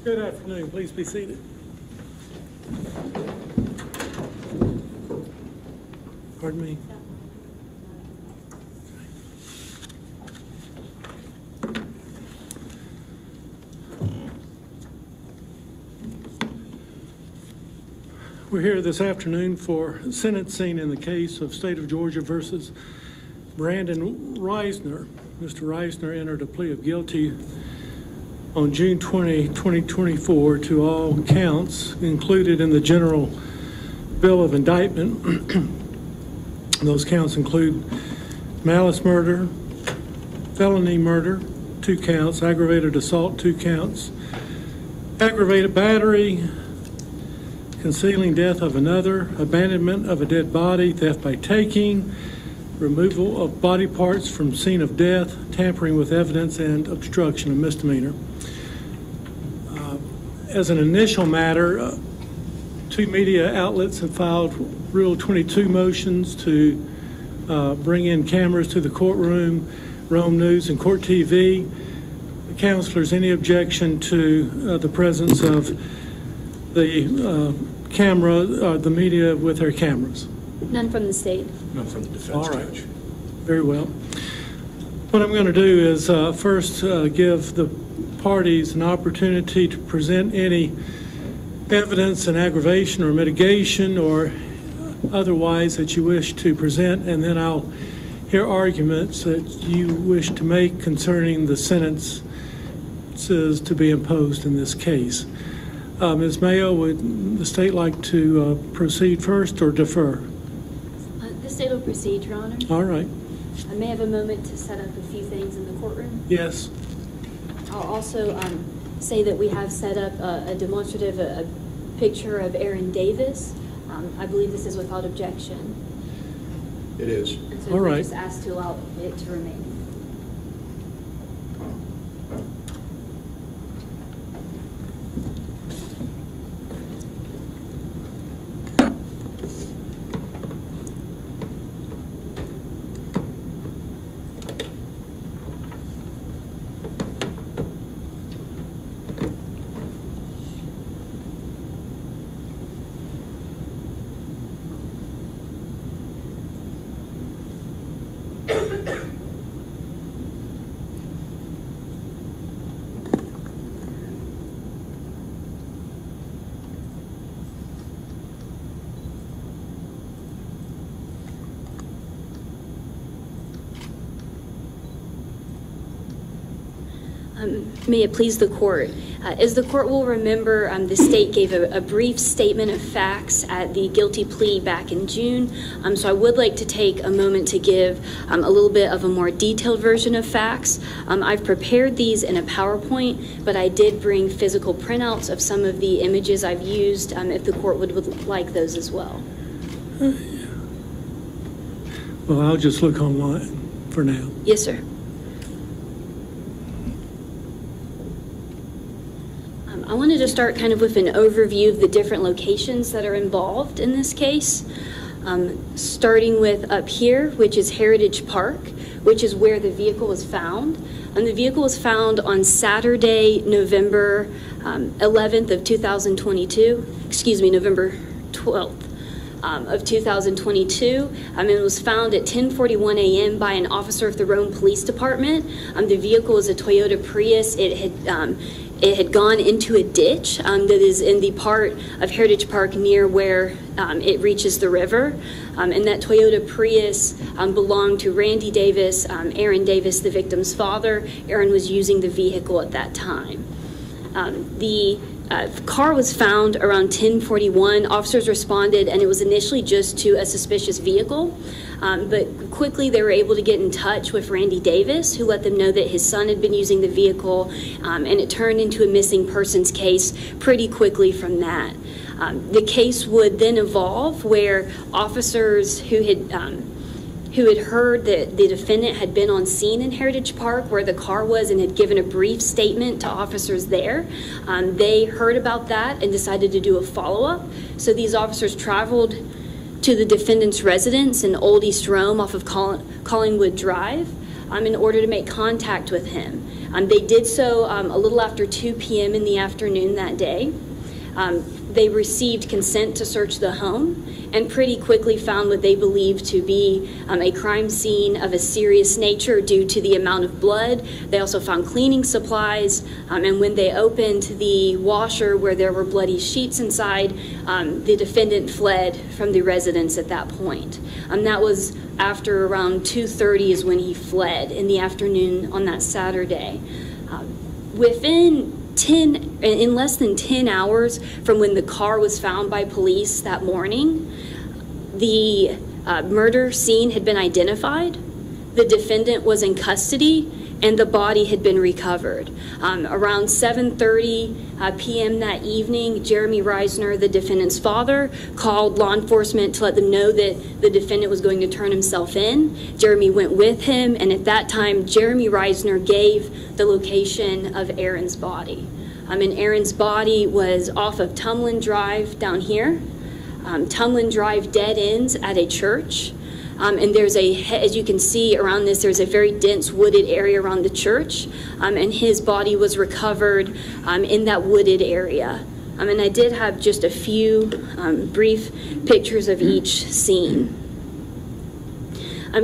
Good afternoon. Please be seated. Pardon me. We're here this afternoon for sentencing in the case of State of Georgia versus Brandon Risner. Mr. Risner entered a plea of guilty on June 20, 2024 to all counts included in the general bill of indictment. Those counts include malice murder, felony murder, 2 counts, aggravated assault, 2 counts, aggravated battery, concealing death of another, abandonment of a dead body, theft by taking, removal of body parts from scene of death, tampering with evidence, and obstruction of misdemeanor. As an initial matter, 2 media outlets have filed Rule 22 motions to bring in cameras to the courtroom, Rome News and Court TV. Counselors, any objection to the presence of the the media with their cameras? None from the state. None from the defense. All right. Judge. Very well. What I'm going to do is first give the parties an opportunity to present any evidence and aggravation or mitigation or otherwise that you wish to present, and then I'll hear arguments that you wish to make concerning the sentences to be imposed in this case. Ms. Mayo, would the state like to proceed first or defer? The state will proceed, Your Honor. All right. I may have a moment to set up a few things in the courtroom. Yes. I'll also say that we have set up a demonstrative a picture of Aaron Davis. I believe this is without objection. It is. And so all right. We just asked to allow it to remain. May it please the court. As the court will remember, the state gave a brief statement of facts at the guilty plea back in June. So I would like to take a moment to give a little bit of a more detailed version of facts. I've prepared these in a PowerPoint, but I did bring physical printouts of some of the images I've used if the court would like those as well. Well, I'll just look online for now. Yes, sir. I wanted to start kind of with an overview of the different locations that are involved in this case, starting with up here, which is Heritage Park, which is where the vehicle was found. And the vehicle was found on Saturday, November 11th of 2022, November 12th. Of 2022. It was found at 10:41 a.m. by an officer of the Rome Police Department. The vehicle is a Toyota Prius. It had gone into a ditch that is in the part of Heritage Park near where it reaches the river. And that Toyota Prius belonged to Randy Davis, Aaron Davis, the victim's father. Aaron was using the vehicle at that time. The car was found around 10:41. Officers responded, and it was initially just to a suspicious vehicle. But quickly they were able to get in touch with Randy Davis, who let them know that his son had been using the vehicle, and it turned into a missing persons case pretty quickly from that. The case would then evolve where officers who had heard that the defendant had been on scene in Heritage Park where the car was and had given a brief statement to officers there. They heard about that and decided to do a follow-up. So these officers traveled to the defendant's residence in Old East Rome off of Collingwood Drive in order to make contact with him. They did so a little after 2 p.m. in the afternoon that day. They received consent to search the home and pretty quickly found what they believed to be a crime scene of a serious nature due to the amount of blood. They also found cleaning supplies, and when they opened the washer where there were bloody sheets inside, the defendant fled from the residence at that point. That was after around 2:30 is when he fled in the afternoon on that Saturday. In less than 10 hours from when the car was found by police that morning, the murder scene had been identified, the defendant was in custody, and the body had been recovered. Around 7:30 p.m. that evening, Jeremy Risner, the defendant's father, called law enforcement to let them know that the defendant was going to turn himself in. Jeremy went with him, and at that time, Jeremy Risner gave the location of Aaron's body. And Aaron's body was off of Tumlin Drive down here. Tumlin Drive dead ends at a church. And there's as you can see around this, there's a very dense wooded area around the church. And his body was recovered in that wooded area. And I did have just a few brief pictures of each scene.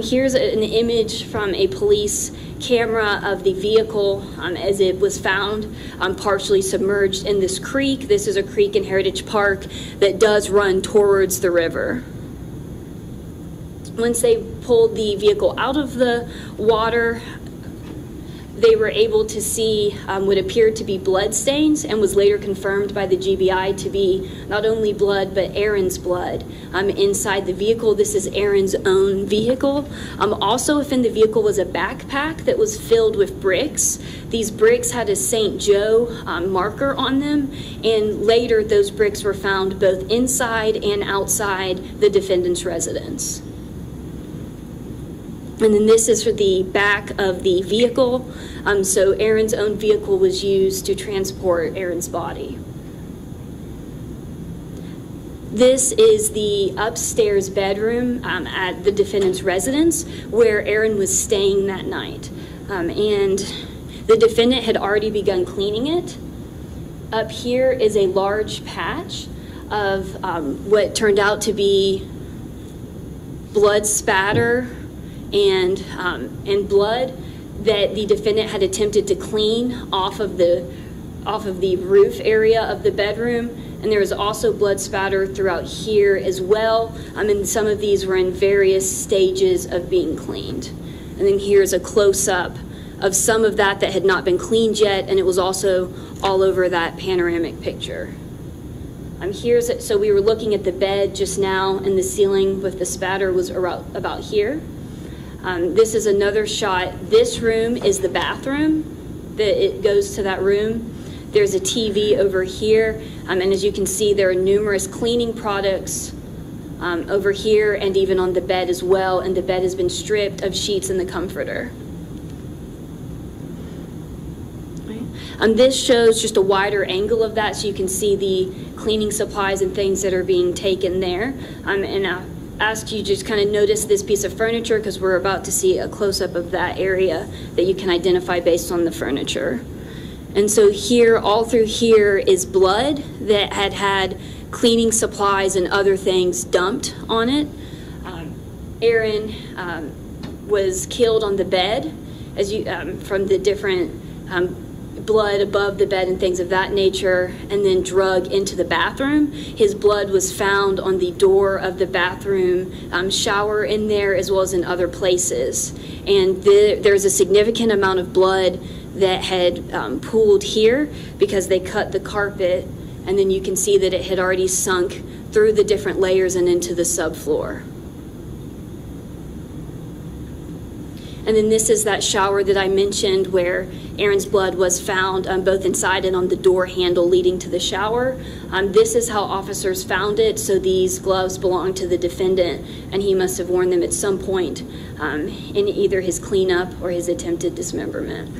Here's an image from a police camera of the vehicle as it was found partially submerged in this creek. This is a creek in Heritage Park that does run towards the river. Once they pulled the vehicle out of the water, they were able to see what appeared to be blood stains and was later confirmed by the GBI to be not only blood but Aaron's blood inside the vehicle. This is Aaron's own vehicle. Also within the vehicle was a backpack that was filled with bricks. These bricks had a St. Joe marker on them, and later those bricks were found both inside and outside the defendant's residence. And then this is for the back of the vehicle. So Aaron's own vehicle was used to transport Aaron's body. This is the upstairs bedroom at the defendant's residence where Aaron was staying that night. And the defendant had already begun cleaning it. Up here is a large patch of what turned out to be blood spatter and blood that the defendant had attempted to clean off of the roof area of the bedroom, and there was also blood spatter throughout here as well. And some of these were in various stages of being cleaned. And then here's a close-up of some of that had not been cleaned yet, and it was also all over that panoramic picture. So we were looking at the bed just now, and the ceiling with the spatter was about here. This is another shot. This room is the bathroom. It goes to that room. There's a TV over here, and as you can see, there are numerous cleaning products over here and even on the bed as well, and the bed has been stripped of sheets and the comforter. This shows just a wider angle of that, so you can see the cleaning supplies and things that are being taken there. And I ask you just kind of notice this piece of furniture because we're about to see a close-up of that area that you can identify based on the furniture. And so here, all through here, is blood that had cleaning supplies and other things dumped on it. Aaron was killed on the bed as from the different blood above the bed and things of that nature, and then drug into the bathroom. His blood was found on the door of the bathroom shower in there as well as in other places. And there's a significant amount of blood that had pooled here because they cut the carpet, and then you can see that it had already sunk through the different layers and into the subfloor. And then this is that shower that I mentioned where Aaron's blood was found both inside and on the door handle leading to the shower. This is how officers found it. So these gloves belong to the defendant, and he must have worn them at some point in either his cleanup or his attempted dismemberment.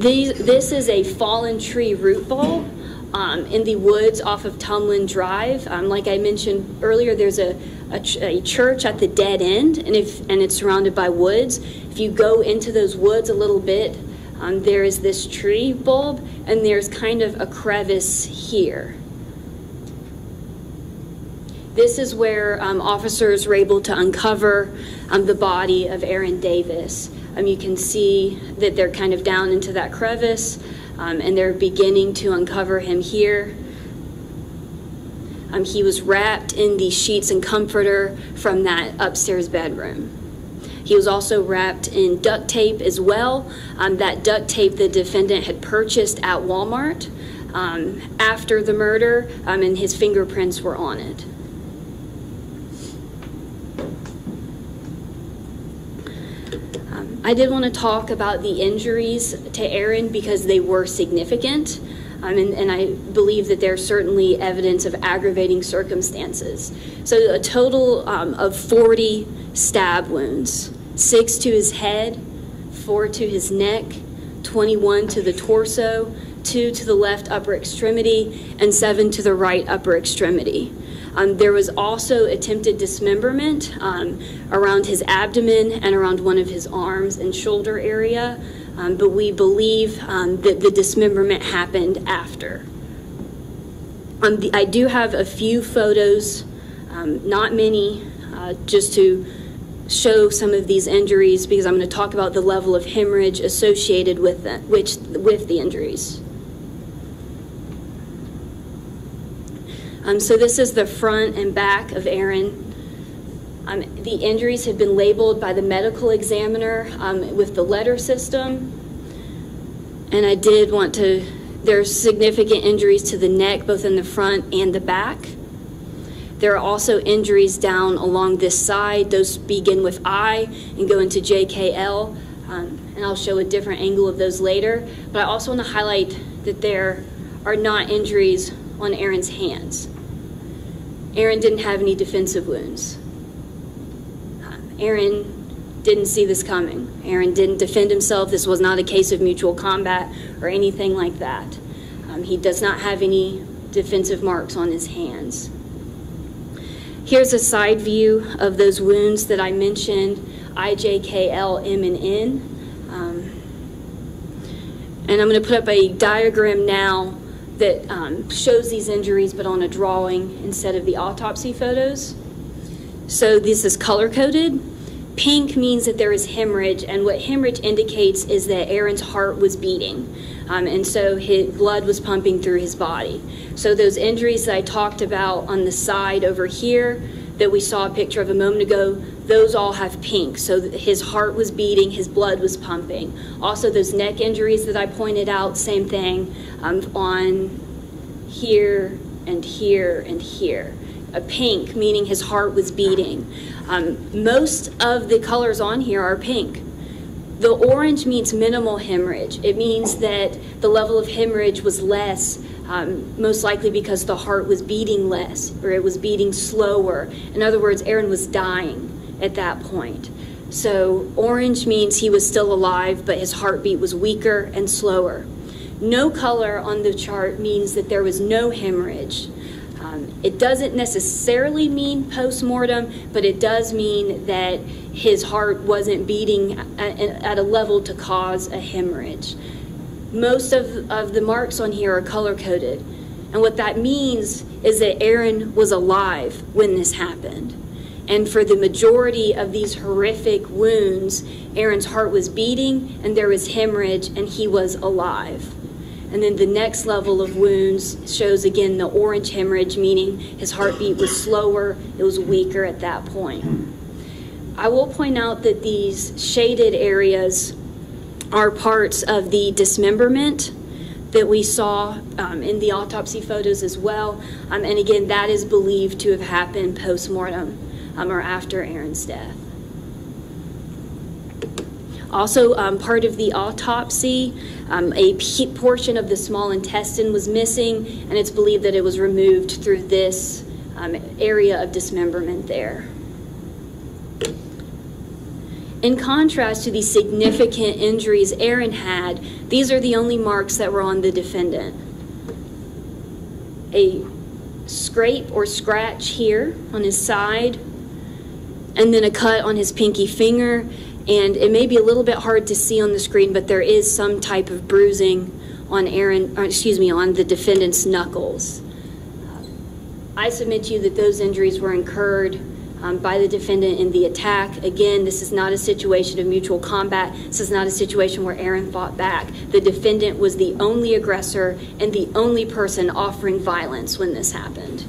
This is a fallen tree root ball in the woods off of Tumlin Drive. Like I mentioned earlier, there's a church at the dead end, and it's surrounded by woods. If you go into those woods a little bit, there is this tree bulb, and there's kind of a crevice here. This is where officers were able to uncover the body of Aaron Davis. You can see that they're kind of down into that crevice, and they're beginning to uncover him here. He was wrapped in the sheets and comforter from that upstairs bedroom. He was also wrapped in duct tape as well. That duct tape the defendant had purchased at Walmart after the murder, and his fingerprints were on it. I did want to talk about the injuries to Aaron because they were significant, and I believe that there's certainly evidence of aggravating circumstances. So a total of 40 stab wounds, 6 to his head, 4 to his neck, 21 to the torso, 2 to the left upper extremity, and 7 to the right upper extremity. There was also attempted dismemberment around his abdomen and around one of his arms and shoulder area, but we believe that the dismemberment happened after. I do have a few photos, not many, just to show some of these injuries because I'm going to talk about the level of hemorrhage associated with the injuries. So this is the front and back of Aaron. The injuries have been labeled by the medical examiner with the letter system. And I did want to, there's significant injuries to the neck, both in the front and the back. There are also injuries down along this side. Those begin with I and go into JKL. And I'll show a different angle of those later. But I also want to highlight that there are not injuries on Aaron's hands. Aaron didn't have any defensive wounds. Aaron didn't see this coming. Aaron didn't defend himself. This was not a case of mutual combat or anything like that. He does not have any defensive marks on his hands. Here's a side view of those wounds that I mentioned, I, J, K, L, M, and N. And I'm going to put up a diagram now that shows these injuries but on a drawing instead of the autopsy photos. So this is color-coded. Pink means that there is hemorrhage, and what hemorrhage indicates is that Aaron's heart was beating, and so his blood was pumping through his body. So those injuries that I talked about on the side over here that we saw a picture of a moment ago, those all have pink. So his heart was beating, his blood was pumping. Also those neck injuries that I pointed out, same thing, on here and here and here. A pink, meaning his heart was beating. Most of the colors on here are pink. The orange means minimal hemorrhage. It means that the level of hemorrhage was less, most likely because the heart was beating less, or it was beating slower. In other words, Aaron was dying at that point. So orange means he was still alive, but his heartbeat was weaker and slower. No color on the chart means that there was no hemorrhage. It doesn't necessarily mean post-mortem, but it does mean that his heart wasn't beating at a level to cause a hemorrhage. Most of the marks on here are color-coded. And what that means is that Aaron was alive when this happened. And for the majority of these horrific wounds, Aaron's heart was beating and there was hemorrhage and he was alive. And then the next level of wounds shows again the orange hemorrhage, meaning his heartbeat was slower, it was weaker at that point. I will point out that these shaded areas are parts of the dismemberment that we saw in the autopsy photos as well. And again, that is believed to have happened post-mortem or after Aaron's death. Also, part of the autopsy, a portion of the small intestine was missing, and it's believed that it was removed through this area of dismemberment there. In contrast to the significant injuries Aaron had, these are the only marks that were on the defendant. A scrape or scratch here on his side, and then a cut on his pinky finger, And it may be a little bit hard to see on the screen, but there is some type of bruising on on the defendant's knuckles. I submit to you that those injuries were incurred by the defendant in the attack. Again, this is not a situation of mutual combat. This is not a situation where Aaron fought back. The defendant was the only aggressor and the only person offering violence when this happened.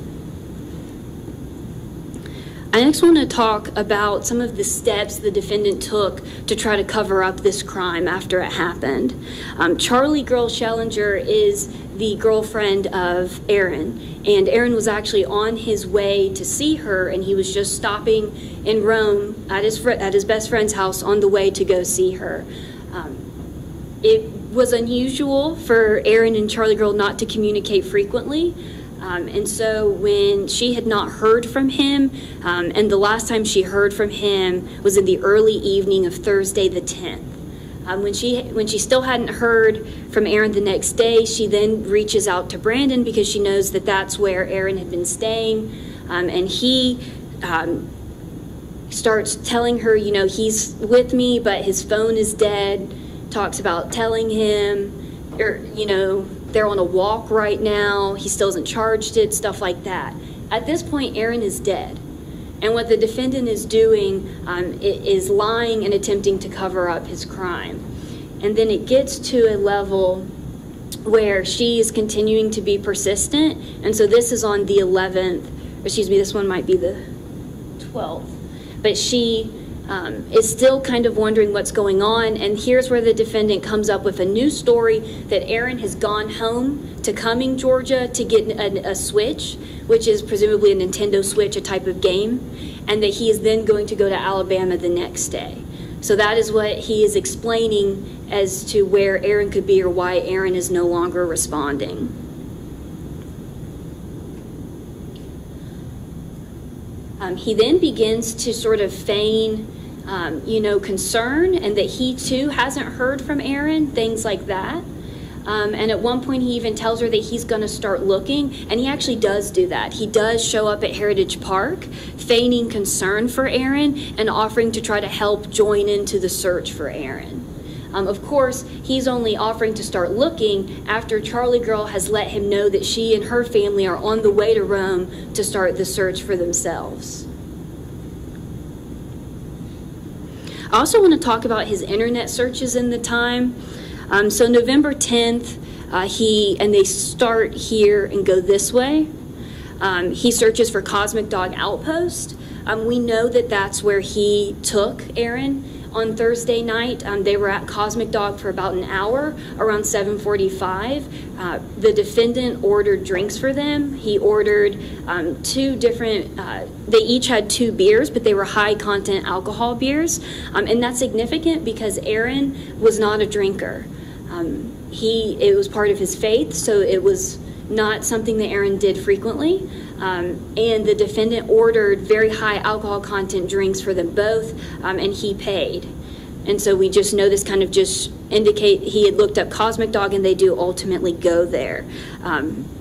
I next want to talk about some of the steps the defendant took to try to cover up this crime after it happened. Charliegirl Schellinger is the girlfriend of Aaron, and Aaron was actually on his way to see her, and he was just stopping in Rome at his best friend's house on the way to go see her. It was unusual for Aaron and Charliegirl not to communicate frequently. And so when she had not heard from him, and the last time she heard from him was in the early evening of Thursday the 10th. When she still hadn't heard from Aaron the next day, she then reaches out to Brandon because she knows that that's where Aaron had been staying. And he starts telling her, you know, he's with me, but his phone is dead. Talks about telling him, you know, they're on a walk right now, he still hasn't charged it, stuff like that. At this point, Aaron is dead. And what the defendant is doing is lying and attempting to cover up his crime. And then it gets to a level where she is continuing to be persistent. And so this is on the 11th, this one might be the 12th. But she is still kind of wondering what's going on, and here's where the defendant comes up with a new story that Aaron has gone home to Cumming, Georgia to get a Switch, which is presumably a Nintendo Switch, a type of game, and that he is then going to go to Alabama the next day. So that is what he is explaining as to where Aaron could be or why Aaron is no longer responding. He then begins to sort of feign concern, and that he too hasn't heard from Aaron, things like that. And at one point he even tells her that he's going to start looking, and he actually does do that. He does show up at Heritage Park, feigning concern for Aaron and offering to try to help join into the search for Aaron. Of course, he's only offering to start looking after Charliegirl has let him know that she and her family are on the way to Rome to start the search for themselves. I also want to talk about his internet searches in the time. So November 10th, they start here and go this way. He searches for Cosmic Dog Outpost. We know that that's where he took Aaron on Thursday night. They were at Cosmic Dog for about an hour, around 7:45. The defendant ordered drinks for them. He ordered two different, they each had 2 beers, but they were high content alcohol beers. And that's significant because Aaron was not a drinker. It was part of his faith, so it was not something that Aaron did frequently. And the defendant ordered very high alcohol content drinks for them both, and he paid. And so we just know this kind of just indicate he had looked up Cosmic Dog, and they do ultimately go there.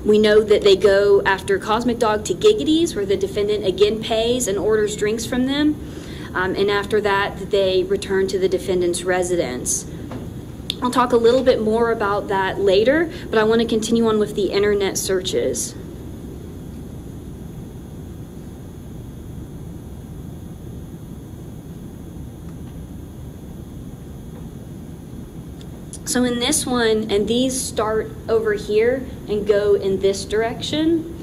We know that they go after Cosmic Dog to Giggity's, where the defendant again pays and orders drinks from them. And after that, they return to the defendant's residence. I'll talk a little bit more about that later, but I want to continue on with the internet searches. So in this one, and these start over here and go in this direction.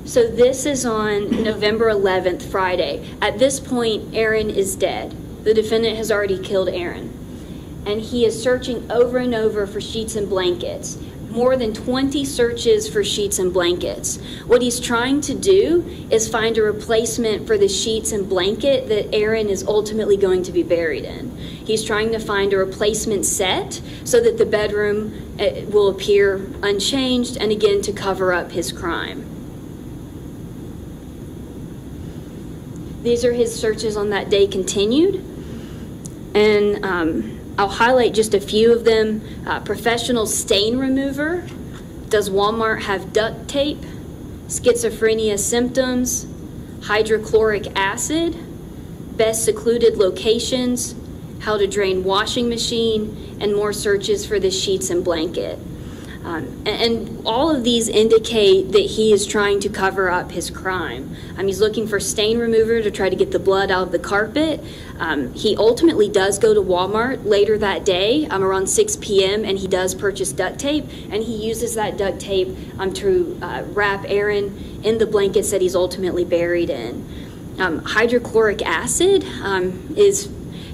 So this is on November 11th, Friday. At this point, Aaron is dead. The defendant has already killed Aaron. And he is searching over and over for sheets and blankets. More than 20 searches for sheets and blankets. What he's trying to do is find a replacement for the sheets and blanket that Aaron is ultimately going to be buried in. He's trying to find a replacement set so that the bedroom will appear unchanged, and again to cover up his crime. These are his searches on that day continued. And I'll highlight just a few of them. Professional stain remover. Does Walmart have duct tape? Schizophrenia symptoms. Hydrochloric acid. Best secluded locations. how to drain washing machine, and more searches for the sheets and blanket. And all of these indicate that he is trying to cover up his crime. He's looking for stain remover to try to get the blood out of the carpet. He ultimately does go to Walmart later that day, around 6 p.m., and he does purchase duct tape, and he uses that duct tape to wrap Aaron in the blankets that he's ultimately buried in. Hydrochloric acid is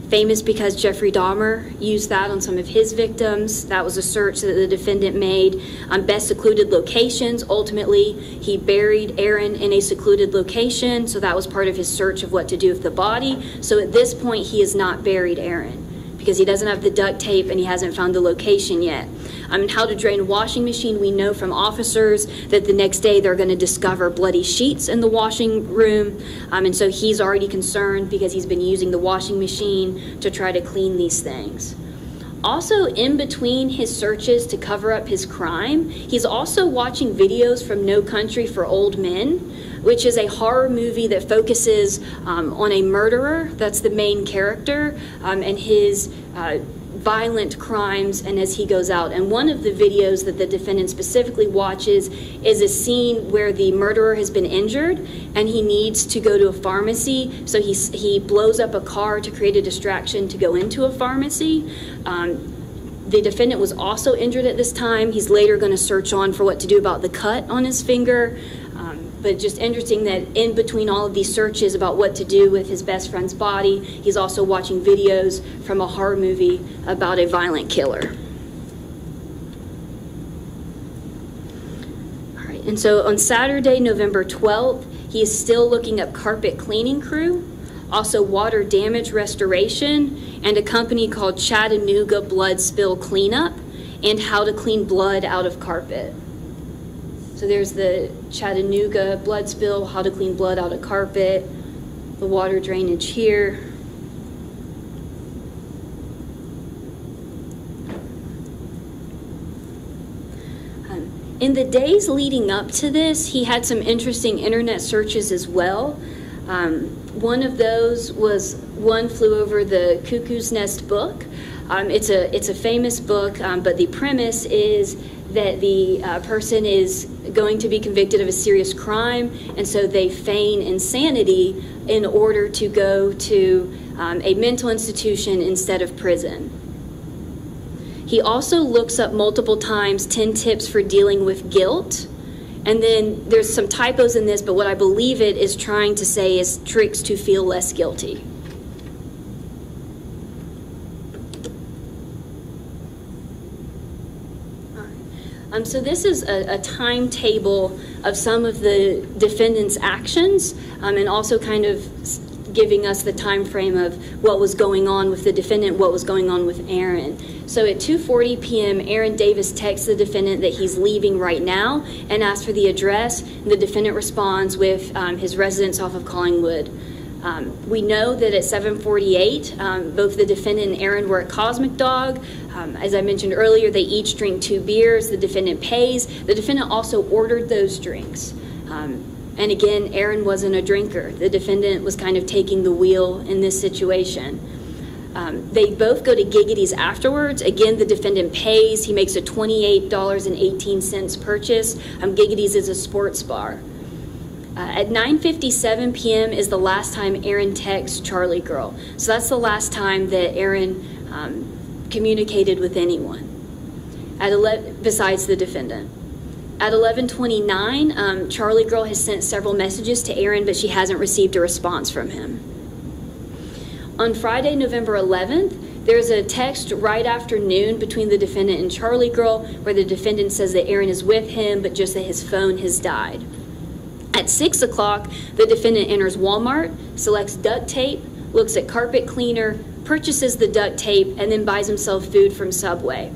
famous because Jeffrey Dahmer used that on some of his victims. That was a search that the defendant made. Best secluded locations. Ultimately, he buried Aaron in a secluded location, so that was part of his search of what to do with the body. So at this point, he has not buried Aaron because he doesn't have the duct tape and he hasn't found the location yet. And how to drain a washing machine, we know from officers that the next day they're going to discover bloody sheets in the washing room. And so he's already concerned because he's been using the washing machine to try to clean these things. Also, in between his searches to cover up his crime, he's also watching videos from No Country for Old Men, which is a horror movie that focuses on a murderer. That's the main character, and his violent crimes and as he goes out. And one of the videos that the defendant specifically watches is a scene where the murderer has been injured and he needs to go to a pharmacy. So he blows up a car to create a distraction to go into a pharmacy. The defendant was also injured at this time. He's later going to search on for what to do about the cut on his finger. But just interesting that in between all of these searches about what to do with his best friend's body, he's also watching videos from a horror movie about a violent killer. All right, and so on Saturday, November 12th, he is still looking up carpet cleaning crew, also water damage restoration, and a company called Chattanooga Blood Spill Cleanup, and how to clean blood out of carpet. So there's the Chattanooga blood spill, how to clean blood out of carpet, the water drainage here. In the days leading up to this, he had some interesting internet searches as well. One of those was One Flew Over the Cuckoo's Nest book. It's a famous book, but the premise is that the person is going to be convicted of a serious crime, and so they feign insanity in order to go to a mental institution instead of prison. He also looks up multiple times 10 tips for dealing with guilt, and then there's some typos in this, but what I believe it is trying to say is tricks to feel less guilty. So this is a timetable of some of the defendant's actions, and also kind of giving us the time frame of what was going on with the defendant, what was going on with Aaron. So at 2:40 p.m., Aaron Davis texts the defendant that he's leaving right now and asks for the address. The defendant responds with his residence off of Collingwood. We know that at 7:48, both the defendant and Aaron were at Cosmic Dog. As I mentioned earlier, they each drink 2 beers. The defendant pays. The defendant also ordered those drinks. And again, Aaron wasn't a drinker. The defendant was kind of taking the wheel in this situation. They both go to Giggity's afterwards. Again, the defendant pays. He makes a $28.18 purchase. Giggity's is a sports bar. At 9:57 p.m. is the last time Aaron texts Charliegirl. So that's the last time that Aaron communicated with anyone, besides the defendant. At 11:29, Charliegirl has sent several messages to Aaron, but she hasn't received a response from him. On Friday, November 11th, there's a text right after noon between the defendant and Charliegirl where the defendant says that Aaron is with him, but just that his phone has died. At 6 o'clock, the defendant enters Walmart, selects duct tape, looks at carpet cleaner, purchases the duct tape, and then buys himself food from Subway.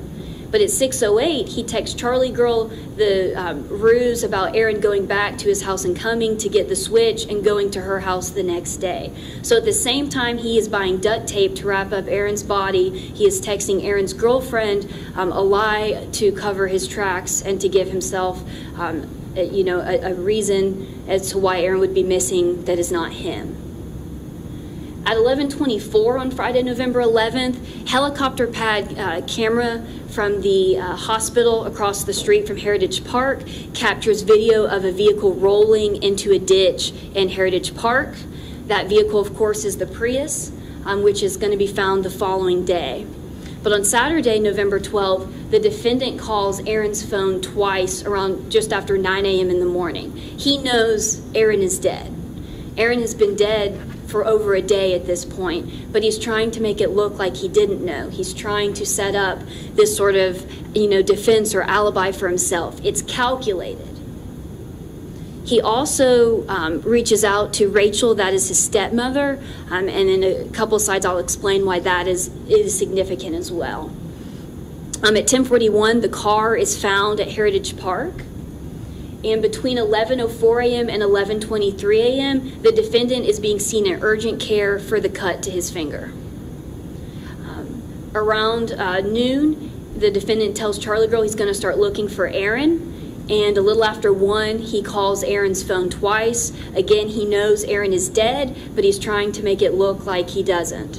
But at 6:08, he texts Charliegirl the ruse about Aaron going back to his house and coming to get the switch and going to her house the next day. So at the same time he is buying duct tape to wrap up Aaron's body, he is texting Aaron's girlfriend a lie to cover his tracks and to give himself a reason as to why Aaron would be missing that is not him. At 11:24 on Friday, November 11th, helicopter pad camera from the hospital across the street from Heritage Park captures video of a vehicle rolling into a ditch in Heritage Park. That vehicle, of course, is the Prius, which is going to be found the following day. But on Saturday, November 12th, the defendant calls Aaron's phone twice around just after 9 a.m. in the morning. He knows Aaron is dead. Aaron has been dead for over a day at this point, but he's trying to make it look like he didn't know. He's trying to set up this sort of, defense or alibi for himself. It's calculated. He also reaches out to Rachel, that is his stepmother, and in a couple slides I'll explain why that is significant as well. At 10:41, the car is found at Heritage Park. And between 11:04 a.m. and 11:23 a.m., the defendant is being seen in urgent care for the cut to his finger. Around noon, the defendant tells Charliegirl he's going to start looking for Aaron. And a little after 1, he calls Aaron's phone twice. Again, he knows Aaron is dead, but he's trying to make it look like he doesn't.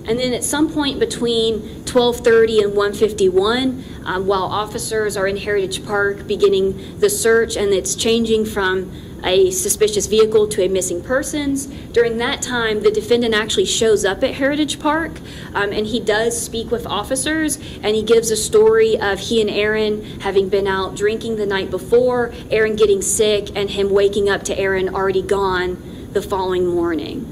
And then at some point between 12:30 and 1:51, while officers are in Heritage Park beginning the search, and it's changing from a suspicious vehicle to a missing persons, during that time the defendant actually shows up at Heritage Park, and he does speak with officers, and he gives a story of he and Aaron having been out drinking the night before, Aaron getting sick, and him waking up to Aaron already gone the following morning.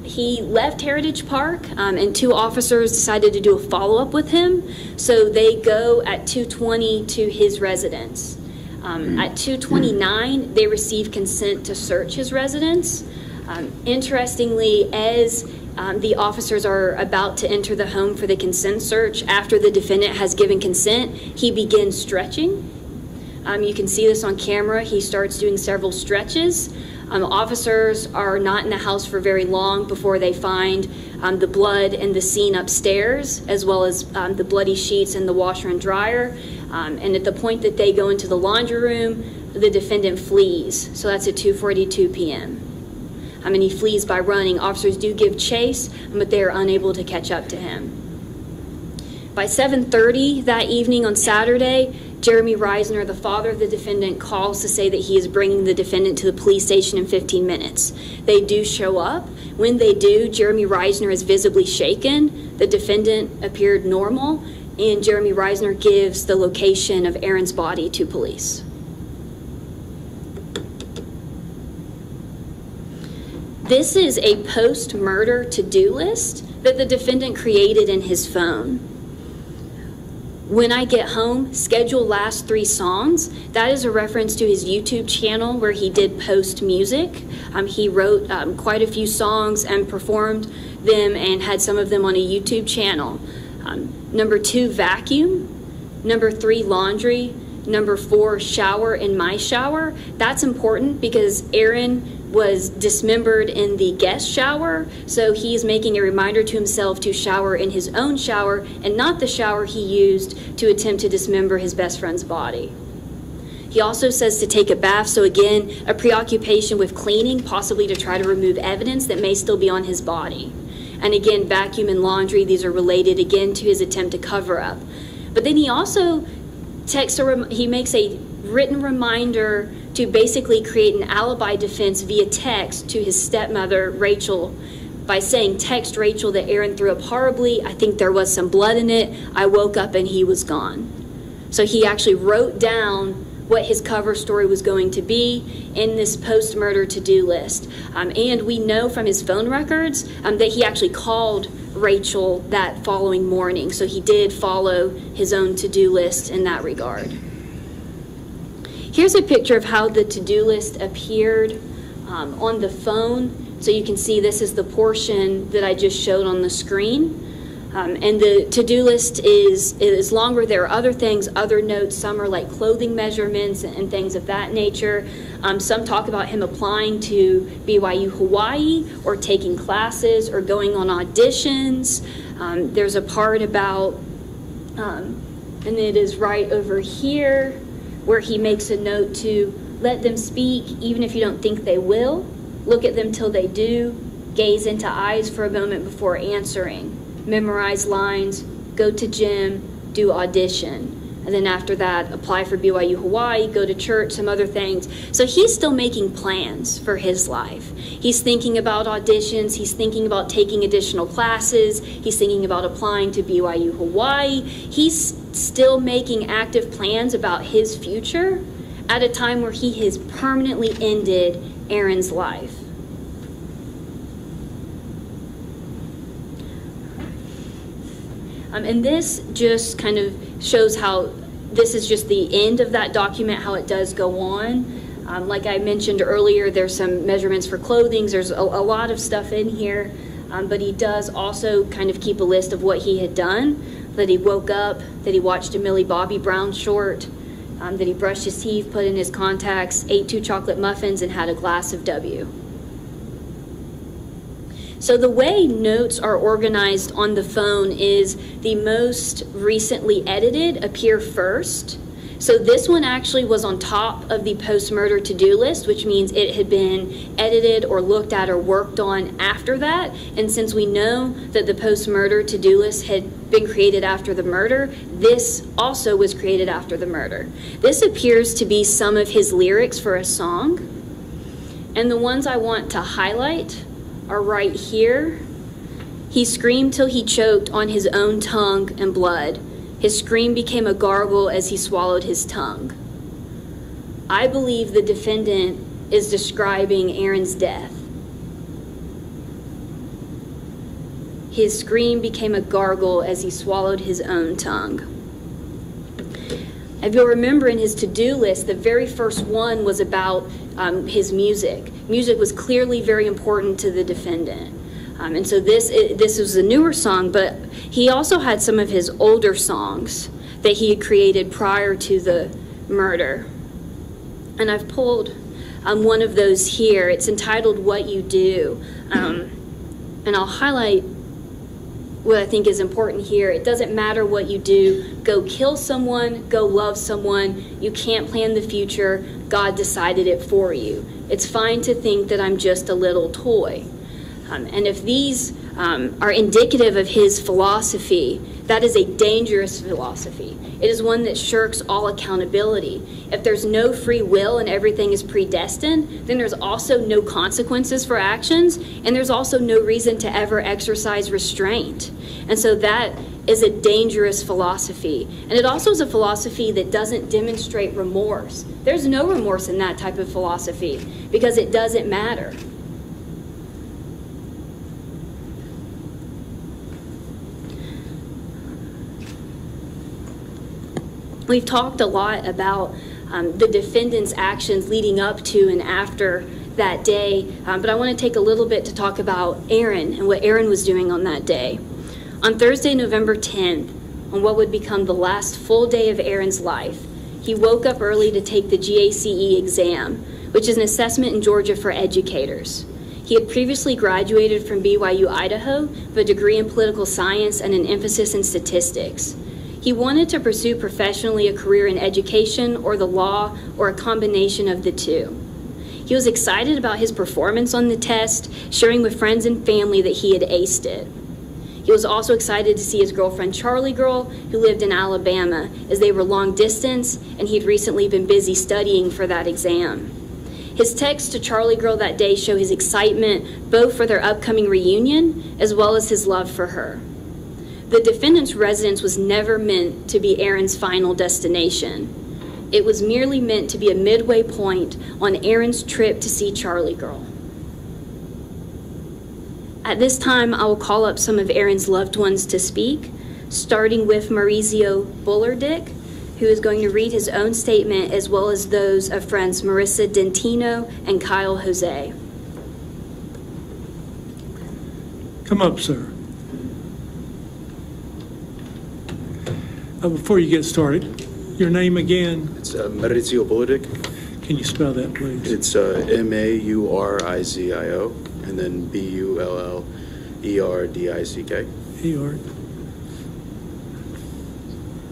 He left Heritage Park, and 2 officers decided to do a follow-up with him, so they go at 2:20 to his residence. At 2:29, they receive consent to search his residence. Interestingly, as the officers are about to enter the home for the consent search, after the defendant has given consent, he begins stretching. You can see this on camera. He starts doing several stretches. Officers are not in the house for very long before they find the blood and the scene upstairs, as well as the bloody sheets and the washer and dryer. And at the point that they go into the laundry room, the defendant flees. So that's at 2:42 p.m. And he flees by running. Officers do give chase, but they are unable to catch up to him. By 7:30 that evening on Saturday, Jeremy Risner, the father of the defendant, calls to say that he is bringing the defendant to the police station in 15 minutes. They do show up. When they do, Jeremy Risner is visibly shaken. The defendant appeared normal, and Jeremy Risner gives the location of Aaron's body to police. This is a post-murder to-do list that the defendant created in his phone. When I Get Home, schedule last 3 songs. That is a reference to his YouTube channel where he did post music. He wrote quite a few songs and performed them and had some of them on a YouTube channel. Number 2, vacuum. Number 3, laundry. Number 4, shower in my shower. That's important because Aaron was dismembered in the guest shower, so he's making a reminder to himself to shower in his own shower and not the shower he used to attempt to dismember his best friend's body. He also says to take a bath, so again, a preoccupation with cleaning, possibly to try to remove evidence that may still be on his body. And again, vacuum and laundry, these are related again to his attempt to cover up. But then he also he makes a written reminder to basically create an alibi defense via text to his stepmother, Rachel, by saying, text Rachel that Aaron threw up horribly. I think there was some blood in it. I woke up and he was gone. So he actually wrote down what his cover story was going to be in this post-murder to-do list. And we know from his phone records that he actually called Rachel that following morning. So he did follow his own to-do list in that regard. Here's a picture of how the to-do list appeared on the phone. So you can see this is the portion that I just showed on the screen. And the to-do list is longer. There are other things, other notes. Some are like clothing measurements and things of that nature. Some talk about him applying to BYU Hawaii or taking classes or going on auditions. There's a part about, and it is right over here, where he makes a note to let them speak even if you don't think they will. look at them till they do, gaze into eyes for a moment before answering, memorize lines, go to gym, do audition. And then after that, apply for BYU Hawaii, go to church, some other things. So he's still making plans for his life. He's thinking about auditions. He's thinking about taking additional classes. He's thinking about applying to BYU Hawaii. He's still making active plans about his future at a time where he has permanently ended Aaron's life. And this just kind of shows how this is just the end of that document, how it does go on. Like I mentioned earlier, there's some measurements for clothing. There's a lot of stuff in here, but he does also kind of keep a list of what he had done, that he woke up, that he watched a Millie Bobby Brown short, that he brushed his teeth, put in his contacts, ate 2 chocolate muffins, and had a glass of W. So the way notes are organized on the phone is the most recently edited appear first. So this one actually was on top of the post-murder to-do list, which means it had been edited or looked at or worked on after that. And since we know that the post-murder to-do list had been created after the murder, this also was created after the murder. This appears to be some of his lyrics for a song. And the ones I want to highlight are right here. He screamed till he choked on his own tongue and blood. His scream became a gargle as he swallowed his tongue. I believe the defendant is describing Aaron's death. His scream became a gargle as he swallowed his own tongue. If you'll remember, in his to-do list, the very first one was about his music. Music was clearly very important to the defendant. And so this was a newer song, but he also had some of his older songs that he had created prior to the murder. And I've pulled one of those here. It's entitled What You Do. And I'll highlight what I think is important here. It doesn't matter what you do. Go kill someone, go love someone. You can't plan the future. God decided it for you. It's fine to think that I'm just a little toy. And if these are indicative of his philosophy, that is a dangerous philosophy. It is one that shirks all accountability. If there's no free will and everything is predestined, then there's also no consequences for actions, and there's also no reason to ever exercise restraint. And so that is a dangerous philosophy. And it also is a philosophy that doesn't demonstrate remorse. There's no remorse in that type of philosophy because it doesn't matter. We've talked a lot about the defendant's actions leading up to and after that day, but I want to take a little bit to talk about Aaron and what Aaron was doing on that day. On Thursday, November 10th, on what would become the last full day of Aaron's life, he woke up early to take the GACE exam, which is an assessment in Georgia for educators. He had previously graduated from BYU, Idaho, with a degree in political science and an emphasis in statistics. He wanted to pursue professionally a career in education or the law or a combination of the two. He was excited about his performance on the test, sharing with friends and family that he had aced it. He was also excited to see his girlfriend Charliegirl, who lived in Alabama, as they were long distance and he'd recently been busy studying for that exam. His texts to Charliegirl that day show his excitement both for their upcoming reunion as well as his love for her. The defendant's residence was never meant to be Aaron's final destination. It was merely meant to be a midway point on Aaron's trip to see Charliegirl. At this time, I will call up some of Aaron's loved ones to speak, starting with Maurizio Bullerdick, who is going to read his own statement as well as those of friends Marisa Dentino and Kyle Jose. Come up, sir. Before you get started, your name again? It's Maurizio Bullerdick. Can you spell that, please? It's Maurizio, and then Bullerdick. E-R.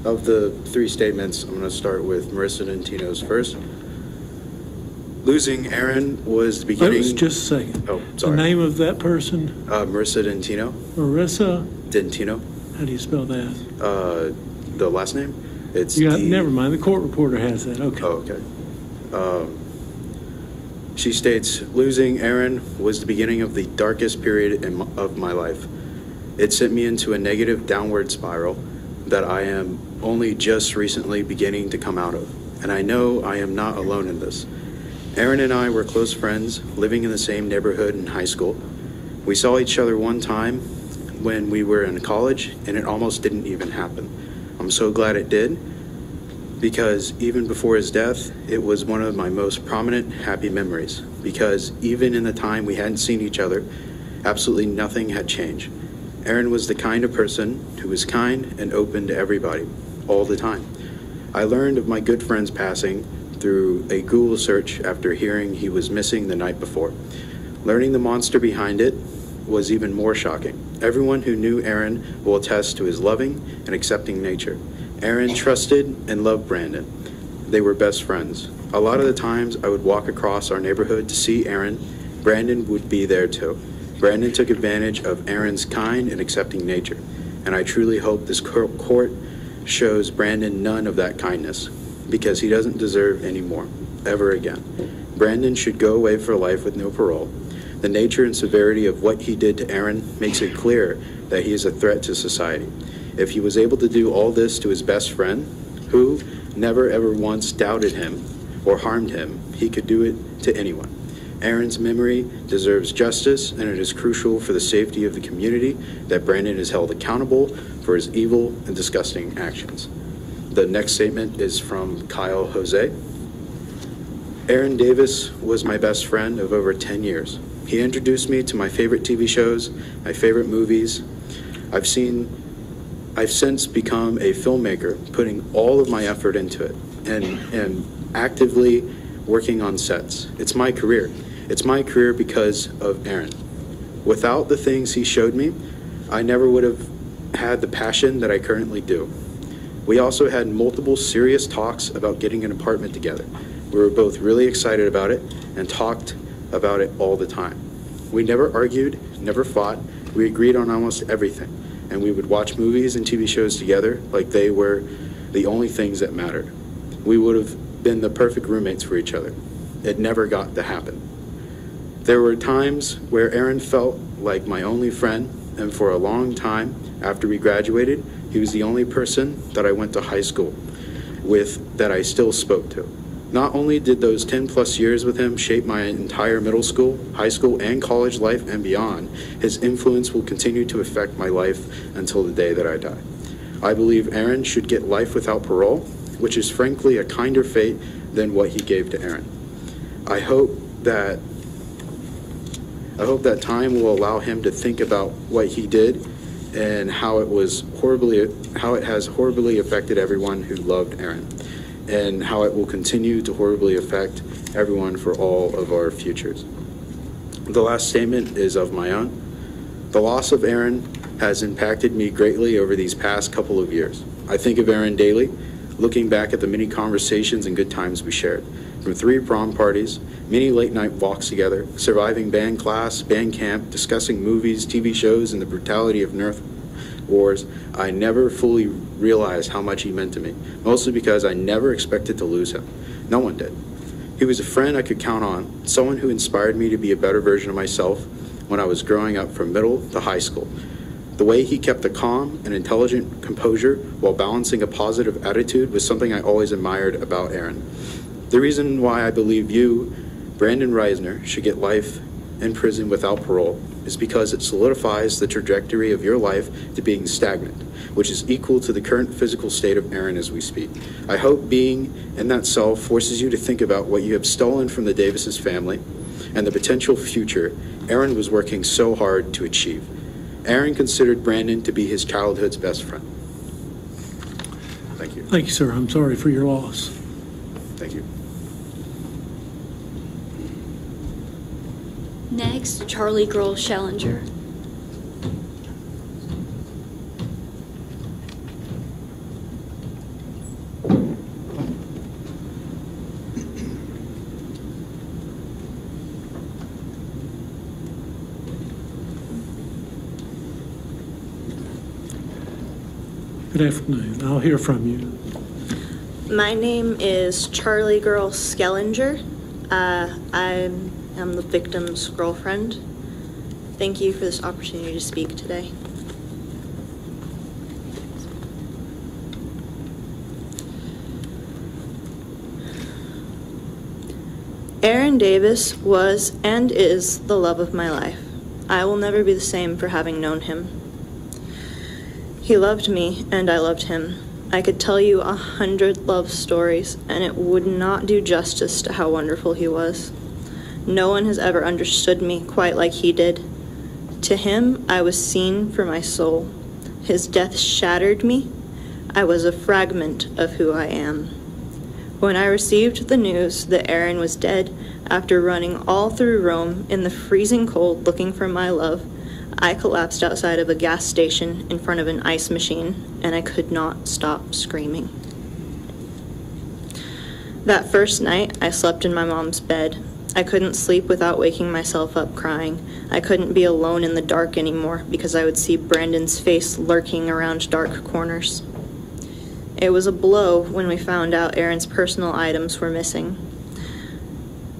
Of the three statements, I'm going to start with Marisa Dentino's first. Losing Aaron was the beginning. Just a second. Oh, The sorry. name of that person, Marisa Dentino. Marisa, Dentino. how do you spell that? The last name? It's Never mind, the court reporter has that, okay. Oh, okay. She states, losing Aaron was the beginning of the darkest period of my life. It sent me into a negative downward spiral that I am only just recently beginning to come out of. And I know I am not alone in this. Aaron and I were close friends, living in the same neighborhood in high school. We saw each other one time when we were in college, and it almost didn't even happen. I'm so glad it did, because even before his death, it was one of my most prominent happy memories, because even in the time we hadn't seen each other, absolutely nothing had changed. Aaron was the kind of person who was kind and open to everybody, all the time. I learned of my good friend's passing through a Google search after hearing he was missing the night before. Learning the monster behind it was even more shocking. Everyone who knew Aaron will attest to his loving and accepting nature. Aaron trusted and loved Brandon. They were best friends. A lot of the times I would walk across our neighborhood to see Aaron. Brandon would be there too. Brandon took advantage of Aaron's kind and accepting nature, and I truly hope this court shows Brandon none of that kindness, because he doesn't deserve any more, ever again. Brandon should go away for life with no parole. The nature and severity of what he did to Aaron makes it clear that he is a threat to society. If he was able to do all this to his best friend, who never ever once doubted him or harmed him, he could do it to anyone. Aaron's memory deserves justice, and it is crucial for the safety of the community that Brandon is held accountable for his evil and disgusting actions. The next statement is from Kyle Jose. Aaron Davis was my best friend of over 10 years. He introduced me to my favorite TV shows, my favorite movies. I've since become a filmmaker, putting all of my effort into it and actively working on sets. It's my career. It's my career because of Aaron. Without the things he showed me, I never would have had the passion that I currently do. We also had multiple serious talks about getting an apartment together. We were both really excited about it and talked about it all the time. We never argued, never fought. We agreed on almost everything, and we would watch movies and TV shows together like they were the only things that mattered. We would have been the perfect roommates for each other. It never got to happen. There were times where Aaron felt like my only friend, and for a long time after we graduated, he was the only person that I went to high school with that I still spoke to. Not only did those 10 plus years with him shape my entire middle school, high school, and college life and beyond, his influence will continue to affect my life until the day that I die. I believe Aaron should get life without parole, which is frankly a kinder fate than what he gave to Aaron. I hope that time will allow him to think about what he did and how it has horribly affected everyone who loved Aaron, and how it will continue to horribly affect everyone for all of our futures. The last statement is of my own. The loss of Aaron has impacted me greatly over these past couple of years. I think of Aaron daily, looking back at the many conversations and good times we shared, from 3 prom parties, many late night walks together, surviving band class, band camp, discussing movies, TV shows, and the brutality of Nerf wars. I never fully realized how much he meant to me, mostly because I never expected to lose him. No one did. He was a friend I could count on, someone who inspired me to be a better version of myself when I was growing up from middle to high school. The way he kept a calm and intelligent composure while balancing a positive attitude was something I always admired about Aaron. The reason why I believe you, Brandon Risner, should get life in prison without parole is because it solidifies the trajectory of your life to being stagnant, which is equal to the current physical state of Aaron as we speak. I hope being in that cell forces you to think about what you have stolen from the Davis's family and the potential future Aaron was working so hard to achieve. Aaron considered Brandon to be his childhood's best friend. Thank you. Thank you, sir. I'm sorry for your loss. Thank you. Next, Charliegirl Schellinger. Good afternoon. I'll hear from you. My name is Charliegirl Skellinger. I am the victim's girlfriend. Thank you for this opportunity to speak today. Aaron Davis was and is the love of my life. I will never be the same for having known him. He loved me, and I loved him. I could tell you 100 love stories, and it would not do justice to how wonderful he was. No one has ever understood me quite like he did. To him, I was seen for my soul. His death shattered me. I was a fragment of who I am. When I received the news that Aaron was dead, after running all through Rome in the freezing cold looking for my love, I collapsed outside of a gas station in front of an ice machine, and I could not stop screaming. That first night, I slept in my mom's bed. I couldn't sleep without waking myself up crying. I couldn't be alone in the dark anymore because I would see Brandon's face lurking around dark corners. It was a blow when we found out Aaron's personal items were missing.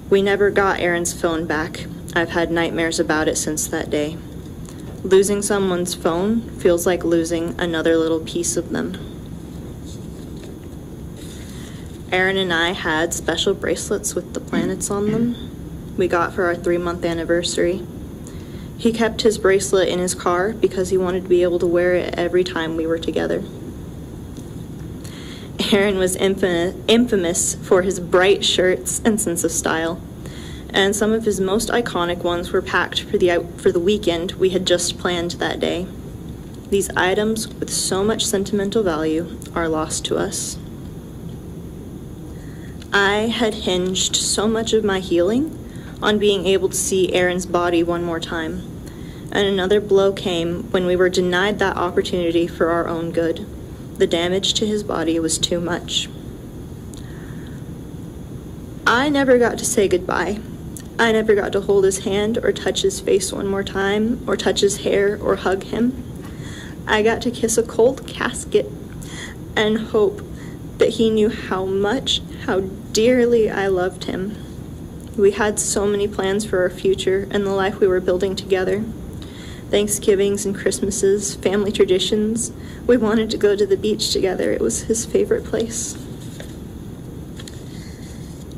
We never got Aaron's phone back. I've had nightmares about it since that day. Losing someone's phone feels like losing another little piece of them. Aaron and I had special bracelets with the planets on them we got for our 3-month anniversary. He kept his bracelet in his car because he wanted to be able to wear it every time we were together. Aaron was infamous for his bright shirts and sense of style, and some of his most iconic ones were packed for the weekend we had just planned that day. These items with so much sentimental value are lost to us. I had hinged so much of my healing on being able to see Aaron's body one more time, and another blow came when we were denied that opportunity for our own good. The damage to his body was too much. I never got to say goodbye. I never got to hold his hand or touch his face one more time, or touch his hair or hug him. I got to kiss a cold casket and hope that he knew how dearly I loved him. We had so many plans for our future and the life we were building together. Thanksgivings and Christmases, family traditions. We wanted to go to the beach together. It was his favorite place.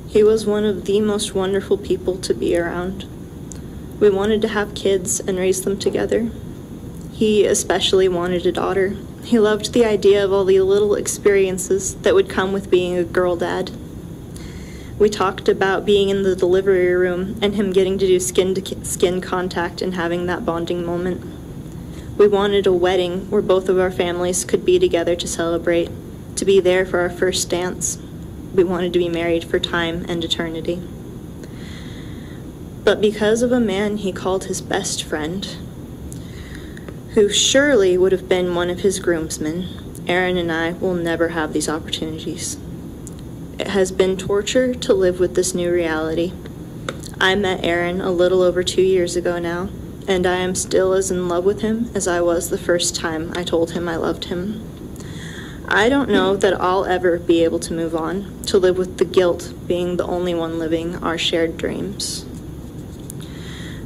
He was one of the most wonderful people to be around. We wanted to have kids and raise them together. He especially wanted a daughter. He loved the idea of all the little experiences that would come with being a girl dad. We talked about being in the delivery room and him getting to do skin-to-skin contact and having that bonding moment. We wanted a wedding where both of our families could be together to celebrate, to be there for our first dance. We wanted to be married for time and eternity. But because of a man he called his best friend, who surely would have been one of his groomsmen, Aaron and I will never have these opportunities. It has been torture to live with this new reality. I met Aaron a little over 2 years ago now, and I am still as in love with him as I was the first time I told him I loved him. I don't know that I'll ever be able to move on, to live with the guilt being the only one living our shared dreams.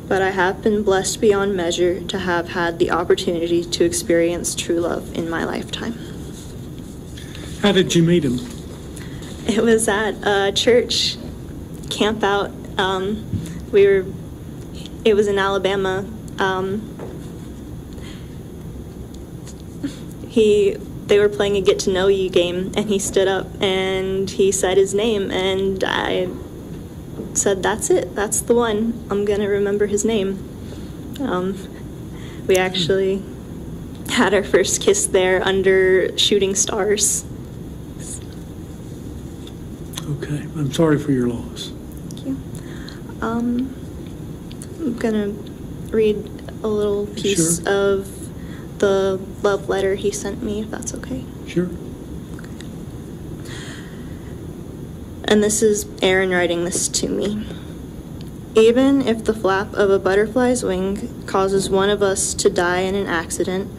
But I have been blessed beyond measure to have had the opportunity to experience true love in my lifetime. How did you meet him? It was at a church camp out. It was in Alabama. They were playing a get to know you game, and he stood up and he said his name, and I said, "That's it, that's the one. I'm gonna remember his name." We actually had our first kiss there under shooting stars. Okay, I'm sorry for your loss. Thank you. I'm gonna read a little piece Sure. of the love letter he sent me, if that's okay. Sure. And this is Aaron writing this to me. Even if the flap of a butterfly's wing causes one of us to die in an accident,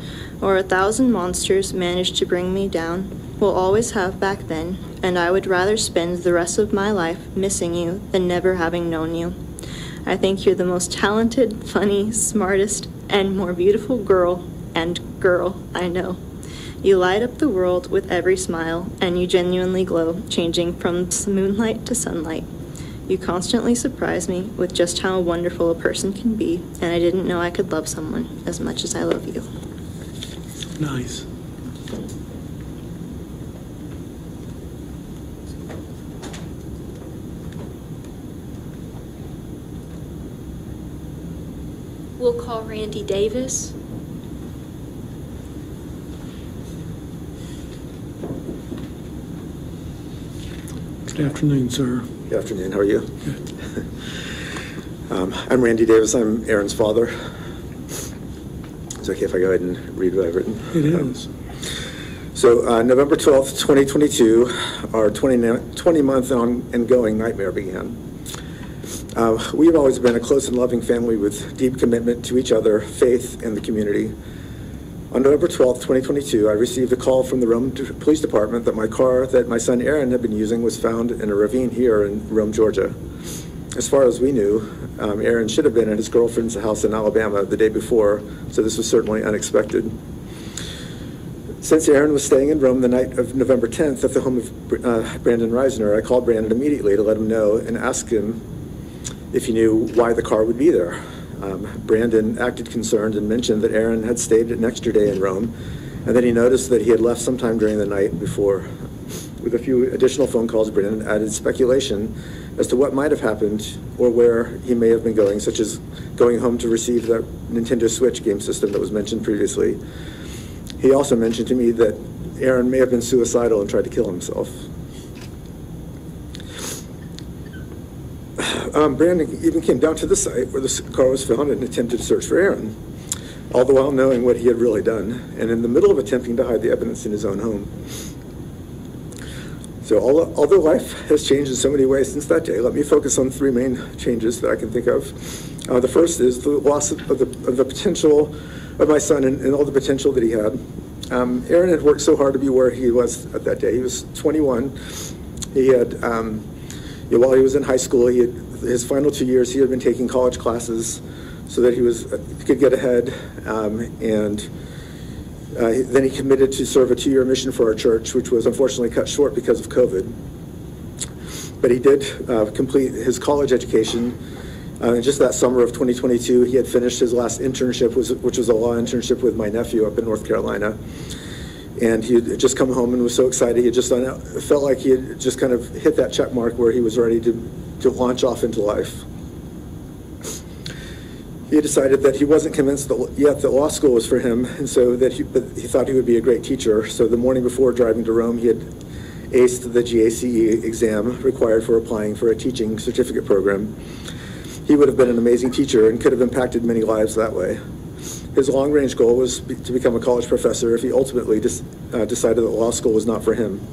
or 1,000 monsters managed to bring me down, will always have back then, and I would rather spend the rest of my life missing you than never having known you. I think you're the most talented, funny, smartest, and more beautiful girl I know. You light up the world with every smile, and you genuinely glow, changing from moonlight to sunlight. You constantly surprise me with just how wonderful a person can be, and I didn't know I could love someone as much as I love you. Nice. We'll call Randy Davis. Good afternoon, sir. Good afternoon. How are you? Good. I'm Randy Davis. I'm Aaron's father. It's okay if I go ahead and read what I've written? It is. So November 12th, 2022, our 20-month ongoing nightmare began. We've always been a close and loving family with deep commitment to each other, faith, and the community. On November 12th, 2022, I received a call from the Rome Police Department that my car that my son Aaron had been using was found in a ravine here in Rome, Georgia. As far as we knew, Aaron should have been at his girlfriend's house in Alabama the day before, so this was certainly unexpected. Since Aaron was staying in Rome the night of November 10th at the home of Brandon Risner, I called Brandon immediately to let him know and asked him if he knew why the car would be there. Brandon acted concerned and mentioned that Aaron had stayed an extra day in Rome, and that he noticed that he had left sometime during the night before. With a few additional phone calls, Brandon added speculation as to what might have happened or where he may have been going, such as going home to receive that Nintendo Switch game system that was mentioned previously. He also mentioned to me that Aaron may have been suicidal and tried to kill himself. Brandon even came down to the site where the car was found and attempted to search for Aaron, all the while knowing what he had really done, and in the middle of attempting to hide the evidence in his own home. So although life has changed in so many ways since that day, let me focus on three main changes that I can think of. The first is the loss of the potential of my son and all the potential that he had. Aaron had worked so hard to be where he was at that day. He was 21. He had, while he was in high school, his final 2 years, he had been taking college classes so that he could get ahead, then he committed to serve a 2-year mission for our church, which was unfortunately cut short because of COVID. But he did complete his college education. Just that summer of 2022, he had finished his last internship, which was a law internship with my nephew up in North Carolina. And he had just come home and was so excited. He had just felt like he had just kind of hit that check mark where he was ready to launch off into life. He had decided that he wasn't convinced yet that law school was for him, and so but he thought he would be a great teacher. So the morning before driving to Rome, he had aced the GACE exam required for applying for a teaching certificate program. He would have been an amazing teacher and could have impacted many lives that way. His long-range goal was to become a college professor if he ultimately decided that law school was not for him.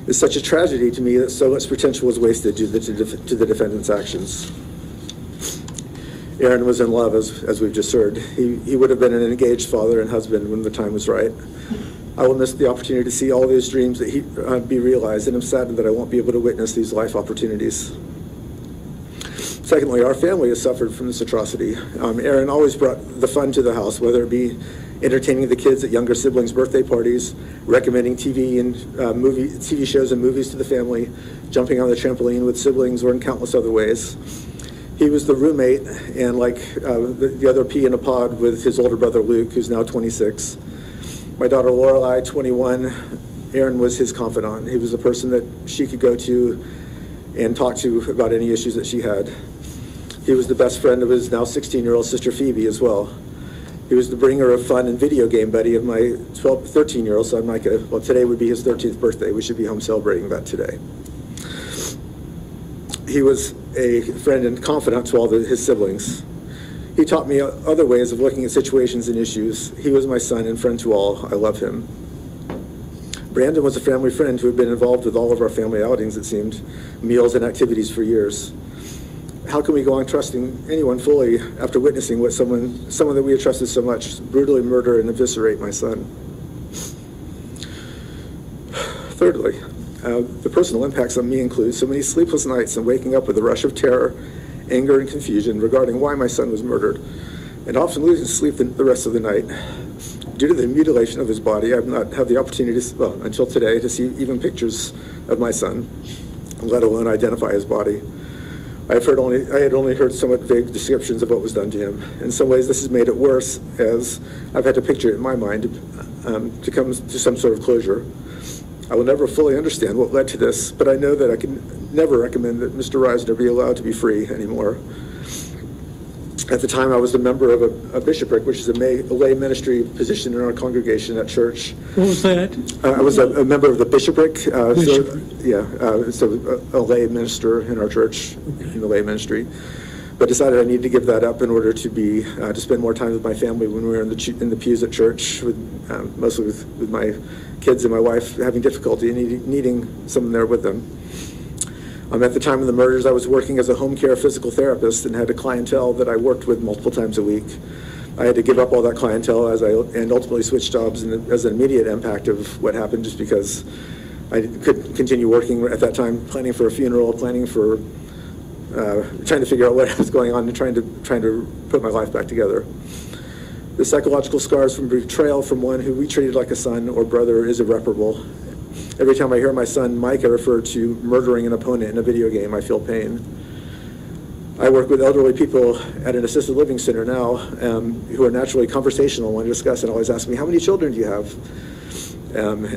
It's such a tragedy to me that so much potential was wasted due to the defendant's actions. Aaron was in love, as we've just heard. He would have been an engaged father and husband when the time was right. I will miss the opportunity to see all of his dreams that be realized, and I'm saddened that I won't be able to witness these life opportunities. Secondly, our family has suffered from this atrocity. Aaron always brought the fun to the house, whether it be entertaining the kids at younger siblings' birthday parties, recommending TV shows and movies to the family, jumping on the trampoline with siblings, or in countless other ways. He was the roommate and like the other pea in a pod with his older brother Luke, who's now 26. My daughter Lorelai, 21. Aaron was his confidant. He was the person that she could go to and talk to about any issues that she had. He was the best friend of his now 16-year-old sister Phoebe as well. He was the bringer of fun and video game buddy of my 13-year-old son Micah. Well, today would be his 13th birthday. We should be home celebrating that today. He was a friend and confidant to all his siblings. He taught me other ways of looking at situations and issues. He was my son and friend to all. I love him. Brandon was a family friend who had been involved with all of our family outings, it seemed, meals and activities for years. how can we go on trusting anyone fully after witnessing what someone that we had trusted so much brutally murder and eviscerate my son? Thirdly, the personal impacts on me include so many sleepless nights and waking up with a rush of terror, anger, and confusion regarding why my son was murdered, and often losing sleep the rest of the night. Due to the mutilation of his body, I've not had the opportunity, until today, to see even pictures of my son, let alone identify his body. I had only heard somewhat vague descriptions of what was done to him. In some ways, this has made it worse, as I've had to picture it in my mind to come to some sort of closure. I will never fully understand what led to this, but I know that I can never recommend that Mr. Risner be allowed to be free anymore. At the time, I was a member of a bishopric, which is a lay ministry position in our congregation at church. What was that? I was a member of the bishopric. So a lay minister in our church, in the lay ministry. But decided I needed to give that up in order to spend more time with my family when we were in the pews at church, mostly with my kids and my wife having difficulty and needing someone there with them. At the time of the murders, I was working as a home care physical therapist and had a clientele that I worked with multiple times a week. I had to give up all that clientele and ultimately switch jobs as an immediate impact of what happened, just because I couldn't continue working at that time, planning for a funeral, planning for trying to figure out what was going on and trying to put my life back together. The psychological scars from betrayal from one who we treated like a son or brother is irreparable. Every time I hear my son Micah refer to murdering an opponent in a video game, I feel pain. I work with elderly people at an assisted living center now who are naturally conversational when we discuss and always ask me, how many children do you have?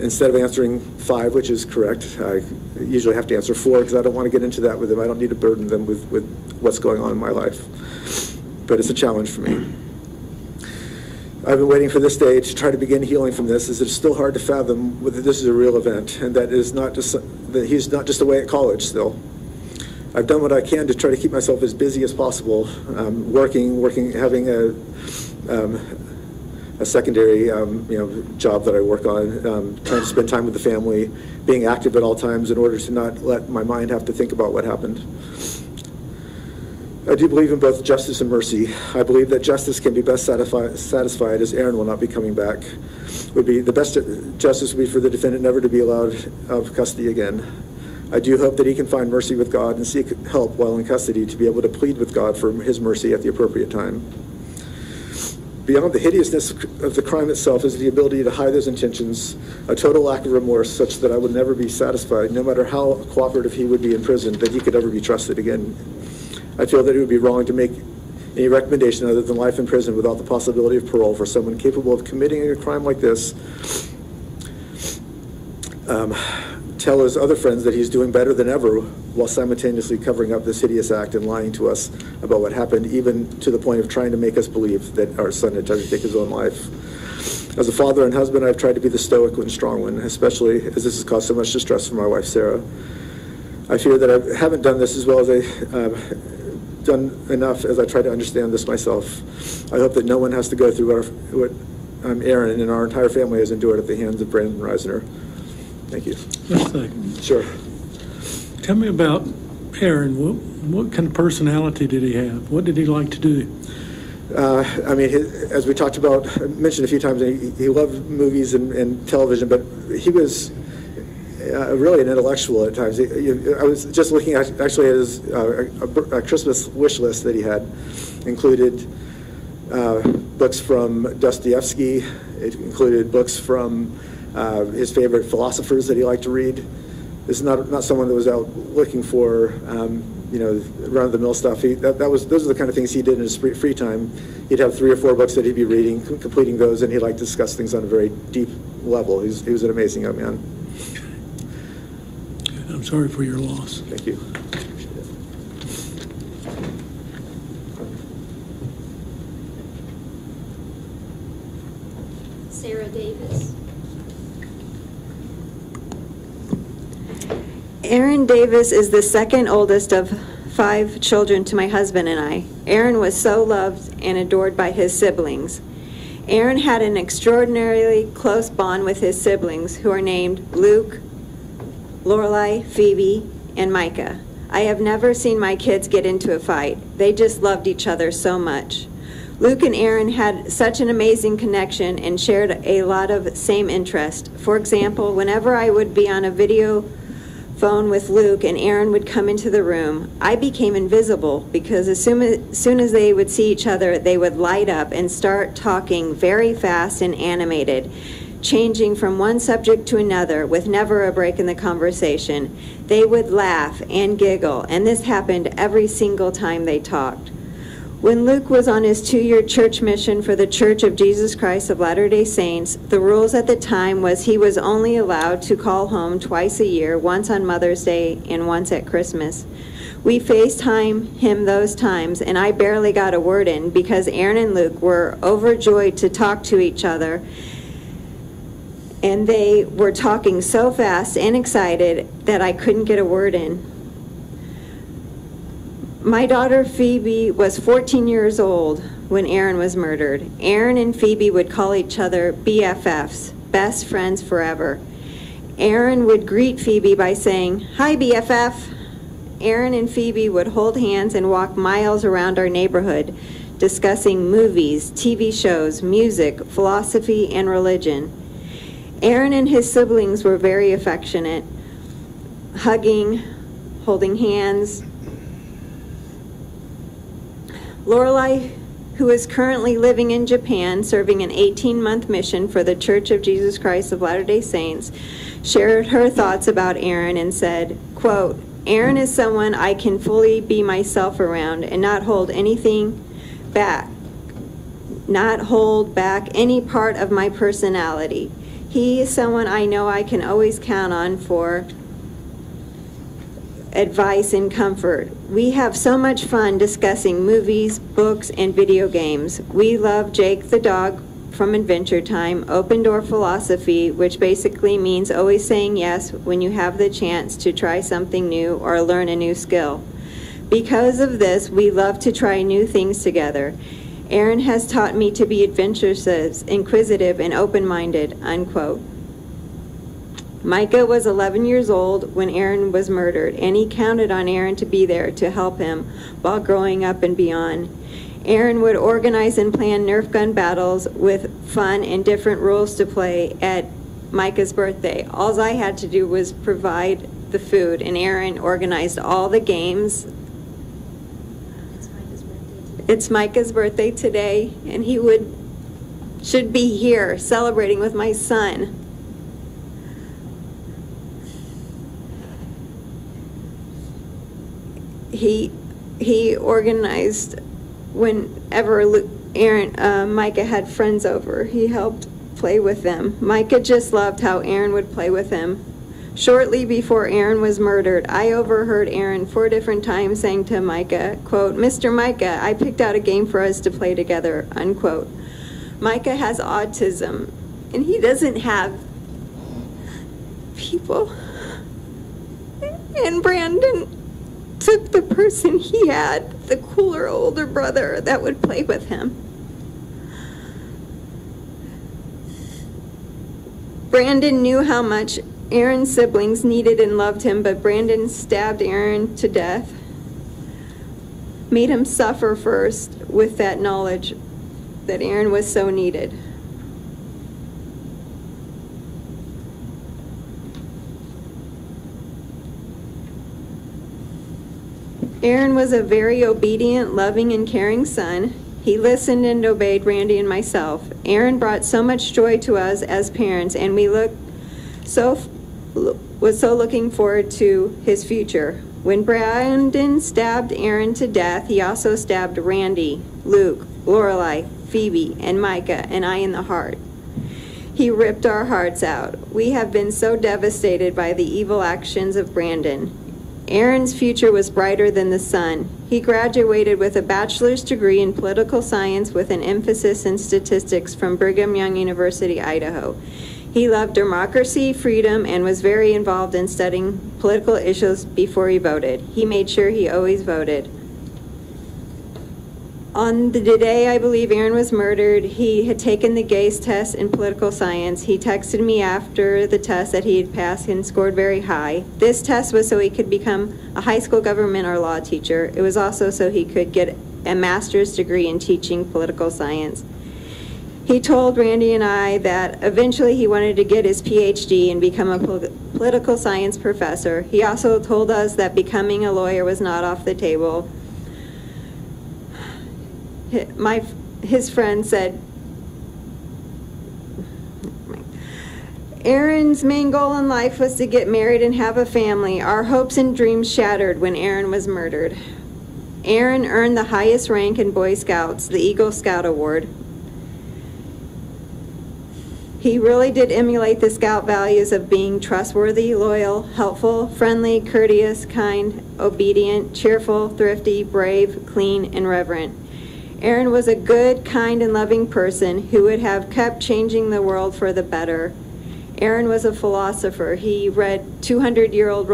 Instead of answering 5, which is correct, I usually have to answer 4 because I don't want to get into that with them. I don't need to burden them with what's going on in my life. But it's a challenge for me. I've been waiting for this day to try to begin healing from this, as it's still hard to fathom whether this is a real event and that he's not just away at college still. I've done what I can to try to keep myself as busy as possible, working, having a secondary job that I work on, trying to spend time with the family, being active at all times in order to not let my mind have to think about what happened. I do believe in both justice and mercy. I believe that justice can be best satisfied as Aaron will not be coming back. The best justice would be for the defendant never to be allowed out of custody again. I do hope that he can find mercy with God and seek help while in custody to be able to plead with God for his mercy at the appropriate time. Beyond the hideousness of the crime itself is the ability to hide those intentions, a total lack of remorse such that I would never be satisfied, no matter how cooperative he would be in prison, that he could ever be trusted again. I feel that it would be wrong to make any recommendation other than life in prison without the possibility of parole for someone capable of committing a crime like this. Tell his other friends that he's doing better than ever while simultaneously covering up this hideous act and lying to us about what happened, even to the point of trying to make us believe that our son had tried to take his own life. As a father and husband, I've tried to be the stoic and strong one, especially as this has caused so much distress for my wife, Sarah. I fear that I haven't done this as well as done enough as I try to understand this myself. I hope that no one has to go through what Aaron and our entire family has endured at the hands of Brandon Risner. Thank you. Just a second. Sure. Tell me about Aaron. What kind of personality did he have? What did he like to do? As we talked about, mentioned a few times, he loved movies and television, but he was really an intellectual at times. I was just looking at his a Christmas wish list that he had. Included books from Dostoevsky. It included books from his favorite philosophers that he liked to read. This is not someone that was out looking for run-of-the-mill stuff. Those are the kind of things he did in his free time. He'd have 3 or 4 books that he'd be reading, completing those, and he liked to discuss things on a very deep level. He was an amazing young man. I'm sorry for your loss. Thank you. Sarah Davis. Aaron Davis is the second oldest of 5 children to my husband and I. Aaron was so loved and adored by his siblings. Aaron had an extraordinarily close bond with his siblings, who are named Luke, Lorelai, Phoebe, and Micah. I have never seen my kids get into a fight. They just loved each other so much. Luke and Aaron had such an amazing connection and shared a lot of same interest. For example, whenever I would be on a video phone with Luke and Aaron would come into the room, I became invisible because as soon as they would see each other, they would light up and start talking very fast and animated, changing from one subject to another with never a break in the conversation. They would laugh and giggle, and this happened every single time they talked. When Luke was on his 2-year church mission for the Church of Jesus Christ of Latter-day Saints, the rules at the time was he was only allowed to call home twice a year, once on Mother's Day and once at Christmas. We FaceTime him those times, and I barely got a word in because Aaron and Luke were overjoyed to talk to each other, and they were talking so fast and excited that I couldn't get a word in. My daughter Phoebe was 14 years old when Aaron was murdered. Aaron and Phoebe would call each other BFFs, best friends forever. Aaron would greet Phoebe by saying, "Hi, BFF." Aaron and Phoebe would hold hands and walk miles around our neighborhood, discussing movies, TV shows, music, philosophy, and religion. Aaron and his siblings were very affectionate, hugging, holding hands. Lorelei, who is currently living in Japan, serving an 18-month mission for the Church of Jesus Christ of Latter-day Saints, shared her thoughts about Aaron and said, quote, "Aaron is someone I can fully be myself around and not hold anything back, not hold back any part of my personality. He is someone I know I can always count on for advice and comfort. We have so much fun discussing movies, books, and video games. We love Jake the dog from Adventure Time, open door philosophy, which basically means always saying yes when you have the chance to try something new or learn a new skill. Because of this, we love to try new things together. Aaron has taught me to be adventurous, inquisitive, and open-minded," unquote. Micah was 11 years old when Aaron was murdered, and he counted on Aaron to be there to help him while growing up and beyond. Aaron would organize and plan Nerf gun battles with fun and different rules to play at Micah's birthday. All I had to do was provide the food, and Aaron organized all the games. It's Micah's birthday today, and he should be here celebrating with my son. He organized whenever Micah had friends over. He helped play with them. Micah just loved how Aaron would play with him. Shortly before Aaron was murdered, I overheard Aaron 4 different times saying to Micah, quote, "Mr. Micah, I picked out a game for us to play together," unquote. Micah has autism, and he doesn't have people. And Brandon took the person he had, the cooler older brother that would play with him. Brandon knew how much Aaron's siblings needed and loved him, but Brandon stabbed Aaron to death, made him suffer first with that knowledge that Aaron was so needed. Aaron was a very obedient, loving, and caring son. He listened and obeyed Randy and myself. Aaron brought so much joy to us as parents, and we was so looking forward to his future. When Brandon stabbed Aaron to death, he also stabbed Randy, Luke, Lorelei, Phoebe, and Micah, and I in the heart. He ripped our hearts out. We have been so devastated by the evil actions of Brandon. Aaron's future was brighter than the sun. He graduated with a bachelor's degree in political science with an emphasis in statistics from Brigham Young University, Idaho. He loved democracy, freedom, and was very involved in studying political issues before he voted. He made sure he always voted. On the day I believe Aaron was murdered, he had taken the GACE test in political science. He texted me after the test that he had passed and scored very high. This test was so he could become a high school government or law teacher. It was also so he could get a master's degree in teaching political science. He told Randy and I that eventually he wanted to get his PhD and become a political science professor. He also told us that becoming a lawyer was not off the table. His friend said, Aaron's main goal in life was to get married and have a family. Our hopes and dreams shattered when Aaron was murdered. Aaron earned the highest rank in Boy Scouts, the Eagle Scout Award. He really did emulate the Scout values of being trustworthy, loyal, helpful, friendly, courteous, kind, obedient, cheerful, thrifty, brave, clean, and reverent. Aaron was a good, kind, and loving person who would have kept changing the world for the better. Aaron was a philosopher. He read 200-year-old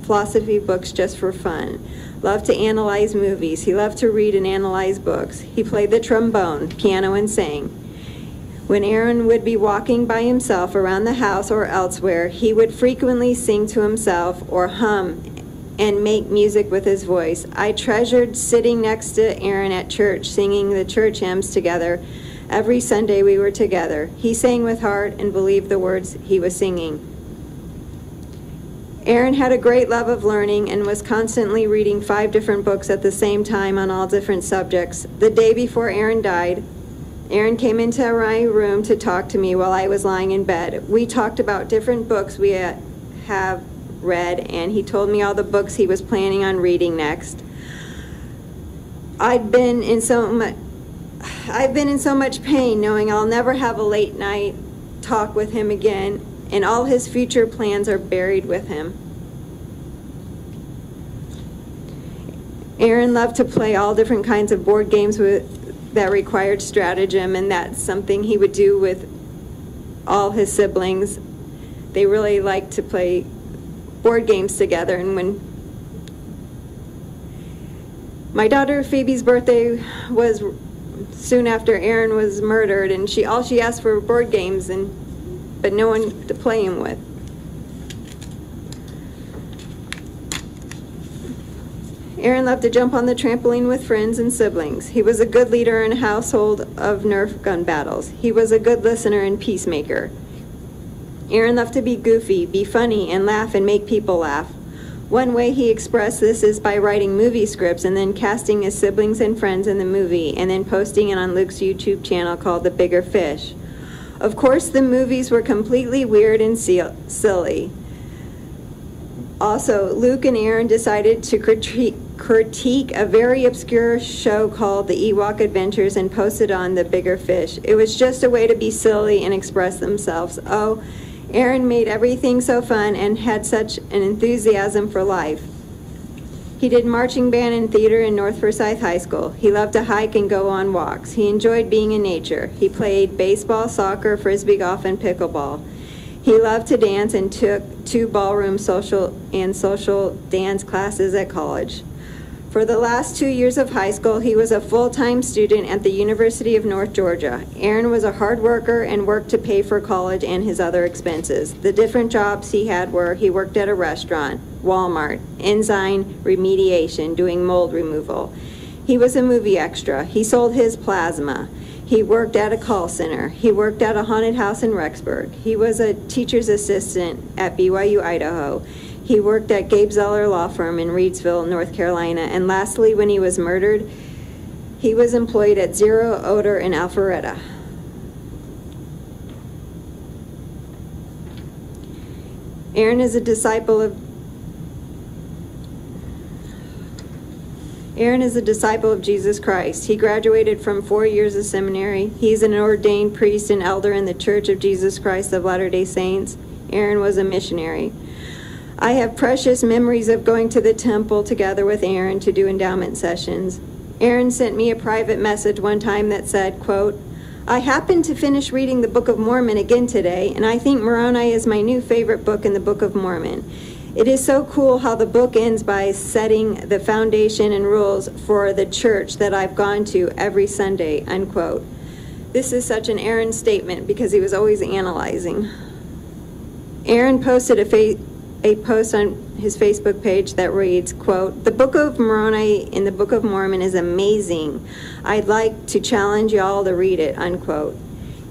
philosophy books just for fun. Loved to analyze movies. He loved to read and analyze books. He played the trombone, piano, and sang. When Aaron would be walking by himself around the house or elsewhere, he would frequently sing to himself or hum and make music with his voice. I treasured sitting next to Aaron at church, singing the church hymns together. Every Sunday we were together. He sang with heart and believed the words he was singing. Aaron had a great love of learning and was constantly reading 5 different books at the same time on all different subjects. The day before Aaron died, Aaron came into my room to talk to me while I was lying in bed. We talked about different books we have read, and he told me all the books he was planning on reading next. I've been in so much pain knowing I'll never have a late night talk with him again, and all his future plans are buried with him. Aaron loved to play all different kinds of board games that required stratagem, and that's something he would do with all his siblings. They really liked to play board games together. And when my daughter Phoebe's birthday was soon after Aaron was murdered, and all she asked for were board games, but no one to play them with. Aaron loved to jump on the trampoline with friends and siblings. He was a good leader in a household of Nerf gun battles. He was a good listener and peacemaker. Aaron loved to be goofy, be funny, and laugh and make people laugh. One way he expressed this is by writing movie scripts and then casting his siblings and friends in the movie and then posting it on Luke's YouTube channel called The Bigger Fish. Of course, the movies were completely weird and silly. Also, Luke and Aaron decided to critique a very obscure show called The Ewok Adventures and post it on The Bigger Fish. It was just a way to be silly and express themselves. Oh, Aaron made everything so fun and had such an enthusiasm for life. He did marching band and theater in North Forsyth High School. He loved to hike and go on walks. He enjoyed being in nature. He played baseball, soccer, frisbee golf, and pickleball. He loved to dance and took 2 ballroom social dance classes at college. For the last 2 years of high school, he was a full-time student at the University of North Georgia. Aaron was a hard worker and worked to pay for college and his other expenses. The different jobs he had were he worked at a restaurant, Walmart, enzyme remediation, doing mold removal. He was a movie extra. He sold his plasma. He worked at a call center. He worked at a haunted house in Rexburg. He was a teacher's assistant at BYU, Idaho. He worked at Gabe Zeller Law Firm in Reidsville, North Carolina. And lastly, when he was murdered, he was employed at Zero Odor in Alpharetta. Aaron is a disciple of Jesus Christ. He graduated from 4 years of seminary. He's an ordained priest and elder in the Church of Jesus Christ of Latter-day Saints. Aaron was a missionary. I have precious memories of going to the temple together with Aaron to do endowment sessions. Aaron sent me a private message one time that said, quote, I happened to finish reading the Book of Mormon again today, and I think Moroni is my new favorite book in the Book of Mormon. It is so cool how the book ends by setting the foundation and rules for the church that I've gone to every Sunday, unquote. This is such an Aaron statement because he was always analyzing. Aaron posted a post on his Facebook page that reads, quote, "The Book of Moroni in the Book of Mormon is amazing. I'd like to challenge y'all to read it," unquote.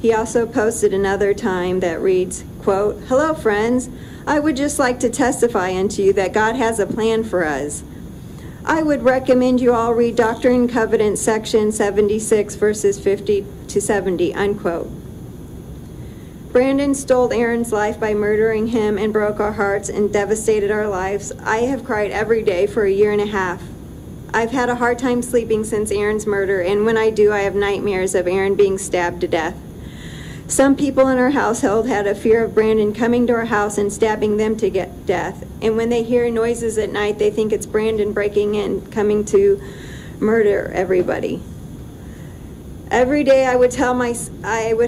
He also posted another time that reads, quote, "Hello, friends. I would just like to testify unto you that God has a plan for us. I would recommend you all read Doctrine and Covenants section 76, verses 50 to 70, unquote. Brandon stole Aaron's life by murdering him and broke our hearts and devastated our lives. I have cried every day for a year and a half. I've had a hard time sleeping since Aaron's murder, and when I do, I have nightmares of Aaron being stabbed to death. Some people in our household had a fear of Brandon coming to our house and stabbing them to get death. And when they hear noises at night, they think it's Brandon breaking in, coming to murder everybody. Every day I would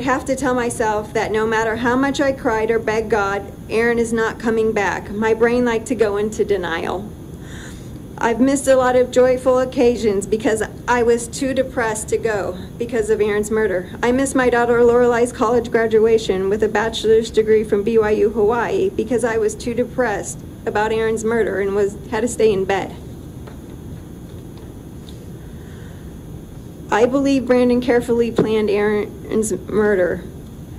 have to tell myself that no matter how much I cried or begged God, Aaron is not coming back. My brain liked to go into denial. I've missed a lot of joyful occasions because I was too depressed to go because of Aaron's murder. I missed my daughter Lorelei's college graduation with a bachelor's degree from BYU, Hawaii, because I was too depressed about Aaron's murder and had to stay in bed. I believe Brandon carefully planned Aaron's murder.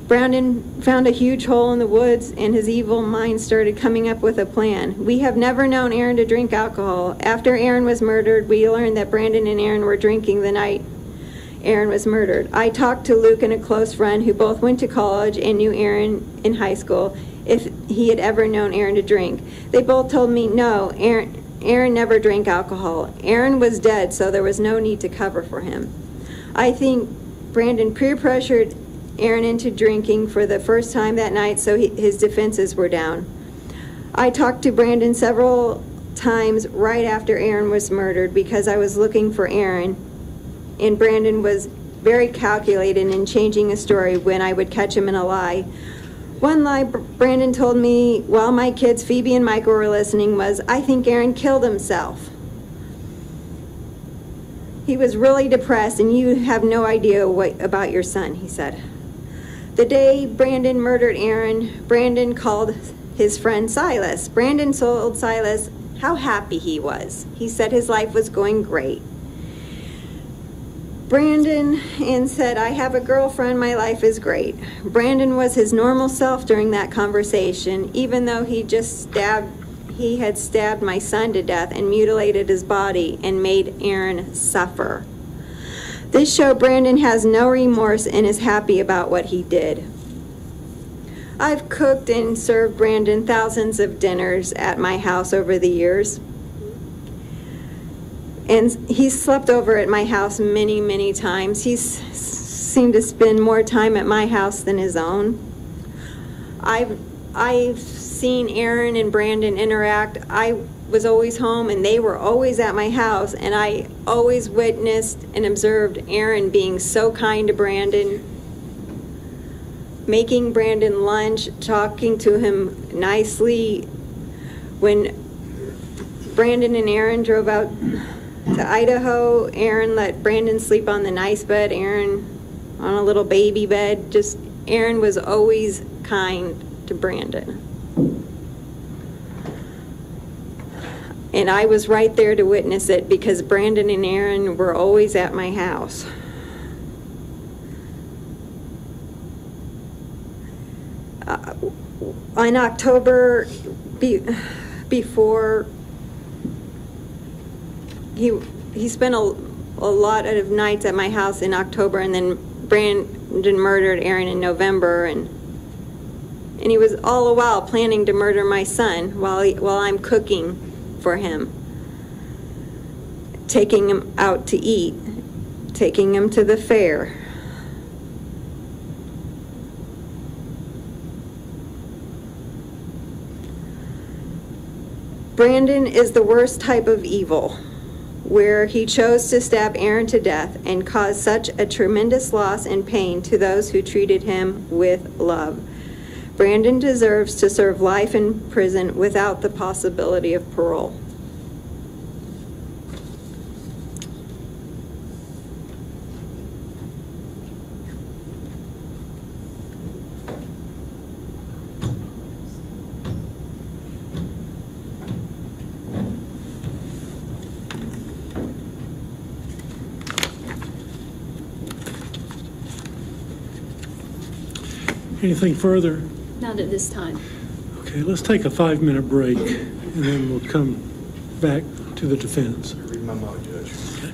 Brandon found a huge hole in the woods, and his evil mind started coming up with a plan. We have never known Aaron to drink alcohol. After Aaron was murdered, we learned that Brandon and Aaron were drinking the night Aaron was murdered. I talked to Luke and a close friend who both went to college and knew Aaron in high school if he had ever known Aaron to drink. They both told me, no, Aaron never drank alcohol. Aaron was dead, so there was no need to cover for him. I think Brandon peer-pressured Aaron into drinking for the first time that night, so his defenses were down. I talked to Brandon several times right after Aaron was murdered because I was looking for Aaron, and Brandon was very calculated in changing a story when I would catch him in a lie. One lie Brandon told me while my kids, Phoebe and Michael, were listening was, "I think Aaron killed himself." He was really depressed, and you have no idea about your son, he said. The day Brandon murdered Aaron, Brandon called his friend Silas. Brandon told Silas how happy he was. He said his life was going great. Brandon said, "I have a girlfriend, my life is great." Brandon was his normal self during that conversation, even though he had stabbed my son to death and mutilated his body and made Aaron suffer. This showed Brandon has no remorse and is happy about what he did. I've cooked and served Brandon thousands of dinners at my house over the years. And he's slept over at my house many, many times. He's seemed to spend more time at my house than his own. I've seen Aaron and Brandon interact. I was always home and they were always at my house, and I always witnessed and observed Aaron being so kind to Brandon, making Brandon lunch, talking to him nicely. When Brandon and Aaron drove out to Idaho, Aaron let Brandon sleep on the nice bed, Aaron on a little baby bed. Just Aaron was always kind to Brandon. And I was right there to witness it because Brandon and Aaron were always at my house. In October, before he spent a lot of nights at my house in October, and then Brandon murdered Aaron in November, and he was all the while planning to murder my son while I'm cooking for him, taking him out to eat, taking him to the fair. Brandon is the worst type of evil, where he chose to stab Aaron to death and cause such a tremendous loss and pain to those who treated him with love. Brandon deserves to serve life in prison without the possibility of parole. Anything further? Not at this time. Okay, let's take a 5-minute break, and then we'll come back to the defense. Read my mind, Judge. Okay.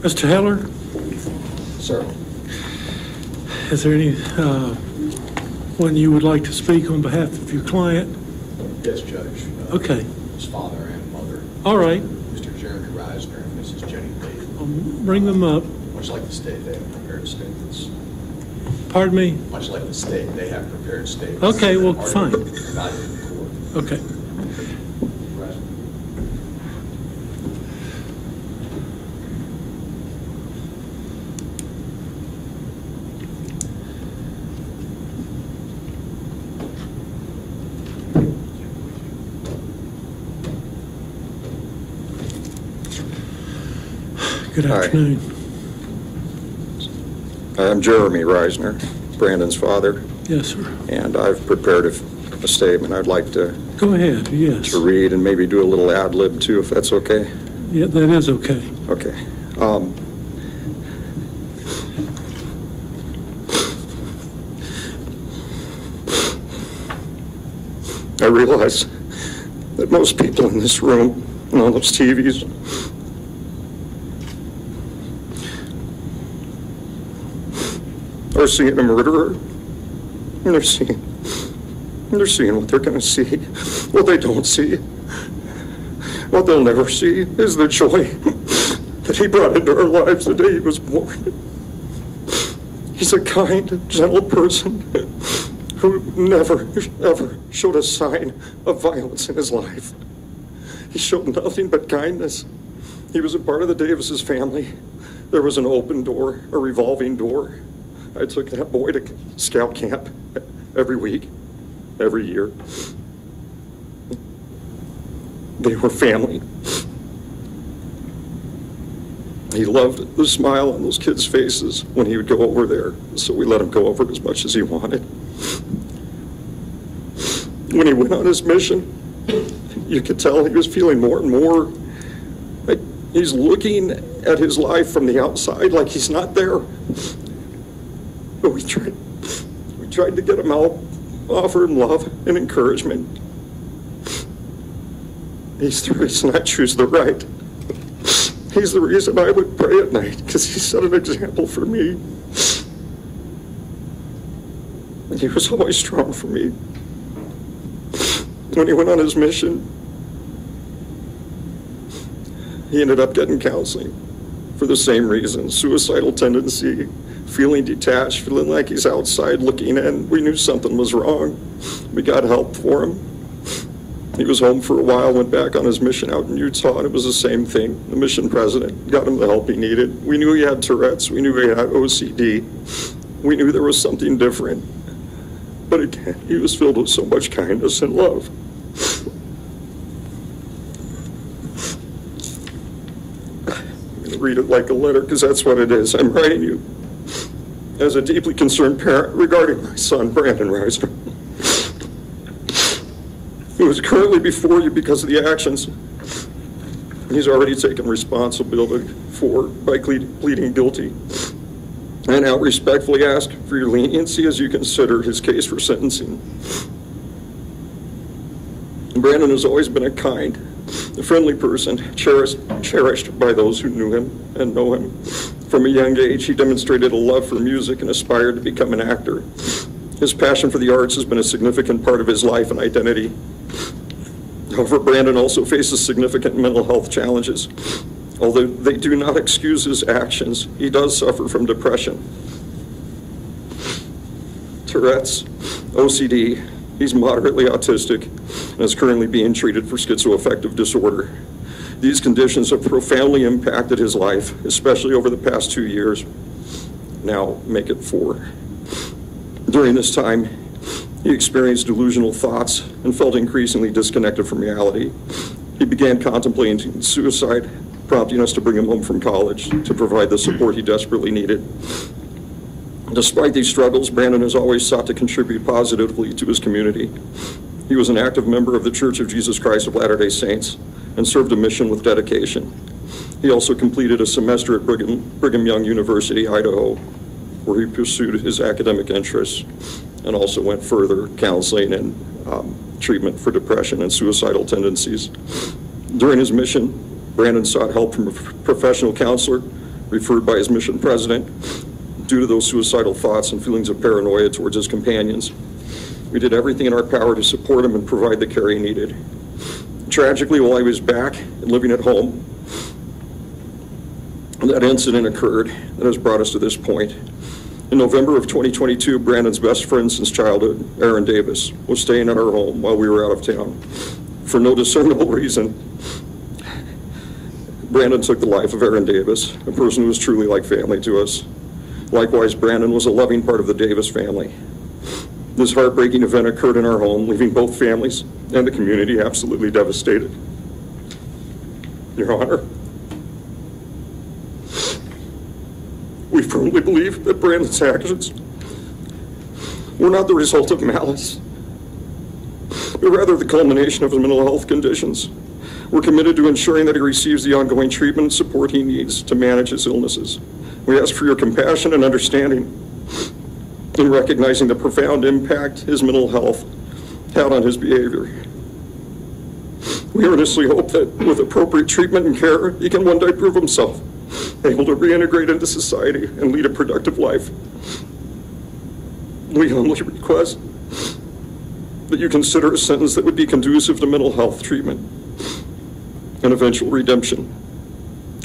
Mr. Heller, Sir. is there any one you would like to speak on behalf of your client? Yes, Judge. Okay. His father and mother. All right. Mr. Jeremy Risner and Mrs. Jenny Lee. Bring them up. Much like the state, they have prepared statements. Pardon me? Much like the state, they have prepared statements. Okay, well, that are fine. evaluated in court. Okay. Risner. Good Hi. afternoon. I'm Jeremy Risner, Brandon's father, Yes, sir. and I've prepared a statement I'd like to Go ahead, yes. read and maybe do a little ad lib too, if that's okay. Yeah, that is okay. Okay. I realize that most people in this room and on those TVs are seeing a murderer, and they're seeing what they're going to see. What they don't see, what they'll never see, is the joy that he brought into our lives the day he was born. He's a kind, gentle person who never, ever showed a sign of violence in his life. He showed nothing but kindness. He was a part of the Davis's family. There was an open door, a revolving door. I took that boy to scout camp every week, every year. They were family. He loved the smile on those kids' faces when he would go over there, so we let him go over as much as he wanted. When he went on his mission, you could tell he was feeling more and more like he's looking at his life from the outside like he's not there. But we tried to get him out, offer him love and encouragement. He's the reason I choose the right. He's the reason I would pray at night, because he set an example for me. And he was always strong for me. When he went on his mission, he ended up getting counseling for the same reason: suicidal tendency, feeling detached, feeling like he's outside looking in. We knew something was wrong. We got help for him. He was home for a while, went back on his mission out in Utah, and it was the same thing. The mission president got him the help he needed. We knew he had Tourette's. We knew he had OCD. We knew there was something different. But again, he was filled with so much kindness and love. I'm going to read it like a letter, because that's what it is. I'm writing you as a deeply concerned parent regarding my son, Brandon Risner, who is currently before you because of the actions he's already taken responsibility for by pleading guilty. I now respectfully ask for your leniency as you consider his case for sentencing. Brandon has always been a kind, a friendly person, cherished by those who knew him and know him. From a young age, he demonstrated a love for music and aspired to become an actor. His passion for the arts has been a significant part of his life and identity. However, Brandon also faces significant mental health challenges. Although they do not excuse his actions, he does suffer from depression, Tourette's, OCD. He's moderately autistic and is currently being treated for schizoaffective disorder. These conditions have profoundly impacted his life, especially over the past 2 years. Now make it 4. During this time, he experienced delusional thoughts and felt increasingly disconnected from reality. He began contemplating suicide, prompting us to bring him home from college to provide the support he desperately needed. Despite these struggles, Brandon has always sought to contribute positively to his community. He was an active member of the Church of Jesus Christ of Latter-day Saints and served a mission with dedication. He also completed a semester at Brigham Young University, Idaho, where he pursued his academic interests and also went further counseling and treatment for depression and suicidal tendencies. During his mission, Brandon sought help from a professional counselor referred by his mission president, due to those suicidal thoughts and feelings of paranoia towards his companions. We did everything in our power to support him and provide the care he needed. Tragically, while he was back and living at home, that incident occurred that has brought us to this point. In November of 2022, Brandon's best friend since childhood, Aaron Davis, was staying at our home while we were out of town. For no discernible reason, Brandon took the life of Aaron Davis, a person who was truly like family to us. Likewise, Brandon was a loving part of the Davis family. This heartbreaking event occurred in our home, leaving both families and the community absolutely devastated. Your Honor, we firmly believe that Brandon's actions were not the result of malice, but rather the culmination of his mental health conditions. We're committed to ensuring that he receives the ongoing treatment and support he needs to manage his illnesses. We ask for your compassion and understanding in recognizing the profound impact his mental health had on his behavior. We earnestly hope that with appropriate treatment and care, he can one day prove himself able to reintegrate into society and lead a productive life. We humbly request that you consider a sentence that would be conducive to mental health treatment and eventual redemption.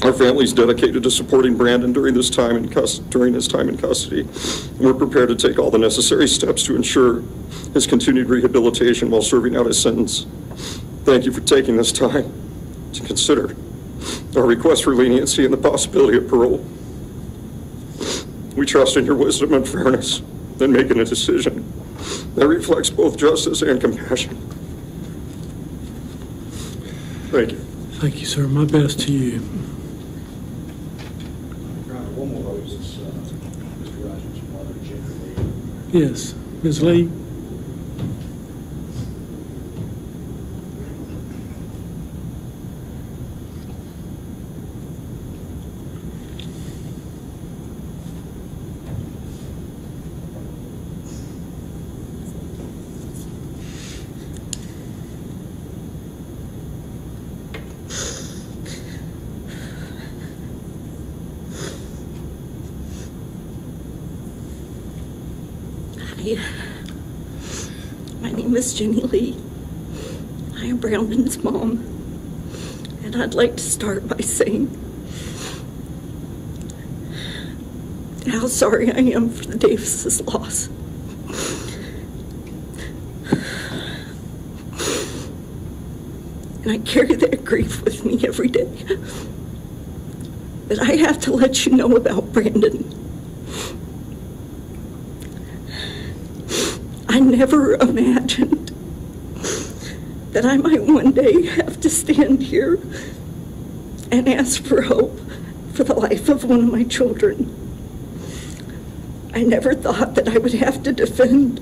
Our family is dedicated to supporting Brandon during his time in custody. We're prepared to take all the necessary steps to ensure his continued rehabilitation while serving out his sentence. Thank you for taking this time to consider our request for leniency and the possibility of parole. We trust in your wisdom and fairness in making a decision that reflects both justice and compassion. Thank you. Thank you, sir. My best to you. One more vote is Mr. Risner's mother, Jennifer Lee. Yes, Ms. Lee. My name is Jenny Lee. I am Brandon's mom, and I'd like to start by saying how sorry I am for the Davis's loss. And I carry that grief with me every day. But I have to let you know about Brandon. I never imagined that I might one day have to stand here and ask for hope for the life of one of my children. I never thought that I would have to defend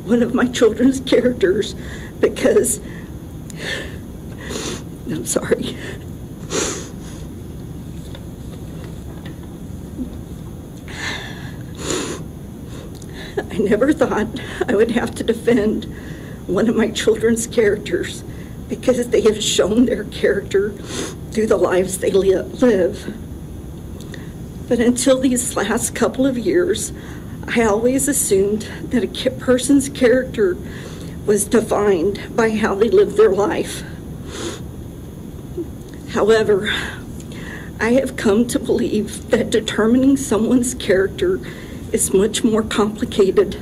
one of my children's characters because, I'm sorry. I never thought I would have to defend one of my children's characters because they have shown their character through the lives they live. But until these last couple of years, I always assumed that a person's character was defined by how they lived their life. However, I have come to believe that determining someone's character is much more complicated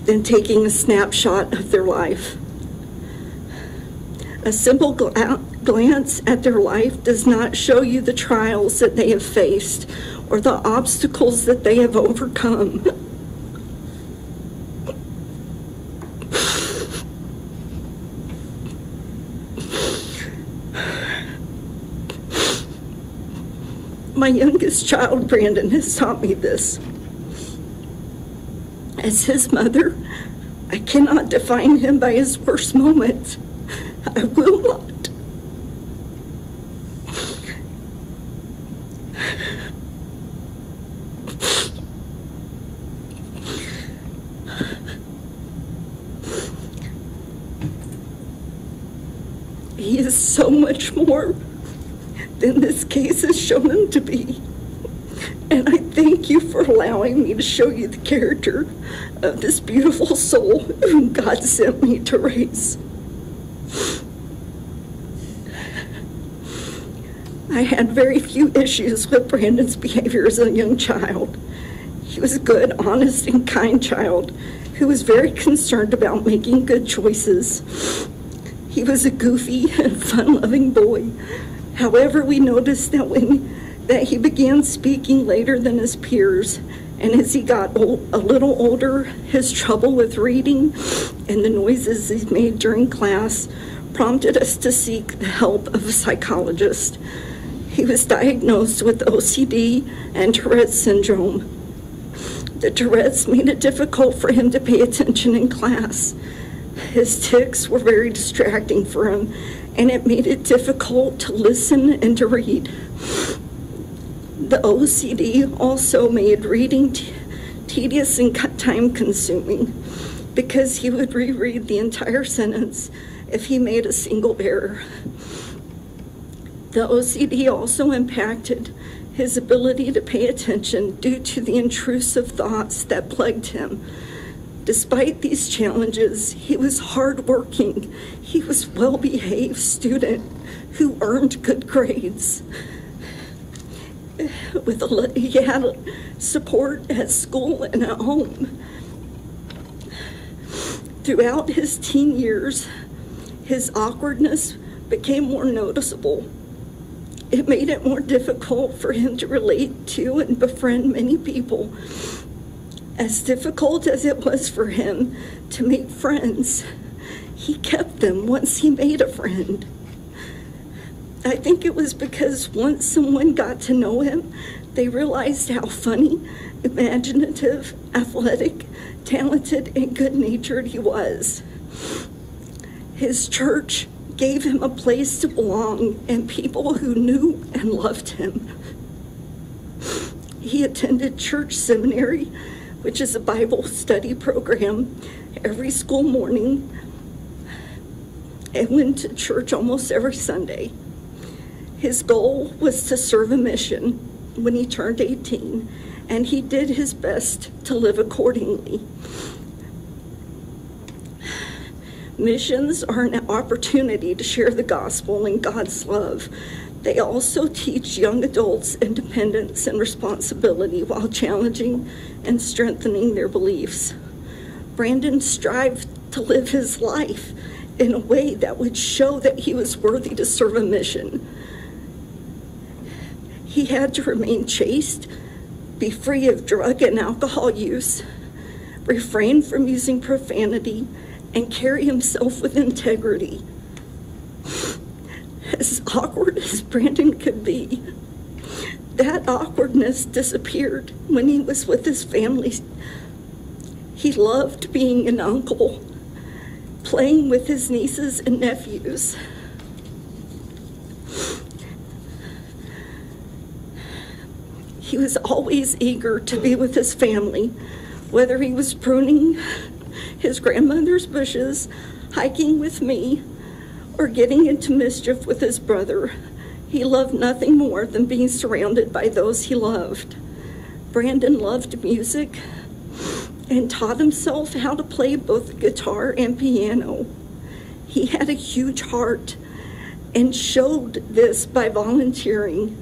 than taking a snapshot of their life. A simple glance at their life does not show you the trials that they have faced or the obstacles that they have overcome. My youngest child, Brandon, has taught me this. As his mother, I cannot define him by his worst moments. I will not. He is so much more than this case has shown him to be. And I thank you for allowing me to show you the character of this beautiful soul whom God sent me to raise. I had very few issues with Brandon's behavior as a young child. He was a good, honest, and kind child who was very concerned about making good choices. He was a goofy and fun-loving boy. However, we noticed that he began speaking later than his peers, and as he got a little older, his trouble with reading and the noises he made during class prompted us to seek the help of a psychologist. He was diagnosed with OCD and Tourette's syndrome. The Tourette's made it difficult for him to pay attention in class. His tics were very distracting for him, and it made it difficult to listen and to read. The OCD also made reading tedious and time-consuming because he would reread the entire sentence if he made a single error. The OCD also impacted his ability to pay attention due to the intrusive thoughts that plagued him. Despite these challenges, he was hardworking. He was a well-behaved student who earned good grades. He had support at school and at home. Throughout his teen years, his awkwardness became more noticeable. It made it more difficult for him to relate to and befriend many people. As difficult as it was for him to make friends, he kept them once he made a friend. I think it was because once someone got to know him, they realized how funny, imaginative, athletic, talented, and good-natured he was. His church gave him a place to belong and people who knew and loved him. He attended church seminary, which is a Bible study program, every school morning, and went to church almost every Sunday. His goal was to serve a mission when he turned 18, and he did his best to live accordingly. Missions are an opportunity to share the gospel and God's love. They also teach young adults independence and responsibility while challenging and strengthening their beliefs. Brandon strived to live his life in a way that would show that he was worthy to serve a mission. He had to remain chaste, be free of drug and alcohol use, refrain from using profanity, and carry himself with integrity. As awkward as Brandon could be, that awkwardness disappeared when he was with his family. He loved being an uncle, playing with his nieces and nephews. He was always eager to be with his family, whether he was pruning his grandmother's bushes, hiking with me, or getting into mischief with his brother. He loved nothing more than being surrounded by those he loved. Brandon loved music and taught himself how to play both the guitar and piano. He had a huge heart and showed this by volunteering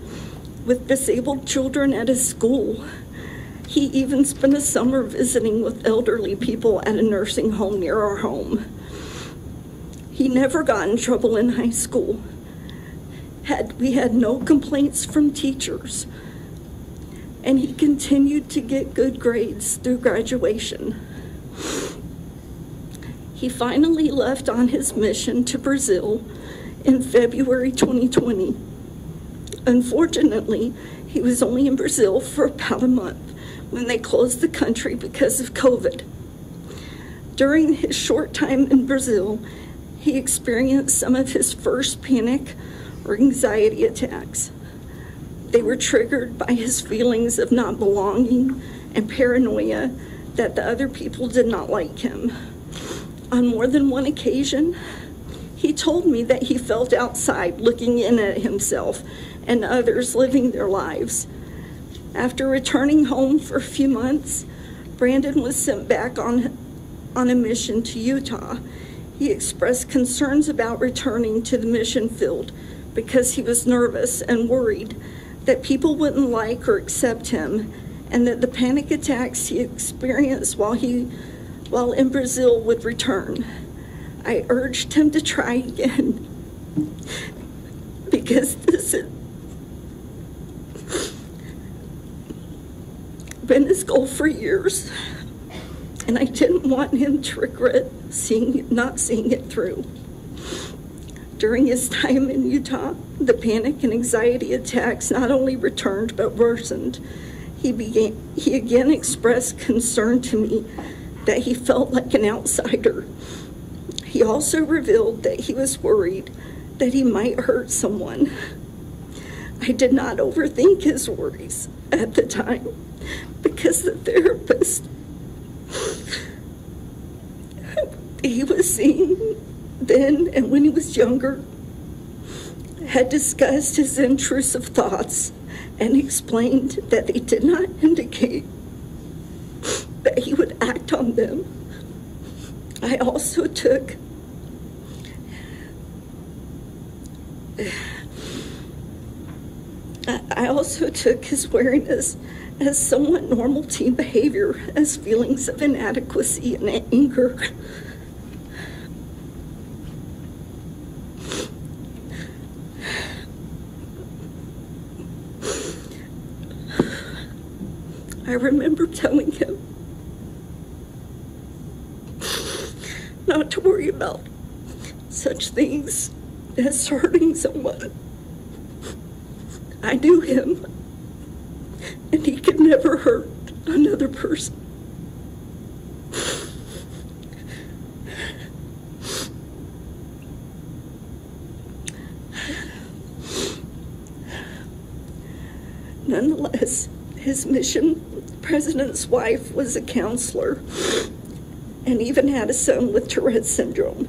with disabled children at his school. He even spent a summer visiting with elderly people at a nursing home near our home. He never got in trouble in high school. We had no complaints from teachers, and he continued to get good grades through graduation. He finally left on his mission to Brazil in February 2020. Unfortunately, he was only in Brazil for about a month when they closed the country because of COVID. During his short time in Brazil, he experienced some of his first panic or anxiety attacks. They were triggered by his feelings of not belonging and paranoia that the other people did not like him. On more than one occasion, he told me that he felt outside looking in at himself and others living their lives. After returning home for a few months, Brandon was sent back on a mission to Utah. He expressed concerns about returning to the mission field because he was nervous and worried that people wouldn't like or accept him, and that the panic attacks he experienced while in Brazil would return. I urged him to try again because this had been his goal for years, and I didn't want him to regret not seeing it through. During his time in Utah, the panic and anxiety attacks not only returned but worsened. He again expressed concern to me that he felt like an outsider. He also revealed that he was worried that he might hurt someone. I did not overthink his worries at the time because the therapist he was seeing then and when he was younger had discussed his intrusive thoughts and explained that they did not indicate that he would act on them. I also took his wariness as somewhat normal teen behavior, as feelings of inadequacy and anger. I remember telling him not to worry about such things as hurting someone. I knew him, and he could never hurt another person. Nonetheless, his mission president's wife was a counselor and even had a son with Tourette's syndrome.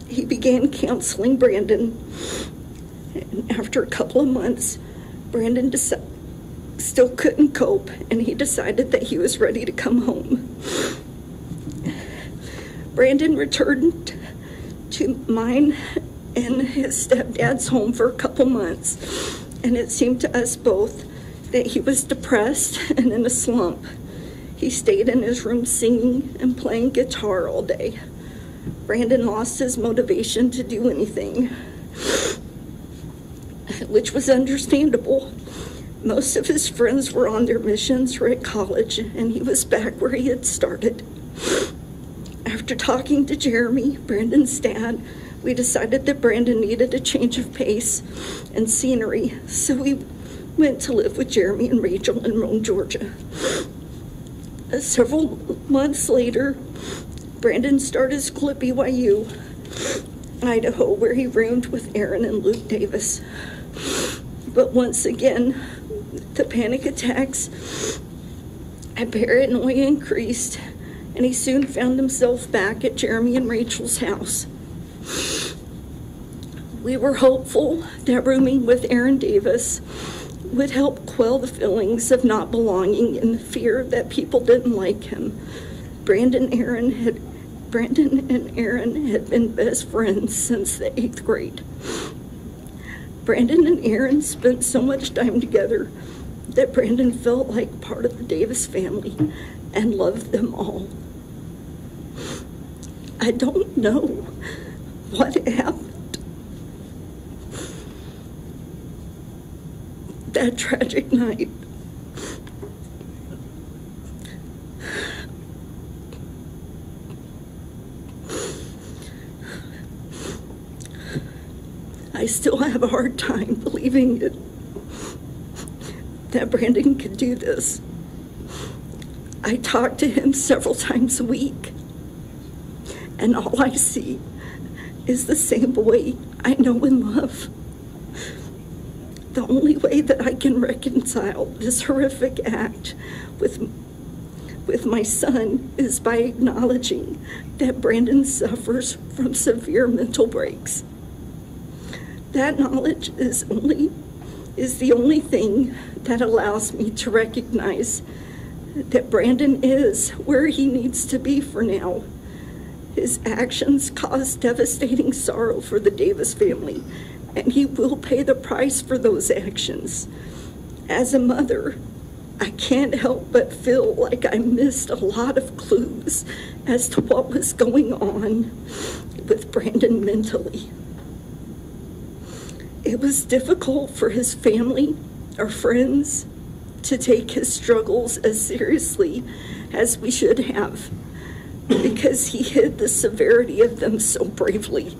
He began counseling Brandon, and after a couple of months, Brandon still couldn't cope, and he decided that he was ready to come home. Brandon returned to mine and his stepdad's home for a couple months, and it seemed to us both that he was depressed and in a slump. He stayed in his room singing and playing guitar all day. Brandon lost his motivation to do anything, which was understandable. Most of his friends were on their missions or at college, and he was back where he had started. After talking to Jeremy, Brandon's dad, we decided that Brandon needed a change of pace and scenery, so we went to live with Jeremy and Rachel in Rome, Georgia. Several months later, Brandon started school at BYU, Idaho, where he roomed with Aaron and Luke Davis. But once again, the panic attacks and paranoia increased, and he soon found himself back at Jeremy and Rachel's house. We were hopeful that rooming with Aaron Davis would help quell the feelings of not belonging and the fear that people didn't like him. Brandon and Aaron had been best friends since the 8th grade. Brandon and Aaron spent so much time together that Brandon felt like part of the Davis family and loved them all. I don't know what happened that tragic night. I still have a hard time believing it, that Brandon could do this. I talk to him several times a week, and all I see is the same boy I know and love. The only way that I can reconcile this horrific act with my son is by acknowledging that Brandon suffers from severe mental breaks. That knowledge is only is the only thing that allows me to recognize that Brandon is where he needs to be for now. His actions caused devastating sorrow for the Davis family, and he will pay the price for those actions. As a mother, I can't help but feel like I missed a lot of clues as to what was going on with Brandon mentally. It was difficult for his family or friends to take his struggles as seriously as we should have, because he hid the severity of them so bravely.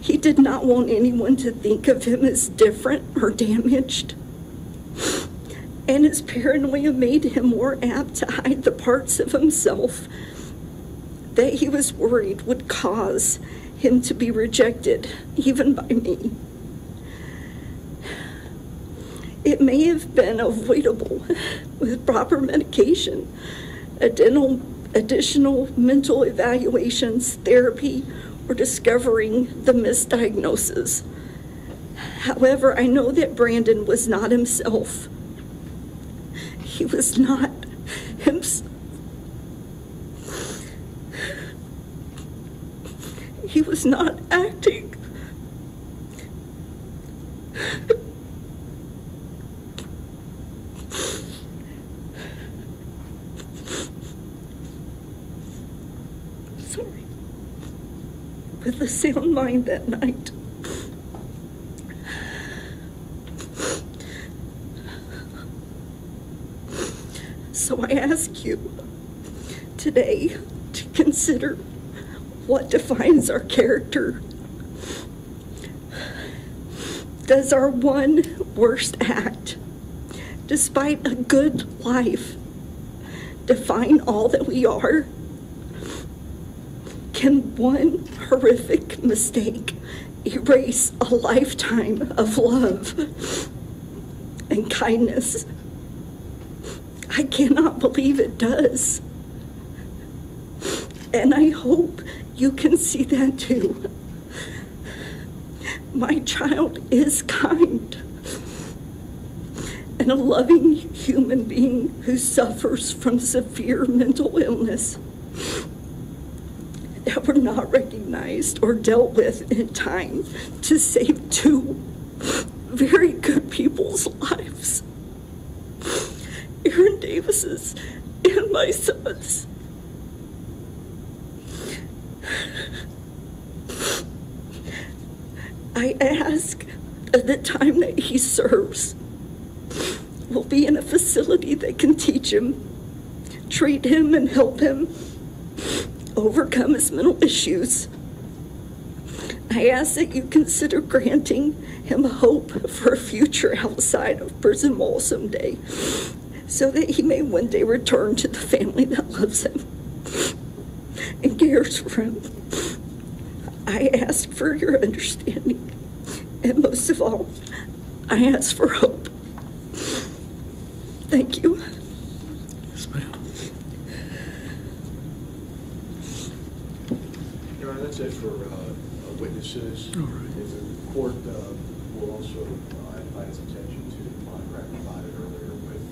He did not want anyone to think of him as different or damaged. And his paranoia made him more apt to hide the parts of himself that he was worried would cause him to be rejected, even by me. It may have been avoidable with proper medication, additional mental evaluations, therapy, or discovering the misdiagnosis. However, I know that Brandon was not himself. He was not himself. He was not acting. Sorry. With a sound mind that night. So I ask you today to consider what defines our character. Does our one worst act, despite a good life, define all that we are? Can one horrific mistake erase a lifetime of love and kindness? I cannot believe it does. And I hope you can see that too. My child is kind and a loving human being who suffers from severe mental illness that were not recognized or dealt with in time to save two very good people's lives. Aaron Davis's and my son's. I ask that the time that he serves will be in a facility that can teach him, treat him, and help him overcome his mental issues. I ask that you consider granting him hope for a future outside of prison walls someday, so that he may one day return to the family that loves him and cares for him. I ask for your understanding, and most of all, I ask for hope. Thank you. Yes, ma'am. Your Honor, that's it for witnesses. All right. If the court will also invite its attention to the monograph provided earlier with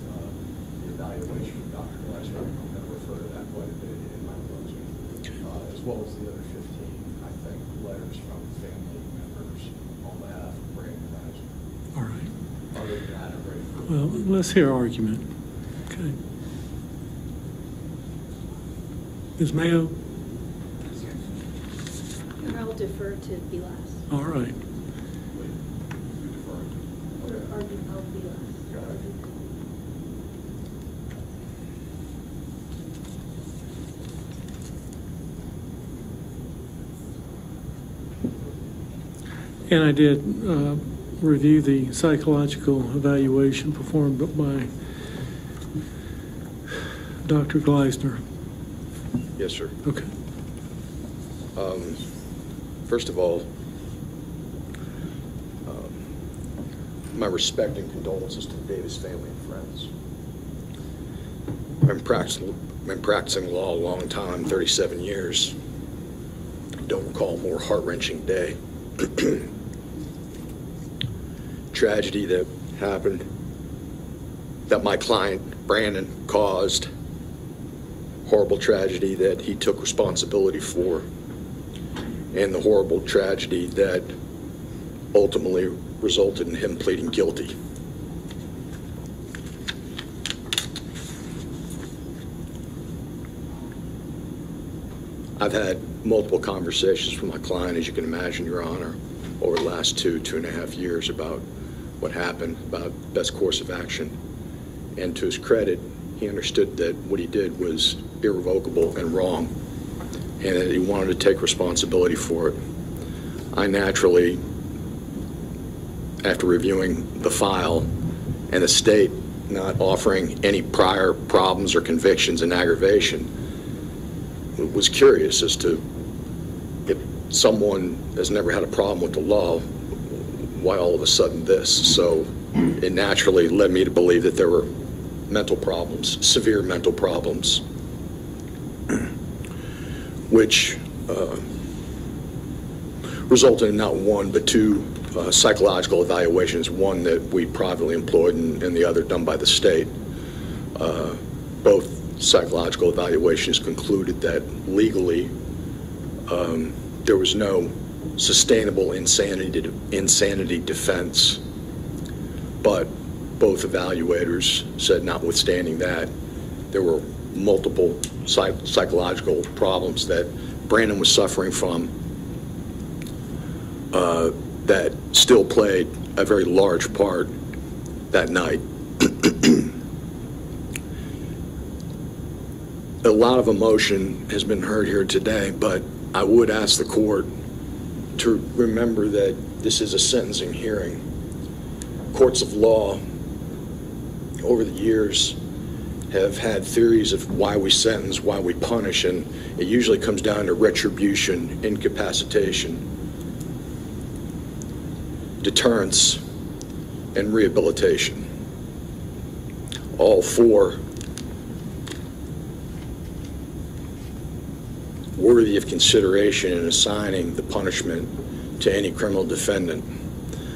the evaluation of Dr. Risner. I'm going to refer to that quite a bit in my closing, as well as the other 15, I think, letters from family members on behalf of Brandon Risner. All right. Other than that, I'm ready for Well, let's hear argument. Okay. Ms. Mayo? I'll defer to be last. All right. I'll be last. And I did review the psychological evaluation performed by Dr. Gleisner. Yes, sir. Okay. First of all, my respect and condolences to the Davis family and friends. I've been practicing law a long time, 37 years. Don't recall a more heart-wrenching day. tragedy that happened, that my client, Brandon, caused, horrible tragedy that he took responsibility for, and the horrible tragedy that ultimately resulted in him pleading guilty. I've had multiple conversations with my client, as you can imagine, Your Honor, over the last 2.5 years about what happened, about best course of action. And to his credit, he understood that what he did was irrevocable and wrong, and that he wanted to take responsibility for it. I naturally, after reviewing the file and the state not offering any prior problems or convictions and aggravation, was curious as to if someone has never had a problem with the law, why all of a sudden this? So it naturally led me to believe that there were mental problems, severe mental problems, which resulted in not one but two psychological evaluations, one that we privately employed and the other done by the state. Both psychological evaluations concluded that legally there was no sustainable insanity defense, but both evaluators said, notwithstanding that, there were multiple psychological problems that Brandon was suffering from that still played a very large part that night. A lot of emotion has been heard here today, but I would ask the court to remember that this is a sentencing hearing. Courts of law over the years have had theories of why we sentence, why we punish, and it usually comes down to retribution, incapacitation, deterrence, and rehabilitation. All four worthy of consideration in assigning the punishment to any criminal defendant.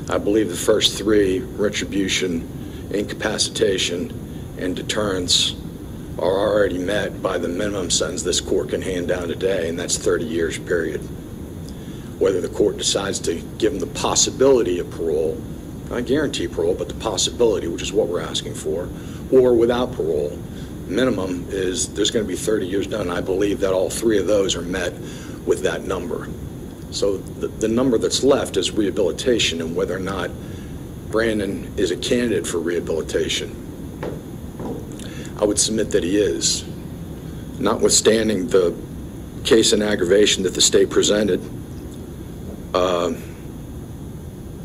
I believe the first three, retribution, incapacitation, and deterrence, are already met by the minimum sentence this court can hand down today, and that's 30 years, period. Whether the court decides to give them the possibility of parole, not guarantee parole, but the possibility, which is what we're asking for, or without parole, minimum is there's going to be 30 years done. I believe that all three of those are met with that number. So the number that's left is rehabilitation, and whether or not Brandon is a candidate for rehabilitation. I would submit that he is, notwithstanding the case in aggravation that the state presented,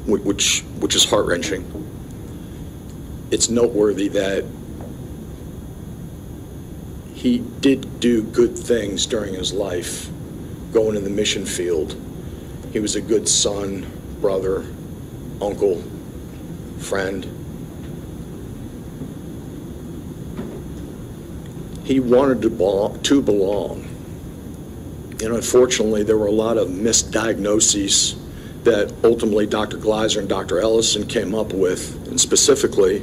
which is heart-wrenching. It's noteworthy that he did do good things during his life, going in the mission field. He was a good son, brother, uncle, friend. He wanted to belong. And unfortunately, there were a lot of misdiagnoses that ultimately Dr. Gleiser and Dr. Ellison came up with, and specifically,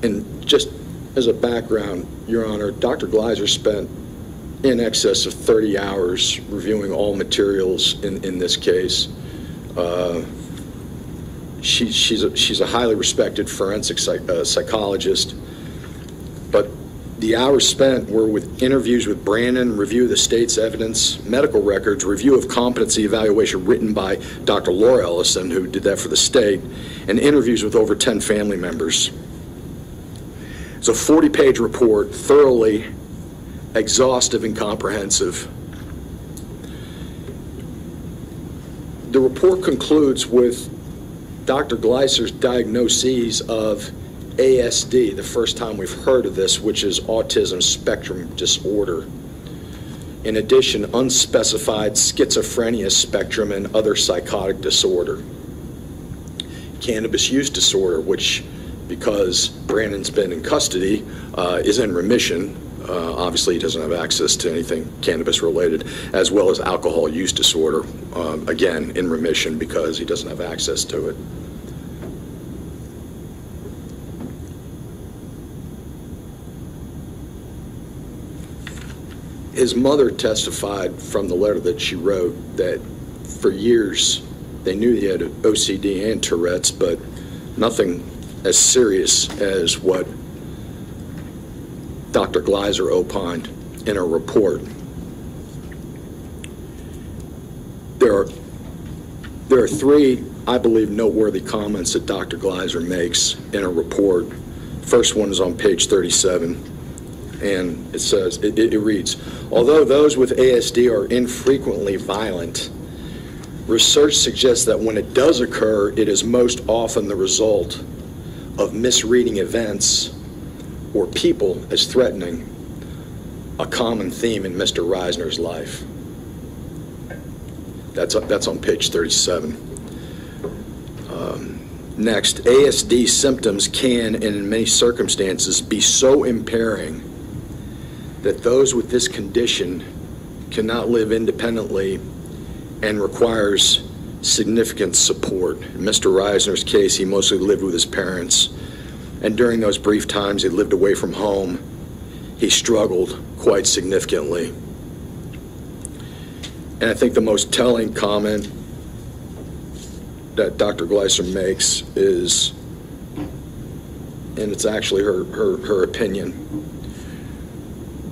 and just as a background, Your Honor, Dr. Gleiser spent in excess of 30 hours reviewing all materials in this case. She's a highly respected forensic psychologist, but the hours spent were with interviews with Brandon, review of the state's evidence, medical records, review of competency evaluation written by Dr. Laura Ellison, who did that for the state, and interviews with over 10 family members. It's a 40-page report, thoroughly exhaustive and comprehensive. The report concludes with Dr. Gleiser's diagnoses of ASD, the first time we've heard of this, which is autism spectrum disorder. In addition, unspecified schizophrenia spectrum and other psychotic disorder. Cannabis use disorder, which, because Brandon's been in custody, is in remission. Obviously, he doesn't have access to anything cannabis-related, as well as alcohol use disorder, again, in remission because he doesn't have access to it. His mother testified from the letter that she wrote that for years they knew he had OCD and Tourette's, but nothing as serious as what Dr. Gleiser opined in her report. There are three, I believe, noteworthy comments that Dr. Gleiser makes in her report. First one is on page 37. And it says, it reads, although those with ASD are infrequently violent, research suggests that when it does occur, it is most often the result of misreading events or people as threatening, a common theme in Mr. Risner's life. That's on page 37. Next, ASD symptoms can, and in many circumstances, be so impairing that those with this condition cannot live independently and requires significant support. In Mr. Risner's case, he mostly lived with his parents, and during those brief times he lived away from home, he struggled quite significantly. And I think the most telling comment that Dr. Gleiser makes is, and it's actually her opinion,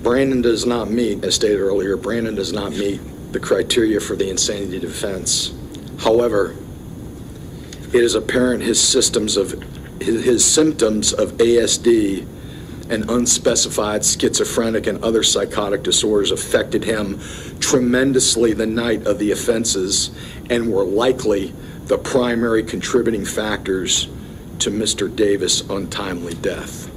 Brandon does not meet, as stated earlier, Brandon does not meet the criteria for the insanity defense. However, it is apparent his symptoms of ASD and unspecified schizophrenic and other psychotic disorders affected him tremendously the night of the offenses and were likely the primary contributing factors to Mr. Davis' untimely death.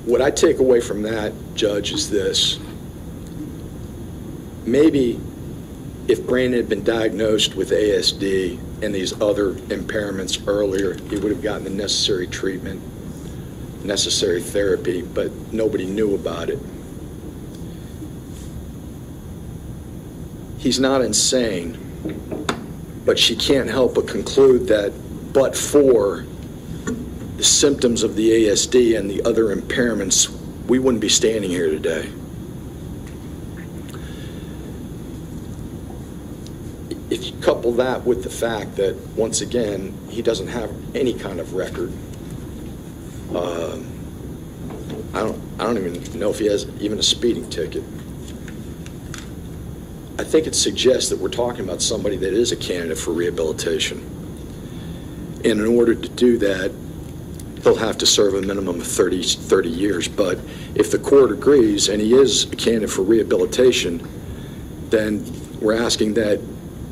What I take away from that, Judge, is this. Maybe if Brandon had been diagnosed with ASD and these other impairments earlier, he would have gotten the necessary treatment, necessary therapy, but nobody knew about it. He's not insane, but she can't help but conclude that but for the symptoms of the ASD and the other impairments, we wouldn't be standing here today. If you couple that with the fact that, once again, he doesn't have any kind of record, I don't even know if he has even a speeding ticket. I think it suggests that we're talking about somebody that is a candidate for rehabilitation. And in order to do that, he'll have to serve a minimum of 30 years. But if the court agrees and he is a candidate for rehabilitation, then we're asking that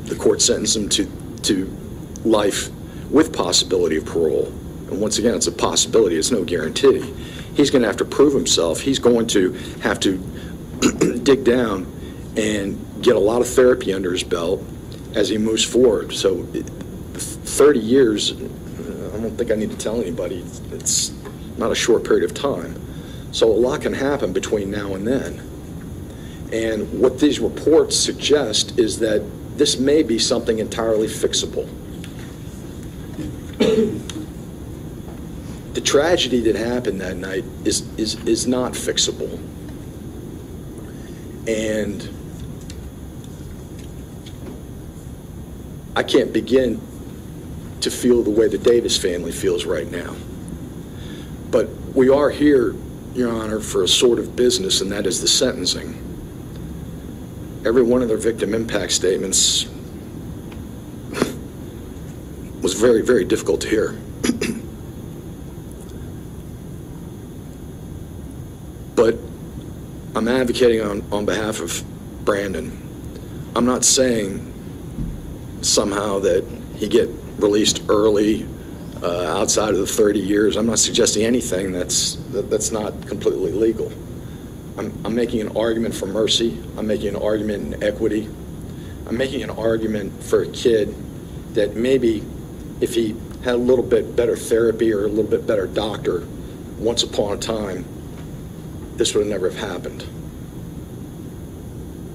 the court sentence him to life with possibility of parole. And once again, it's a possibility, it's no guarantee. He's going to have to prove himself. He's going to have to dig down and get a lot of therapy under his belt as he moves forward. So 30 years, I don't think I need to tell anybody, it's not a short period of time. So a lot can happen between now and then. And what these reports suggest is that this may be something entirely fixable. The tragedy that happened that night is not fixable. And I can't begin to feel the way the Davis family feels right now. But we are here, Your Honor, for a sort of business, and that is the sentencing. Every one of their victim impact statements was very, very difficult to hear. But I'm advocating on behalf of Brandon. I'm not saying somehow that he get released early, outside of the 30 years. I'm not suggesting anything that's not completely legal. I'm making an argument for mercy. I'm making an argument in equity. I'm making an argument for a kid that maybe if he had a little bit better therapy or a little bit better doctor once upon a time, this would never have happened.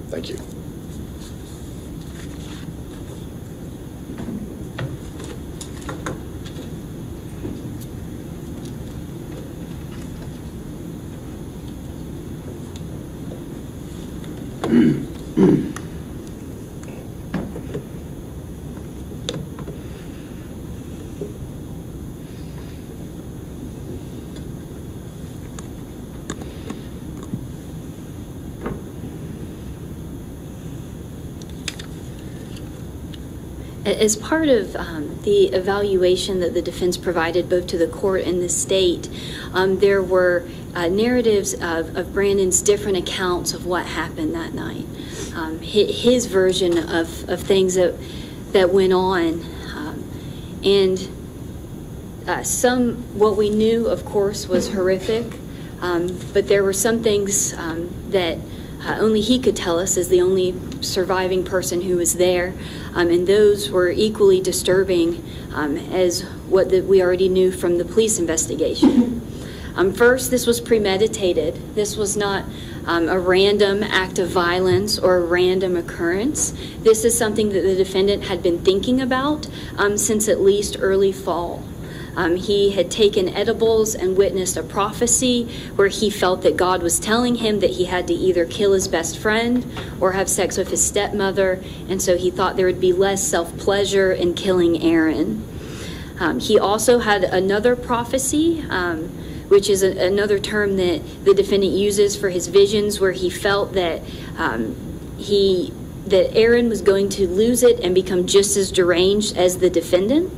Thank you. As part of the evaluation that the defense provided both to the court and the state, there were narratives of Brandon's different accounts of what happened that night. His version of things that went on. What we knew, of course, was horrific, but there were some things that only he could tell us as the only surviving person who was there, and those were equally disturbing as what we already knew from the police investigation. First, this was premeditated. This was not a random act of violence or a random occurrence. This is something that the defendant had been thinking about since at least early fall. He had taken edibles and witnessed a prophecy where he felt that God was telling him that he had to either kill his best friend or have sex with his stepmother, and so he thought there would be less self-pleasure in killing Aaron. He also had another prophecy, which is another term that the defendant uses for his visions, where he felt that that Aaron was going to lose it and become just as deranged as the defendant.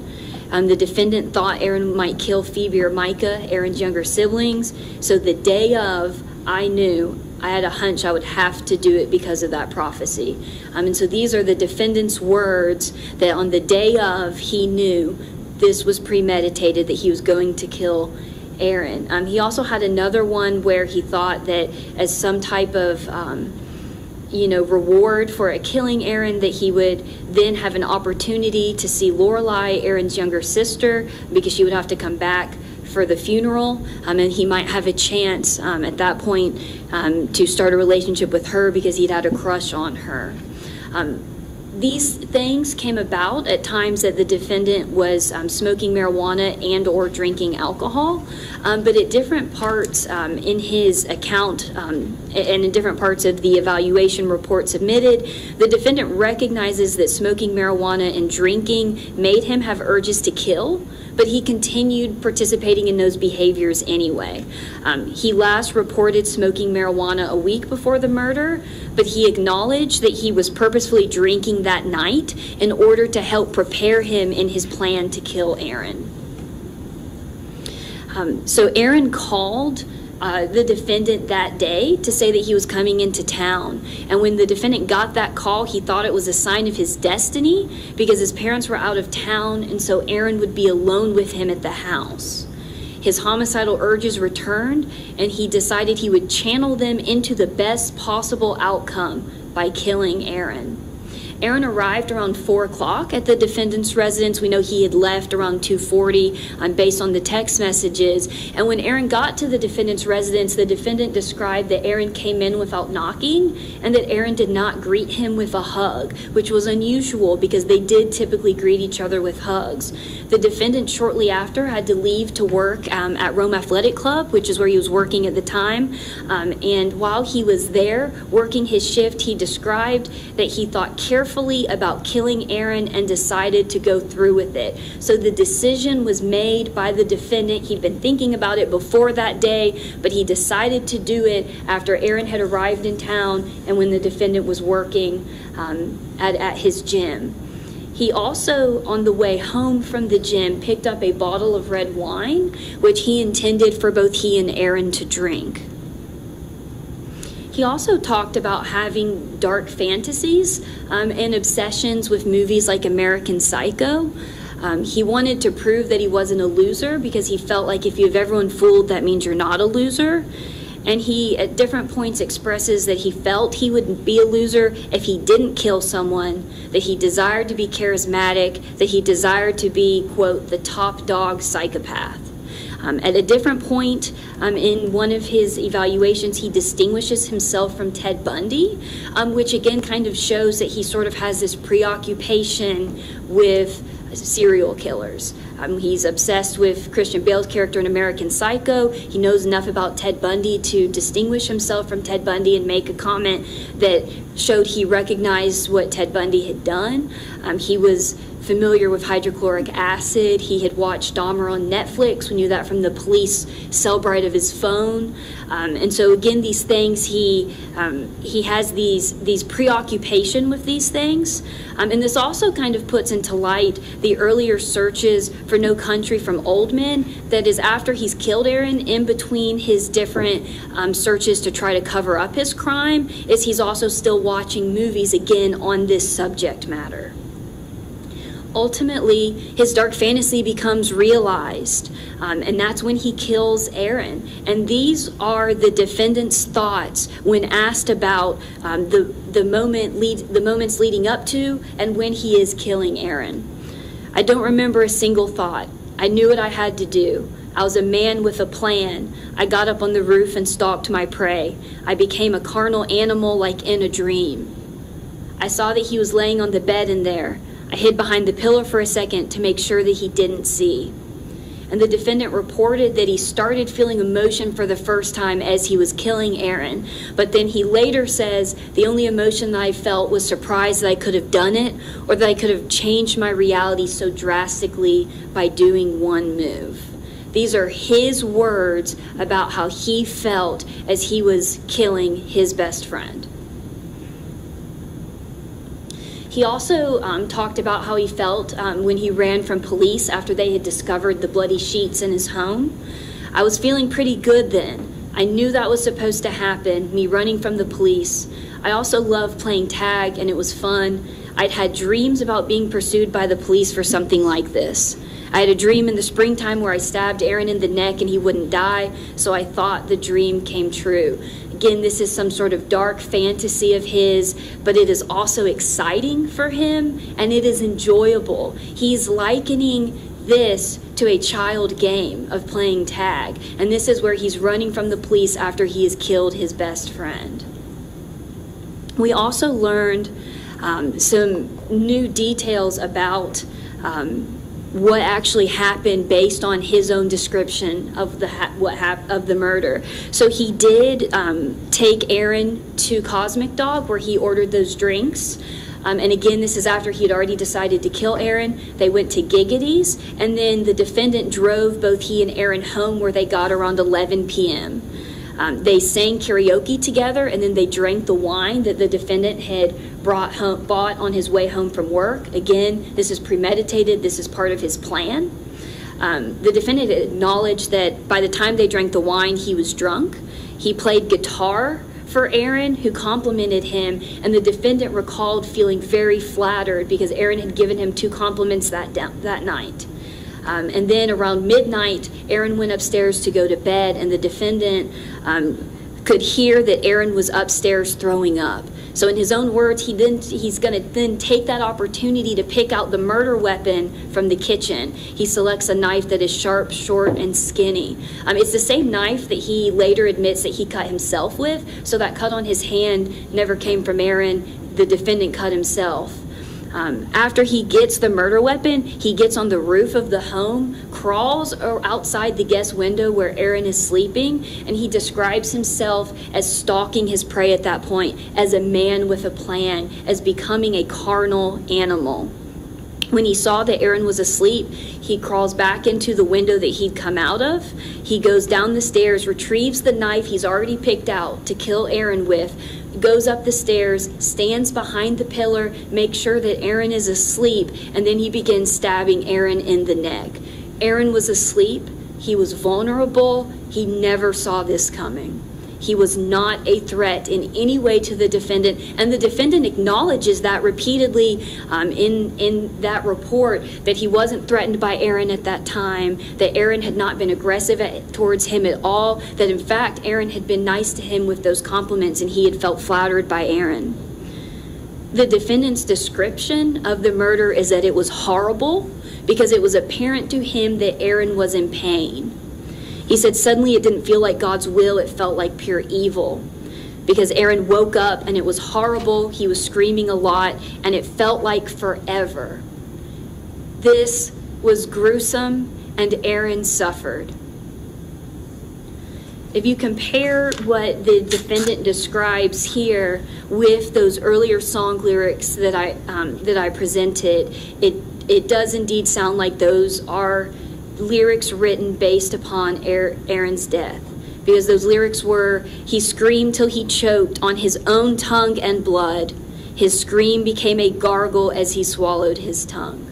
The defendant thought Aaron might kill Phoebe or Micah, Aaron's younger siblings. So the day of, I knew, I had a hunch I would have to do it because of that prophecy. And so these are the defendant's words that on the day of, he knew this was premeditated, that he was going to kill Aaron. He also had another one where he thought that as some type of reward for killing Aaron, that he would then have an opportunity to see Lorelai, Aaron's younger sister, because she would have to come back for the funeral, and he might have a chance at that point to start a relationship with her because he'd had a crush on her. These things came about at times that the defendant was smoking marijuana and or drinking alcohol, but at different parts in his account and in different parts of the evaluation report submitted, the defendant recognizes that smoking marijuana and drinking made him have urges to kill, but he continued participating in those behaviors anyway. He last reported smoking marijuana a week before the murder, but he acknowledged that he was purposefully drinking that night in order to help prepare him in his plan to kill Aaron. So Aaron called the defendant that day to say that he was coming into town. And when the defendant got that call, he thought it was a sign of his destiny because his parents were out of town, and so Aaron would be alone with him at the house. His homicidal urges returned, and he decided he would channel them into the best possible outcome by killing Aaron. Aaron arrived around 4 o'clock at the defendant's residence. We know he had left around 2:40 based on the text messages. And when Aaron got to the defendant's residence, the defendant described that Aaron came in without knocking and that Aaron did not greet him with a hug, which was unusual because they did typically greet each other with hugs. The defendant shortly after had to leave to work at Rome Athletic Club, which is where he was working at the time. And while he was there working his shift, he described that he thought carefully about killing Aaron and decided to go through with it. So the decision was made by the defendant. He'd been thinking about it before that day, but he decided to do it after Aaron had arrived in town and when the defendant was working at his gym. He also, on the way home from the gym, picked up a bottle of red wine, which he intended for both he and Aaron to drink. He also talked about having dark fantasies and obsessions with movies like American Psycho. He wanted to prove that he wasn't a loser because he felt like if you have everyone fooled, that means you're not a loser. And he, at different points, expresses that he felt he would be a loser if he didn't kill someone, that he desired to be charismatic, that he desired to be, quote, the top dog psychopath. At a different point in one of his evaluations, he distinguishes himself from Ted Bundy, which again kind of shows that he sort of has this preoccupation with serial killers. He's obsessed with Christian Bale's character in American Psycho. He knows enough about Ted Bundy to distinguish himself from Ted Bundy and make a comment that showed he recognized what Ted Bundy had done. He was familiar with hydrochloric acid. He had watched Dahmer on Netflix. We knew that from the police cell bright of his phone. And so again, these things, he has these preoccupation with these things. And this also kind of puts into light the earlier searches for No Country for Old Men. That is after he's killed Aaron, in between his different searches to try to cover up his crime, is he's also still watching movies again on this subject matter. Ultimately, his dark fantasy becomes realized, and that's when he kills Aaron. And these are the defendant's thoughts when asked about the moments leading up to and when he is killing Aaron. I don't remember a single thought. I knew what I had to do. I was a man with a plan. I got up on the roof and stalked my prey. I became a carnal animal like in a dream. I saw that he was laying on the bed in there. I hid behind the pillow for a second to make sure that he didn't see. And the defendant reported that he started feeling emotion for the first time as he was killing Aaron. But then he later says, the only emotion that I felt was surprise that I could have done it, or that I could have changed my reality so drastically by doing one move. These are his words about how he felt as he was killing his best friend. He also talked about how he felt when he ran from police after they had discovered the bloody sheets in his home. I was feeling pretty good then. I knew that was supposed to happen, me running from the police. I also loved playing tag, and it was fun. I'd had dreams about being pursued by the police for something like this. I had a dream in the springtime where I stabbed Aaron in the neck and he wouldn't die, so I thought the dream came true. Again, this is some sort of dark fantasy of his, but it is also exciting for him, and it is enjoyable. He's likening this to a child game of playing tag, and this is where he's running from the police after he has killed his best friend. We also learned some new details about what actually happened based on his own description of the murder. So he did take Aaron to Cosmic Dog, where he ordered those drinks. And again, this is after he had already decided to kill Aaron. They went to Giggity's, and then the defendant drove both he and Aaron home, where they got around 11 p.m. They sang karaoke together, and then they drank the wine that the defendant had bought on his way home from work. Again, this is premeditated. This is part of his plan. The defendant acknowledged that by the time they drank the wine, he was drunk. He played guitar for Aaron, who complimented him, and the defendant recalled feeling very flattered because Aaron had given him 2 compliments that night. And then around midnight, Aaron went upstairs to go to bed, and the defendant could hear that Aaron was upstairs throwing up. So in his own words, he's going to then take that opportunity to pick out the murder weapon from the kitchen. He selects a knife that is sharp, short, and skinny. It's the same knife that he later admits that he cut himself with, so that cut on his hand never came from Aaron. The defendant cut himself. After he gets the murder weapon, he gets on the roof of the home, crawls outside the guest window where Aaron is sleeping, and he describes himself as stalking his prey at that point, as a man with a plan, as becoming a carnal animal. When he saw that Aaron was asleep, he crawls back into the window that he'd come out of. He goes down the stairs, retrieves the knife he's already picked out to kill Aaron with, goes up the stairs, stands behind the pillar, makes sure that Aaron is asleep, and then he begins stabbing Aaron in the neck. Aaron was asleep. He was vulnerable. He never saw this coming. He was not a threat in any way to the defendant, and the defendant acknowledges that repeatedly in that report, that he wasn't threatened by Aaron at that time, that Aaron had not been aggressive towards him at all, that in fact Aaron had been nice to him with those compliments and he had felt flattered by Aaron. The defendant's description of the murder is that it was horrible because it was apparent to him that Aaron was in pain. He said, suddenly it didn't feel like God's will, it felt like pure evil. Because Aaron woke up and it was horrible, he was screaming a lot, and it felt like forever. This was gruesome, and Aaron suffered. If you compare what the defendant describes here with those earlier song lyrics that I presented, it does indeed sound like those are lyrics written based upon Aaron's death. Because those lyrics were, he screamed till he choked on his own tongue and blood. His scream became a gargle as he swallowed his tongue.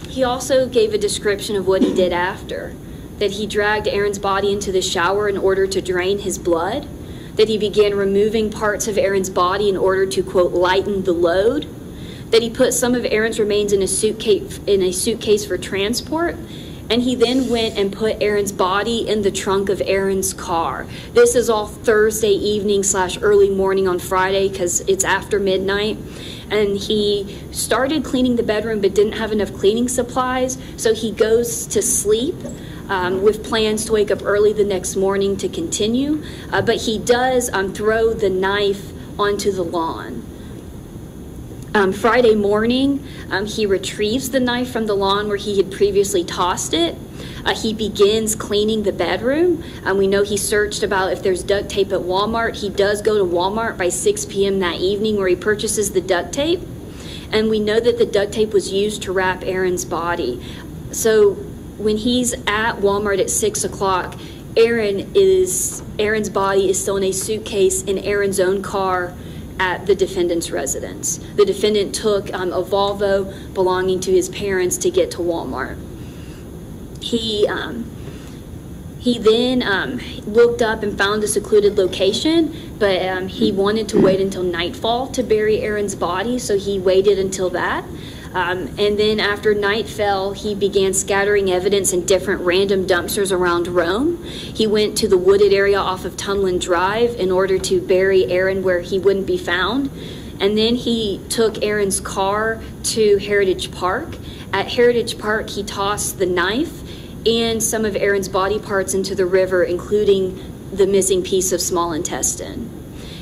He also gave a description of what he did after. That he dragged Aaron's body into the shower in order to drain his blood. That he began removing parts of Aaron's body in order to, quote, lighten the load. That he put some of Aaron's remains in a suitcase for transport. And he then went and put Aaron's body in the trunk of Aaron's car. This is all Thursday evening / early morning on Friday because it's after midnight. And he started cleaning the bedroom but didn't have enough cleaning supplies. So he goes to sleep with plans to wake up early the next morning to continue. But he does throw the knife onto the lawn. Friday morning, he retrieves the knife from the lawn where he had previously tossed it. He begins cleaning the bedroom. We know he searched about if there's duct tape at Walmart. He does go to Walmart by 6 p.m. that evening where he purchases the duct tape. And we know that the duct tape was used to wrap Aaron's body. So when he's at Walmart at 6 o'clock, Aaron's body is still in a suitcase in Aaron's own car at the defendant's residence. The defendant took a Volvo belonging to his parents to get to Walmart. He then looked up and found a secluded location, but he wanted to wait until nightfall to bury Aaron's body, so he waited until that. And then after night fell, he began scattering evidence in different random dumpsters around Rome. He went to the wooded area off of Tunland Drive in order to bury Aaron where he wouldn't be found. And then he took Aaron's car to Heritage Park. At Heritage Park, he tossed the knife and some of Aaron's body parts into the river, including the missing piece of small intestine.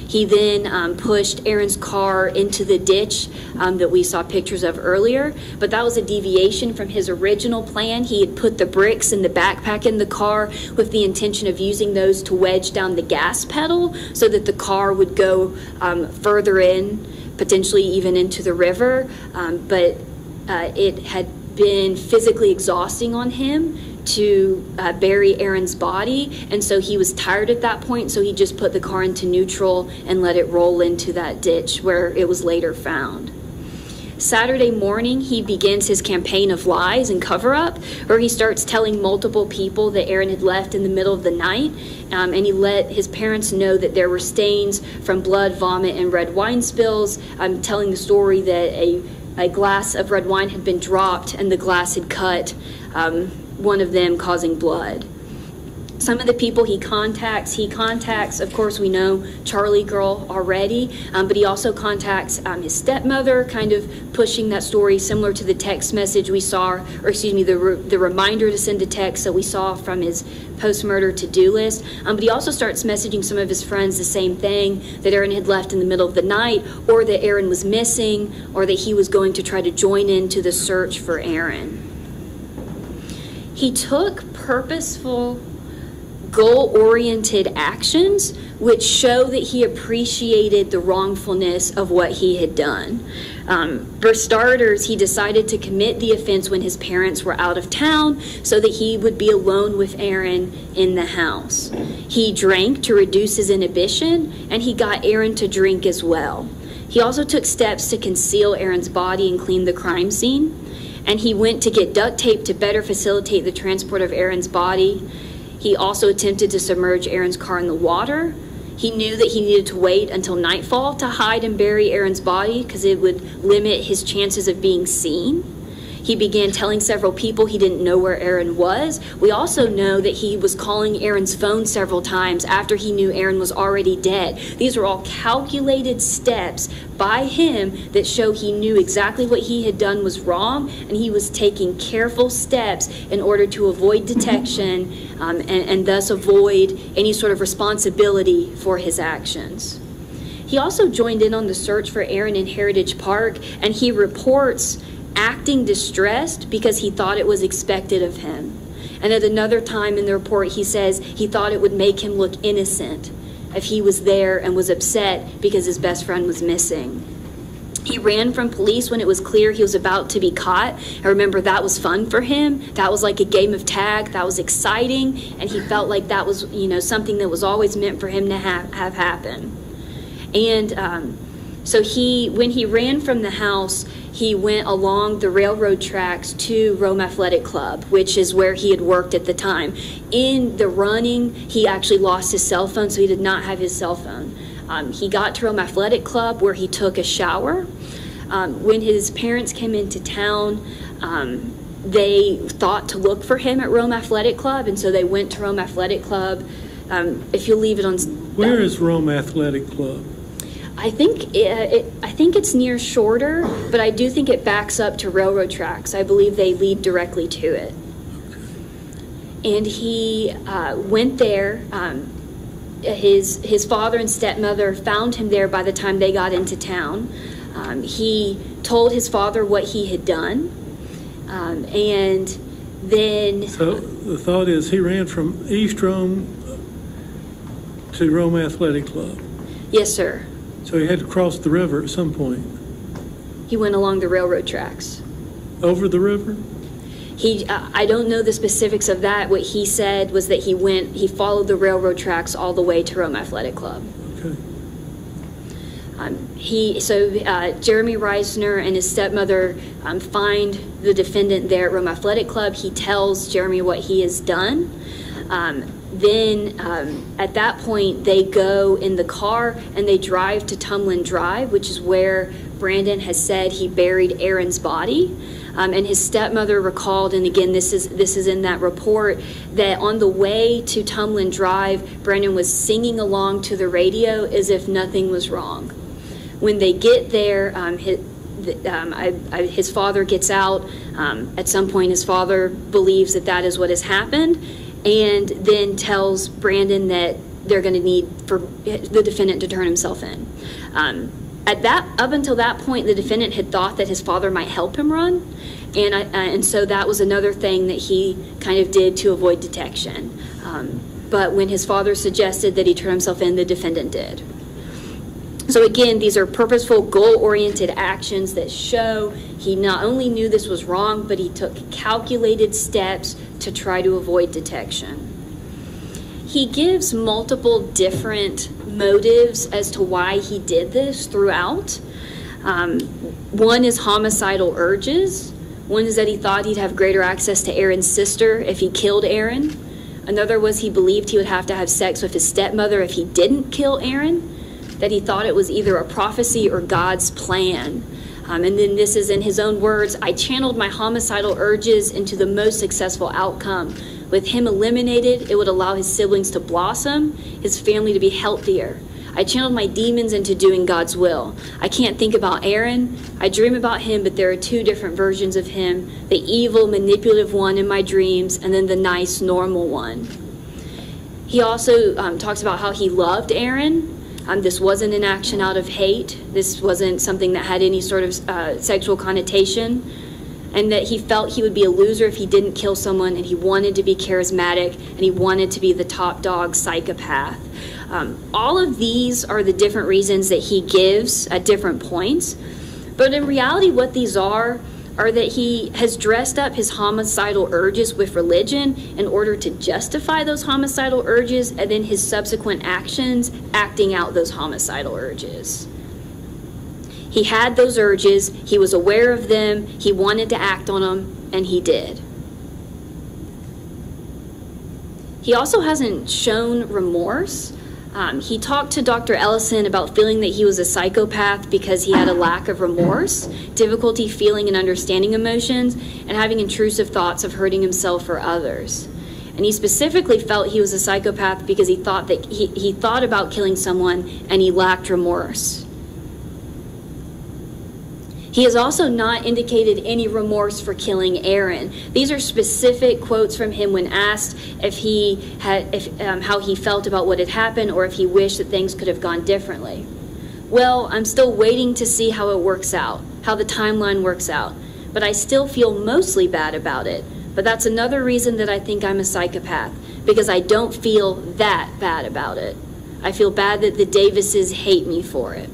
He then pushed Aaron's car into the ditch that we saw pictures of earlier, but that was a deviation from his original plan. He had put the bricks in the backpack in the car with the intention of using those to wedge down the gas pedal so that the car would go further in, potentially even into the river, but it had been physically exhausting on him to bury Aaron's body, and so he was tired at that point, so he just put the car into neutral and let it roll into that ditch where it was later found. Saturday morning, he begins his campaign of lies and cover-up, where he starts telling multiple people that Aaron had left in the middle of the night, and he let his parents know that there were stains from blood, vomit, and red wine spills, telling the story that a glass of red wine had been dropped and the glass had cut, one of them causing blood. Some of the people he contacts, of course, we know Charliegirl already, but he also contacts his stepmother, kind of pushing that story similar to the text message we saw, or excuse me, the reminder to send a text that we saw from his post-murder to-do list. But he also starts messaging some of his friends the same thing, that Aaron had left in the middle of the night, or that Aaron was missing, or that he was going to try to join into the search for Aaron. He took purposeful, goal-oriented actions which show that he appreciated the wrongfulness of what he had done. For starters, he decided to commit the offense when his parents were out of town so that he would be alone with Aaron in the house. He drank to reduce his inhibition, and he got Aaron to drink as well. He also took steps to conceal Aaron's body and clean the crime scene. And he went to get duct tape to better facilitate the transport of Aaron's body. He also attempted to submerge Aaron's car in the water. He knew that he needed to wait until nightfall to hide and bury Aaron's body because it would limit his chances of being seen. He began telling several people he didn't know where Aaron was. We also know that he was calling Aaron's phone several times after he knew Aaron was already dead. These are all calculated steps by him that show he knew exactly what he had done was wrong, and he was taking careful steps in order to avoid detection and thus avoid any sort of responsibility for his actions. He also joined in on the search for Aaron in Heritage Park, and he reports acting distressed because he thought it was expected of him. And at another time in the report, he says he thought it would make him look innocent if he was there and was upset because his best friend was missing. He ran from police when it was clear he was about to be caught. I remember that was fun for him. That was like a game of tag. That was exciting, and he felt like that was, something that was always meant for him to have happen. And so when he ran from the house, he went along the railroad tracks to Rome Athletic Club, which is where he had worked at the time. In the running, he actually lost his cell phone, so he did not have his cell phone. He got to Rome Athletic Club where he took a shower. When his parents came into town, they thought to look for him at Rome Athletic Club, and so they went to Rome Athletic Club. If you'll leave it on... Where is Rome Athletic Club? I think it's near Shorter, but I do think it backs up to railroad tracks. I believe they lead directly to it. And he went there. His father and stepmother found him there by the time they got into town. He told his father what he had done, and then... So the thought is he ran from East Rome to Rome Athletic Club. Yes, sir. So he had to cross the river at some point. He went along the railroad tracks. Over the river? I don't know the specifics of that. What he said was that he followed the railroad tracks all the way to Rome Athletic Club. Okay. Jeremy Risner and his stepmother find the defendant there at Rome Athletic Club. He tells Jeremy what he has done. Then at that point, they go in the car and they drive to Tumlin Drive, which is where Brandon has said he buried Aaron's body. And his stepmother recalled, and again, this is in that report, that on the way to Tumlin Drive, Brandon was singing along to the radio as if nothing was wrong. When they get there, his father gets out. At some point, his father believes that is what has happened, and then tells Brandon that they're going to need for the defendant to turn himself in. Up until that point, the defendant had thought that his father might help him run, and so that was another thing that he kind of did to avoid detection. But when his father suggested that he turn himself in, the defendant did. So again, these are purposeful, goal-oriented actions that show he not only knew this was wrong, but he took calculated steps to try to avoid detection. He gives multiple different motives as to why he did this throughout. One is homicidal urges. One is that he thought he'd have greater access to Aaron's sister if he killed Aaron. Another was he believed he would have to have sex with his stepmother if he didn't kill Aaron, that he thought it was either a prophecy or God's plan. And then this is in his own words, I channeled my homicidal urges into the most successful outcome. With him eliminated, it would allow his siblings to blossom, his family to be healthier. I channeled my demons into doing God's will. I can't think about Aaron. I dream about him, but there are two different versions of him, the evil, manipulative one in my dreams, and then the nice, normal one. He also talks about how he loved Aaron. This wasn't an action out of hate. This wasn't something that had any sort of sexual connotation. And that he felt he would be a loser if he didn't kill someone, and he wanted to be charismatic, and he wanted to be the top dog psychopath. All of these are the different reasons that he gives at different points. But in reality, what these are that he has dressed up his homicidal urges with religion in order to justify those homicidal urges, and then his subsequent actions acting out those homicidal urges. He had those urges, he was aware of them, he wanted to act on them, and he did. He also hasn't shown remorse. He talked to Dr. Ellison about feeling that he was a psychopath because he had a lack of remorse, difficulty feeling and understanding emotions, and having intrusive thoughts of hurting himself or others. And he specifically felt he was a psychopath because he thought that he thought about killing someone and he lacked remorse. He has also not indicated any remorse for killing Aaron. These are specific quotes from him when asked how he felt about what had happened or if he wished that things could have gone differently. Well, I'm still waiting to see how it works out, how the timeline works out, but I still feel mostly bad about it. But that's another reason that I think I'm a psychopath, because I don't feel that bad about it. I feel bad that the Davises hate me for it.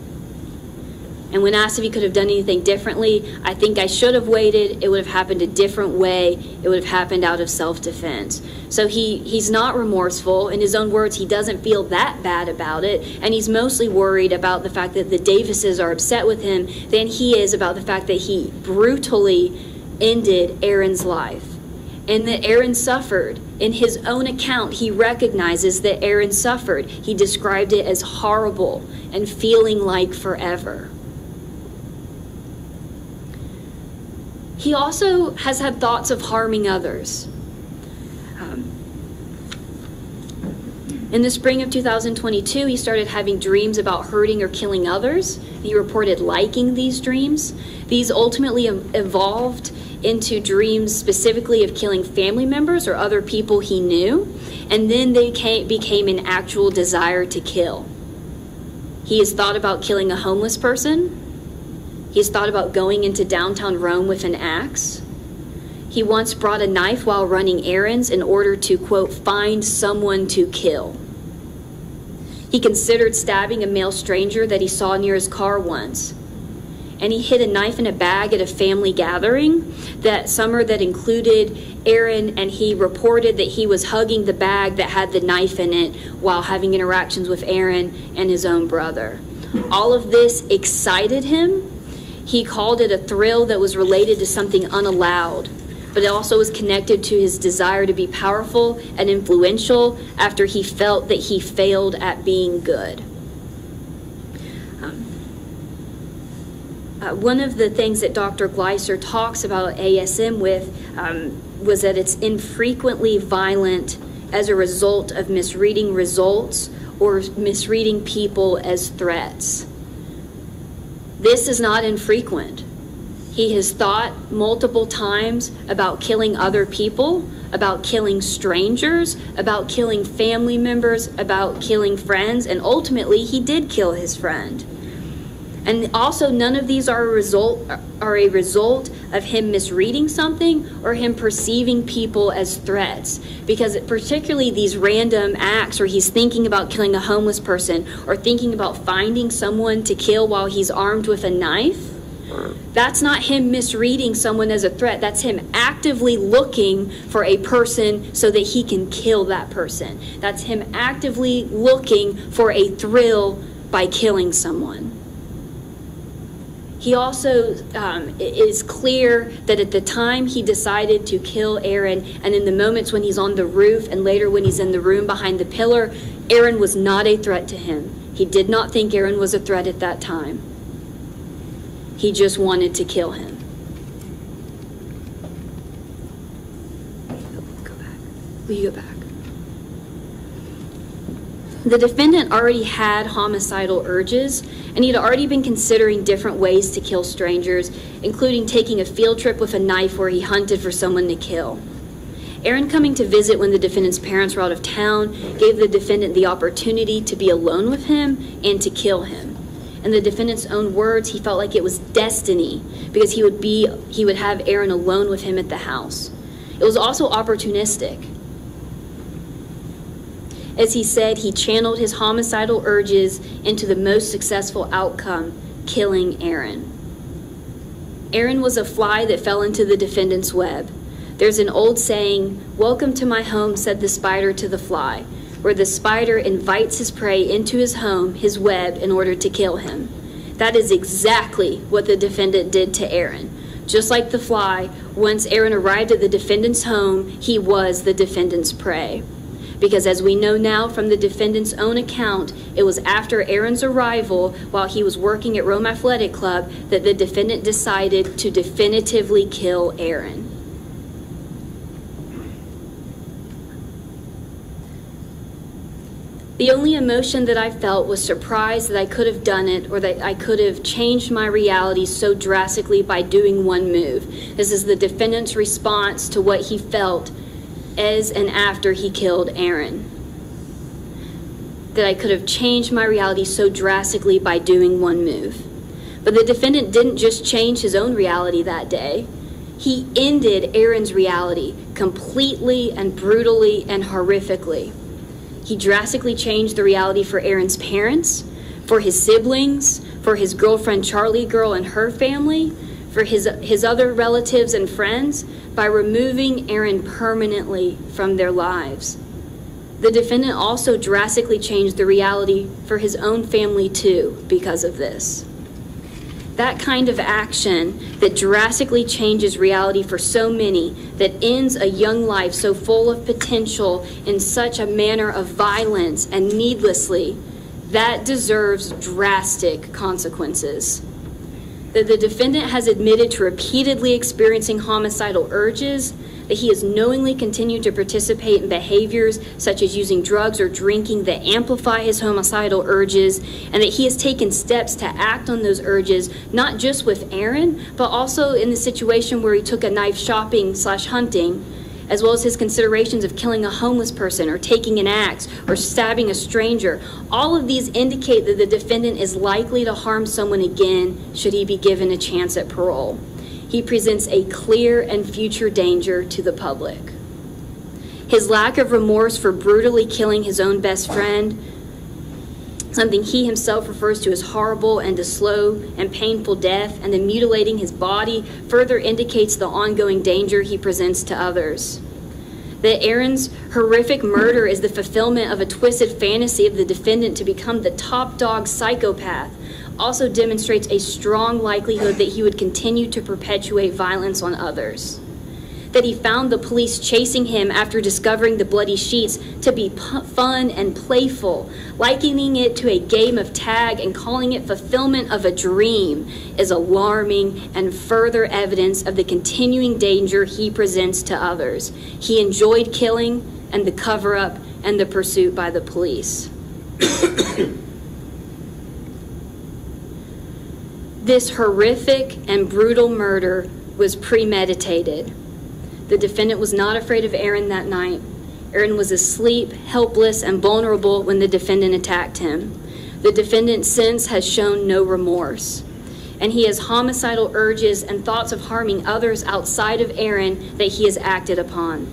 And when asked if he could have done anything differently, I think I should have waited. It would have happened a different way. It would have happened out of self-defense. So he's not remorseful. In his own words, he doesn't feel that bad about it. And he's mostly worried about the fact that the Davises are upset with him than he is about the fact that he brutally ended Aaron's life. And that Aaron suffered. In his own account, he recognizes that Aaron suffered. He described it as horrible and feeling like forever. He also has had thoughts of harming others. In the spring of 2022, he started having dreams about hurting or killing others. He reported liking these dreams. These ultimately evolved into dreams specifically of killing family members or other people he knew, and then they became an actual desire to kill. He has thought about killing a homeless person. He's thought about going into downtown Rome with an axe. He once brought a knife while running errands in order to, quote, find someone to kill. He considered stabbing a male stranger that he saw near his car once. And he hid a knife in a bag at a family gathering that summer that included Aaron, and he reported that he was hugging the bag that had the knife in it while having interactions with Aaron and his own brother. All of this excited him. He called it a thrill that was related to something unallowed, but it also was connected to his desire to be powerful and influential after he felt that he failed at being good. One of the things that Dr. Gleiser talks about ASM with was that it's infrequently violent as a result of misreading results or misreading people as threats. This is not infrequent. He has thought multiple times about killing other people, about killing strangers, about killing family members, about killing friends, and ultimately he did kill his friend. And also, none of these are a result of him misreading something or him perceiving people as threats. Because particularly these random acts where he's thinking about killing a homeless person or thinking about finding someone to kill while he's armed with a knife, that's not him misreading someone as a threat. That's him actively looking for a person so that he can kill that person. That's him actively looking for a thrill by killing someone. He also is clear that at the time he decided to kill Aaron, and in the moments when he's on the roof and later when he's in the room behind the pillar, Aaron was not a threat to him. He did not think Aaron was a threat at that time. He just wanted to kill him. Go back. Will you go back? The defendant already had homicidal urges, and he had already been considering different ways to kill strangers, including taking a field trip with a knife where he hunted for someone to kill. Aaron coming to visit when the defendant's parents were out of town gave the defendant the opportunity to be alone with him and to kill him. In the defendant's own words, he felt like it was destiny because he would have Aaron alone with him at the house. It was also opportunistic. As he said, he channeled his homicidal urges into the most successful outcome, killing Aaron. Aaron was a fly that fell into the defendant's web. There's an old saying, "Welcome to my home," said the spider to the fly, where the spider invites his prey into his home, his web, in order to kill him. That is exactly what the defendant did to Aaron. Just like the fly, once Aaron arrived at the defendant's home, he was the defendant's prey. because as we know now from the defendant's own account, it was after Aaron's arrival while he was working at Rome Athletic Club that the defendant decided to definitively kill Aaron. The only emotion that I felt was surprise that I could have done it, or that I could have changed my reality so drastically by doing one move. This is the defendant's response to what he felt as and after he killed Aaron. That I could have changed my reality so drastically by doing one move. But the defendant didn't just change his own reality that day. He ended Aaron's reality completely and brutally and horrifically. He drastically changed the reality for Aaron's parents, for his siblings, for his girlfriend Charliegirl and her family, for his other relatives and friends, by removing Aaron permanently from their lives. The defendant also drastically changed the reality for his own family too because of this. That kind of action that drastically changes reality for so many, that ends a young life so full of potential in such a manner of violence and needlessly, that deserves drastic consequences. That the defendant has admitted to repeatedly experiencing homicidal urges, that he has knowingly continued to participate in behaviors such as using drugs or drinking that amplify his homicidal urges, and that he has taken steps to act on those urges, not just with Aaron, but also in the situation where he took a knife shopping/hunting, as well as his considerations of killing a homeless person or taking an axe or stabbing a stranger. All of these indicate that the defendant is likely to harm someone again should he be given a chance at parole. He presents a clear and future danger to the public. His lack of remorse for brutally killing his own best friend, something he himself refers to as horrible and a slow and painful death, and then mutilating his body, further indicates the ongoing danger he presents to others. That Aaron's horrific murder is the fulfillment of a twisted fantasy of the defendant to become the top dog psychopath also demonstrates a strong likelihood that he would continue to perpetuate violence on others. That he found the police chasing him after discovering the bloody sheets to be fun and playful, likening it to a game of tag and calling it fulfillment of a dream, is alarming and further evidence of the continuing danger he presents to others. He enjoyed killing and the cover-up and the pursuit by the police. This horrific and brutal murder was premeditated. The defendant was not afraid of Aaron that night. Aaron was asleep, helpless, and vulnerable when the defendant attacked him. The defendant since has shown no remorse, and he has homicidal urges and thoughts of harming others outside of Aaron that he has acted upon.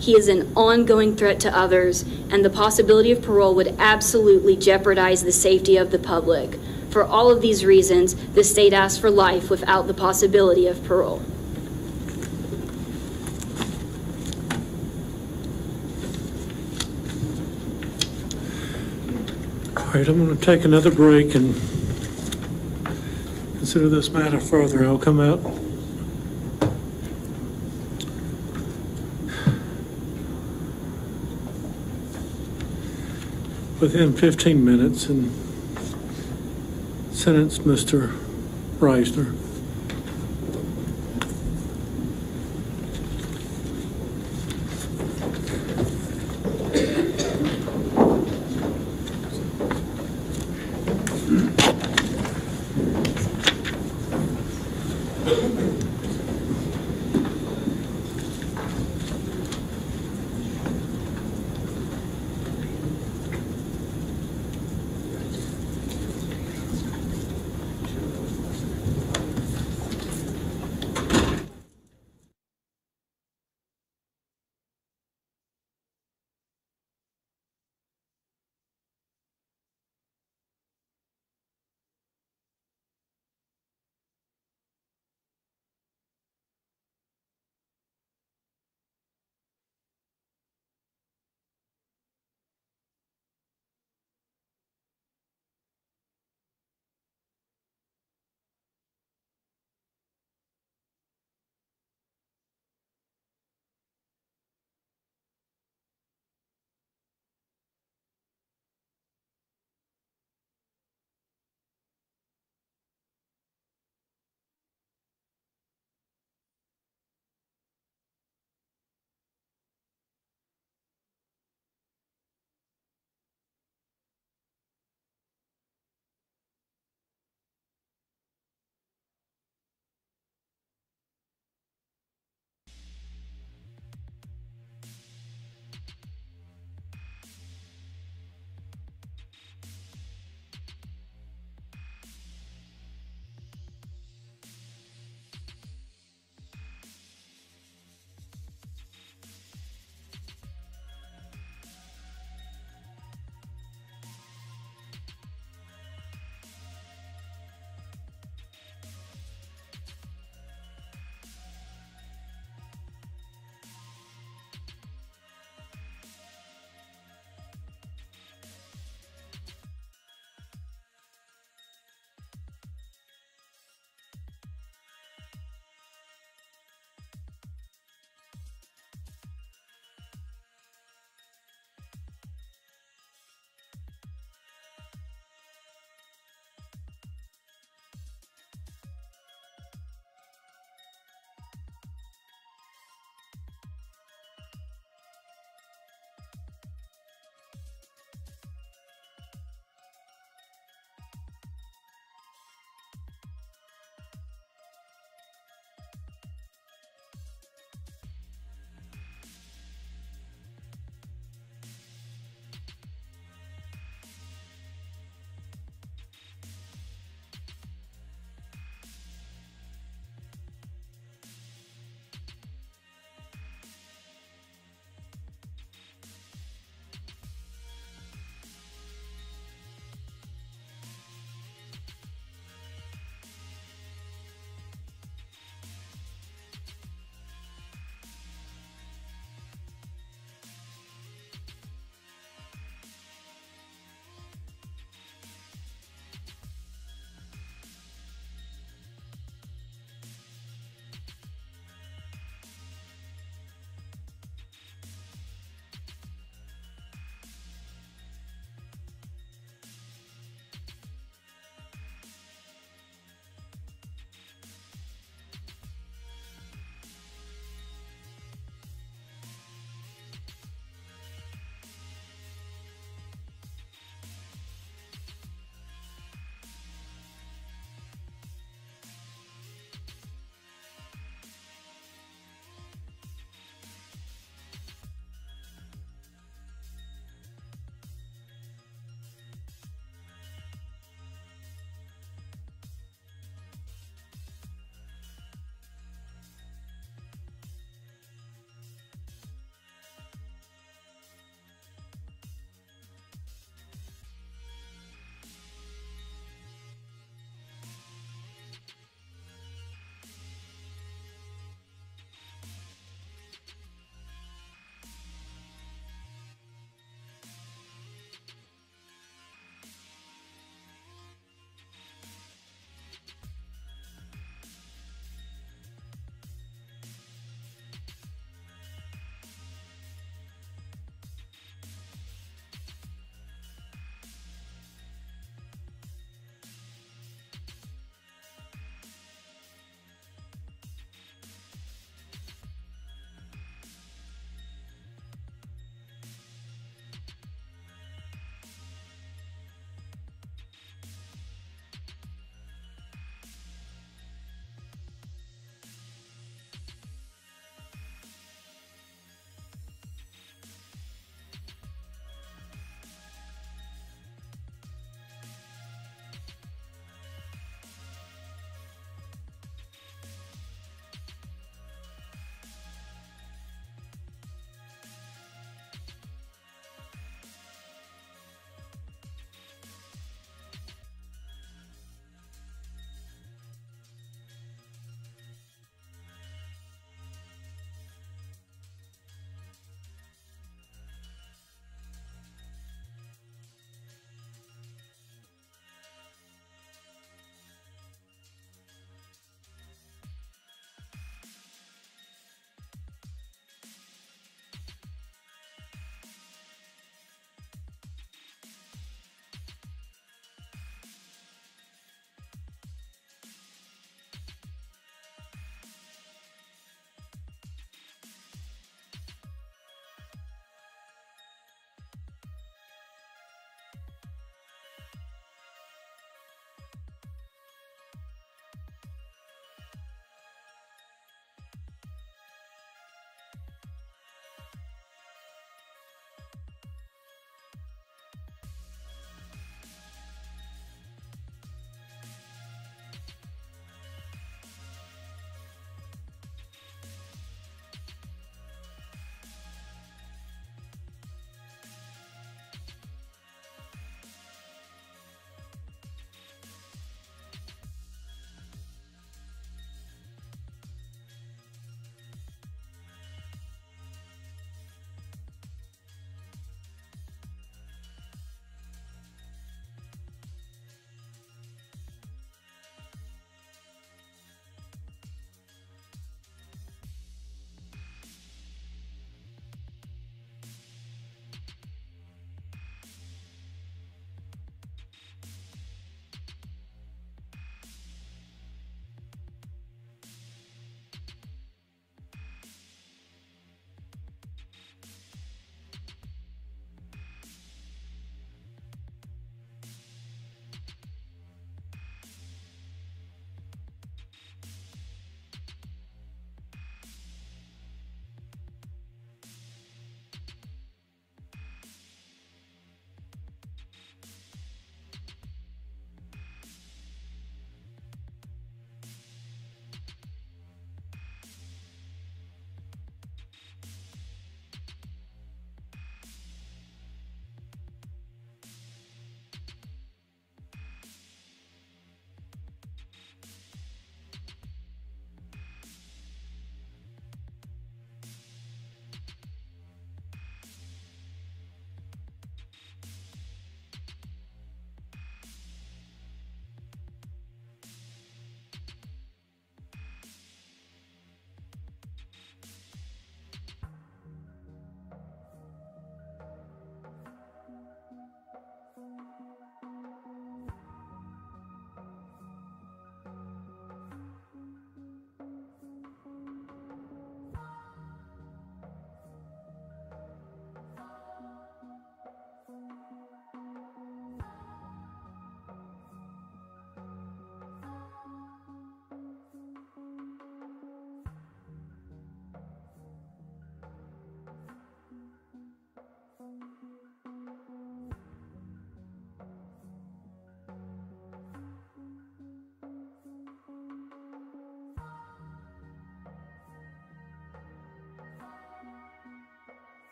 He is an ongoing threat to others, and the possibility of parole would absolutely jeopardize the safety of the public. For all of these reasons, the state asks for life without the possibility of parole. All right, I'm going to take another break and consider this matter further. I'll come out. Within 15 minutes and sentence Mr. Risner.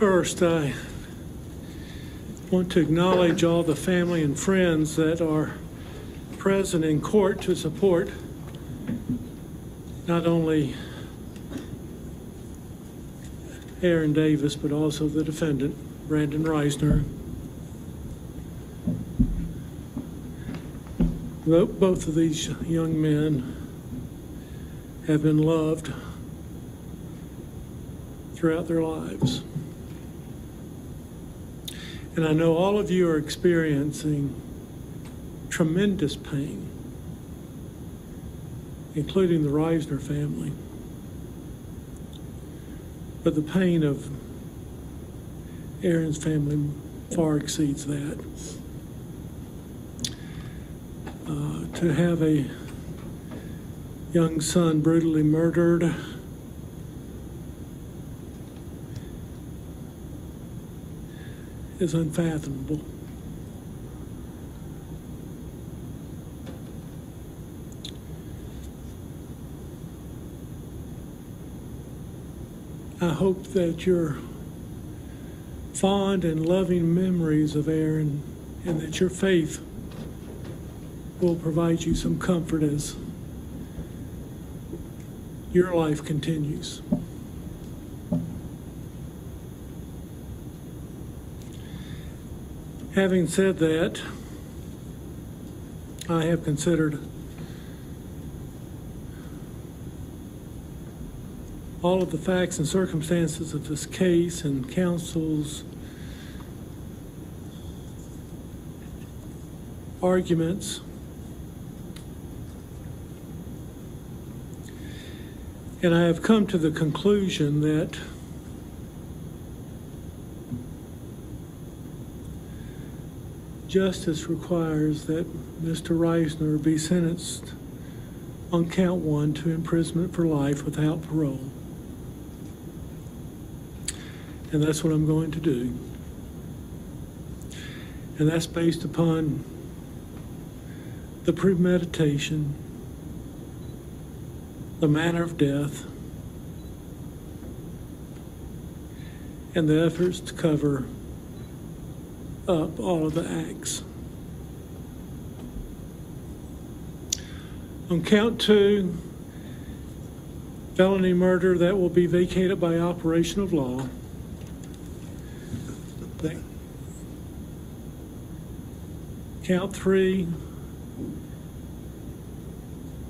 First, I want to acknowledge all the family and friends that are present in court to support not only Aaron Davis, but also the defendant, Brandon Risner. Both of these young men have been loved throughout their lives. And I know all of you are experiencing tremendous pain, including the Risner family. But the pain of Aaron's family far exceeds that. To have a young son brutally murdered is unfathomable. I hope that your fond and loving memories of Aaron and that your faith will provide you some comfort as your life continues. Having said that, I have considered all of the facts and circumstances of this case and counsel's arguments. And I have come to the conclusion that justice requires that Mr. Risner be sentenced on count 1 to imprisonment for life without parole. And that's what I'm going to do. And that's based upon the premeditation, the manner of death, and the efforts to cover up all of the acts. On count 2, felony murder, that will be vacated by operation of law. Count 3,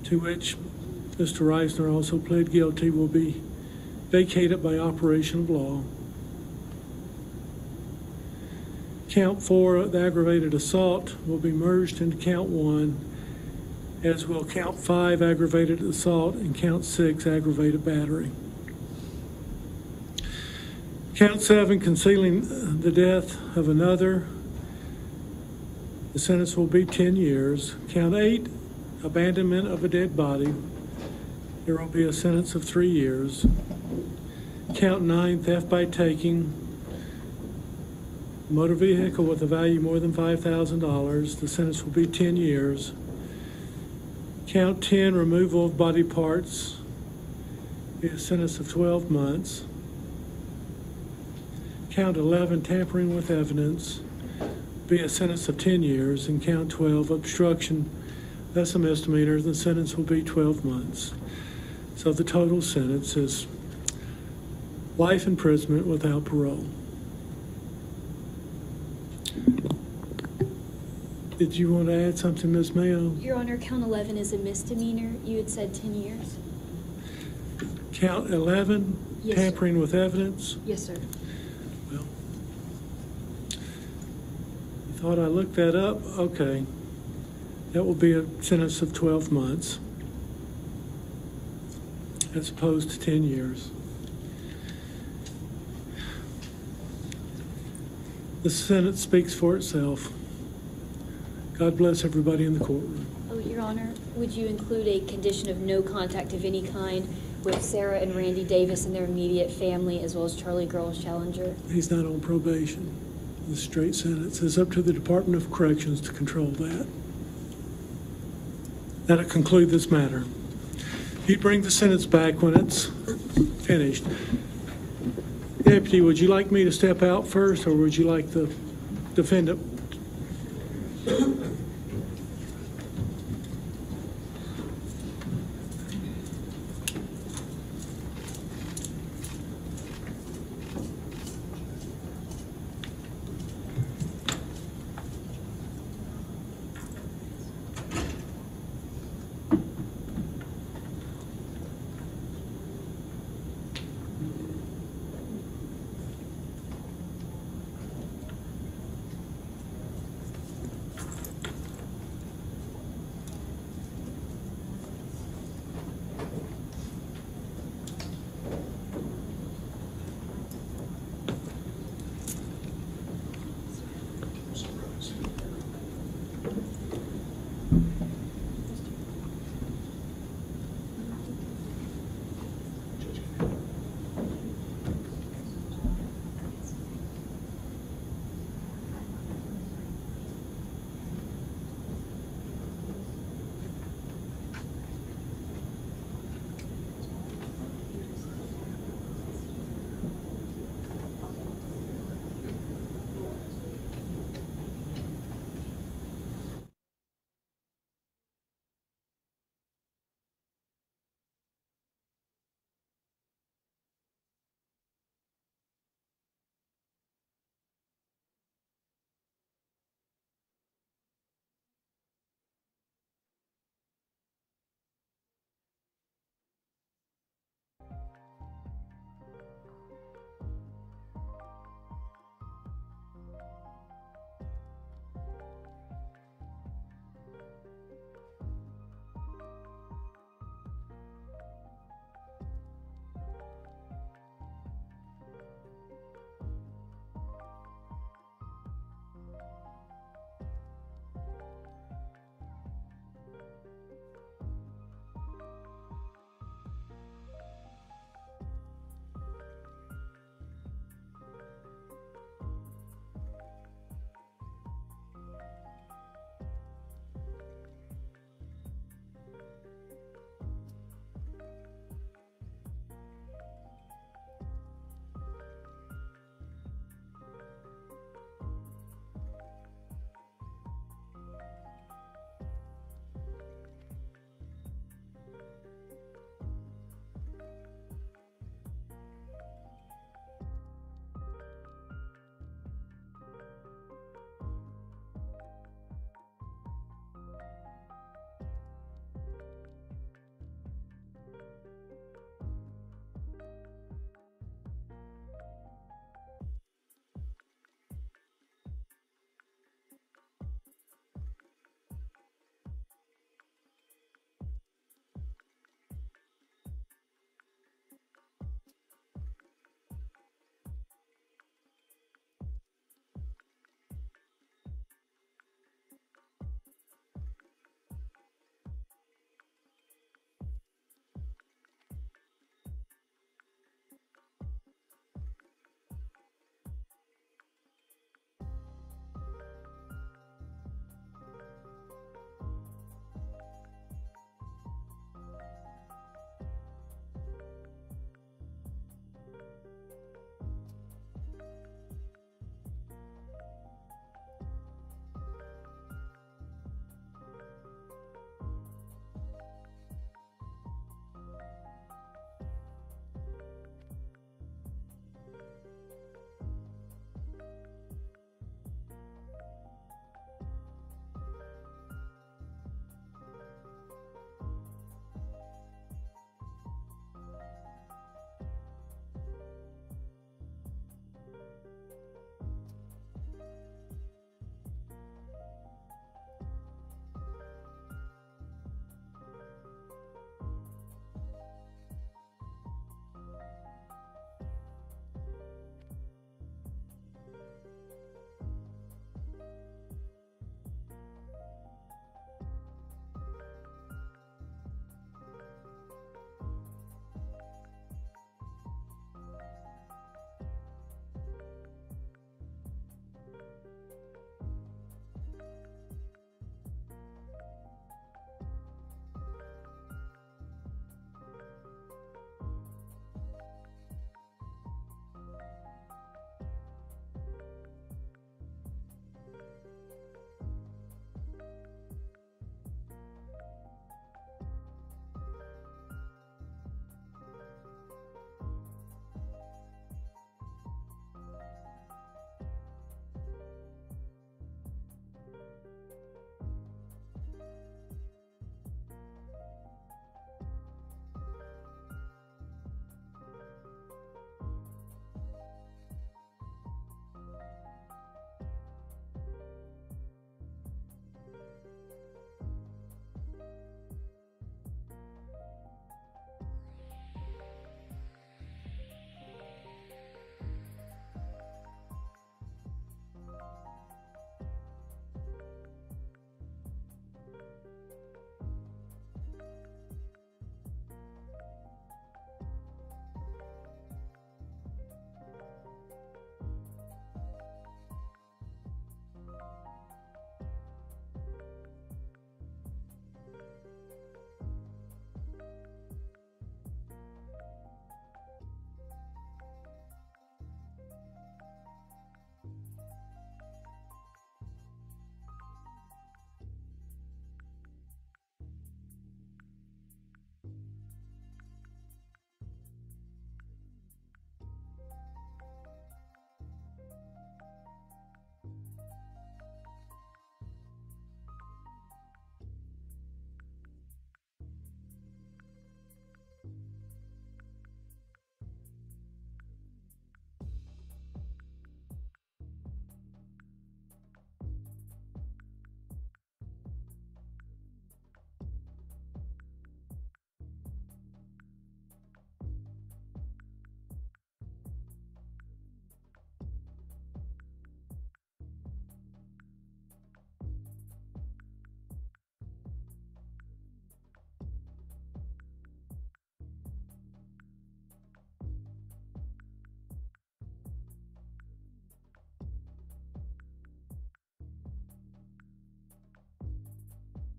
to which Mr. Risner also pled guilty, will be vacated by operation of law. Count 4, the aggravated assault, will be merged into count 1, as will count 5, aggravated assault, and count 6, aggravated battery. Count 7, concealing the death of another, the sentence will be 10 years. Count 8, abandonment of a dead body, there will be a sentence of 3 years. Count 9, theft by taking, motor vehicle with a value more than $5,000, the sentence will be 10 years. Count 10, removal of body parts, be a sentence of 12 months. Count 11, tampering with evidence, be a sentence of 10 years. And count 12, obstruction, that's a misdemeanor, the sentence will be 12 months. So the total sentence is life imprisonment without parole. Did you want to add something, Ms. Mayo? Your Honor, count 11 is a misdemeanor. You had said 10 years. Count 11, yes, tampering sir. with evidence? Yes, sir. Well, I thought I looked that up. Okay. That will be a sentence of 12 months as opposed to 10 years. The sentence speaks for itself. God bless everybody in the courtroom. Oh, Your Honor, would you include a condition of no contact of any kind with Sarah and Randy Davis and their immediate family, as well as Charliegirl Challenger? He's not on probation. The straight sentence is up to the Department of Corrections to control that. That'll conclude this matter. You'd bring the sentence back when it's finished. Deputy, would you like me to step out first, or would you like the defendant?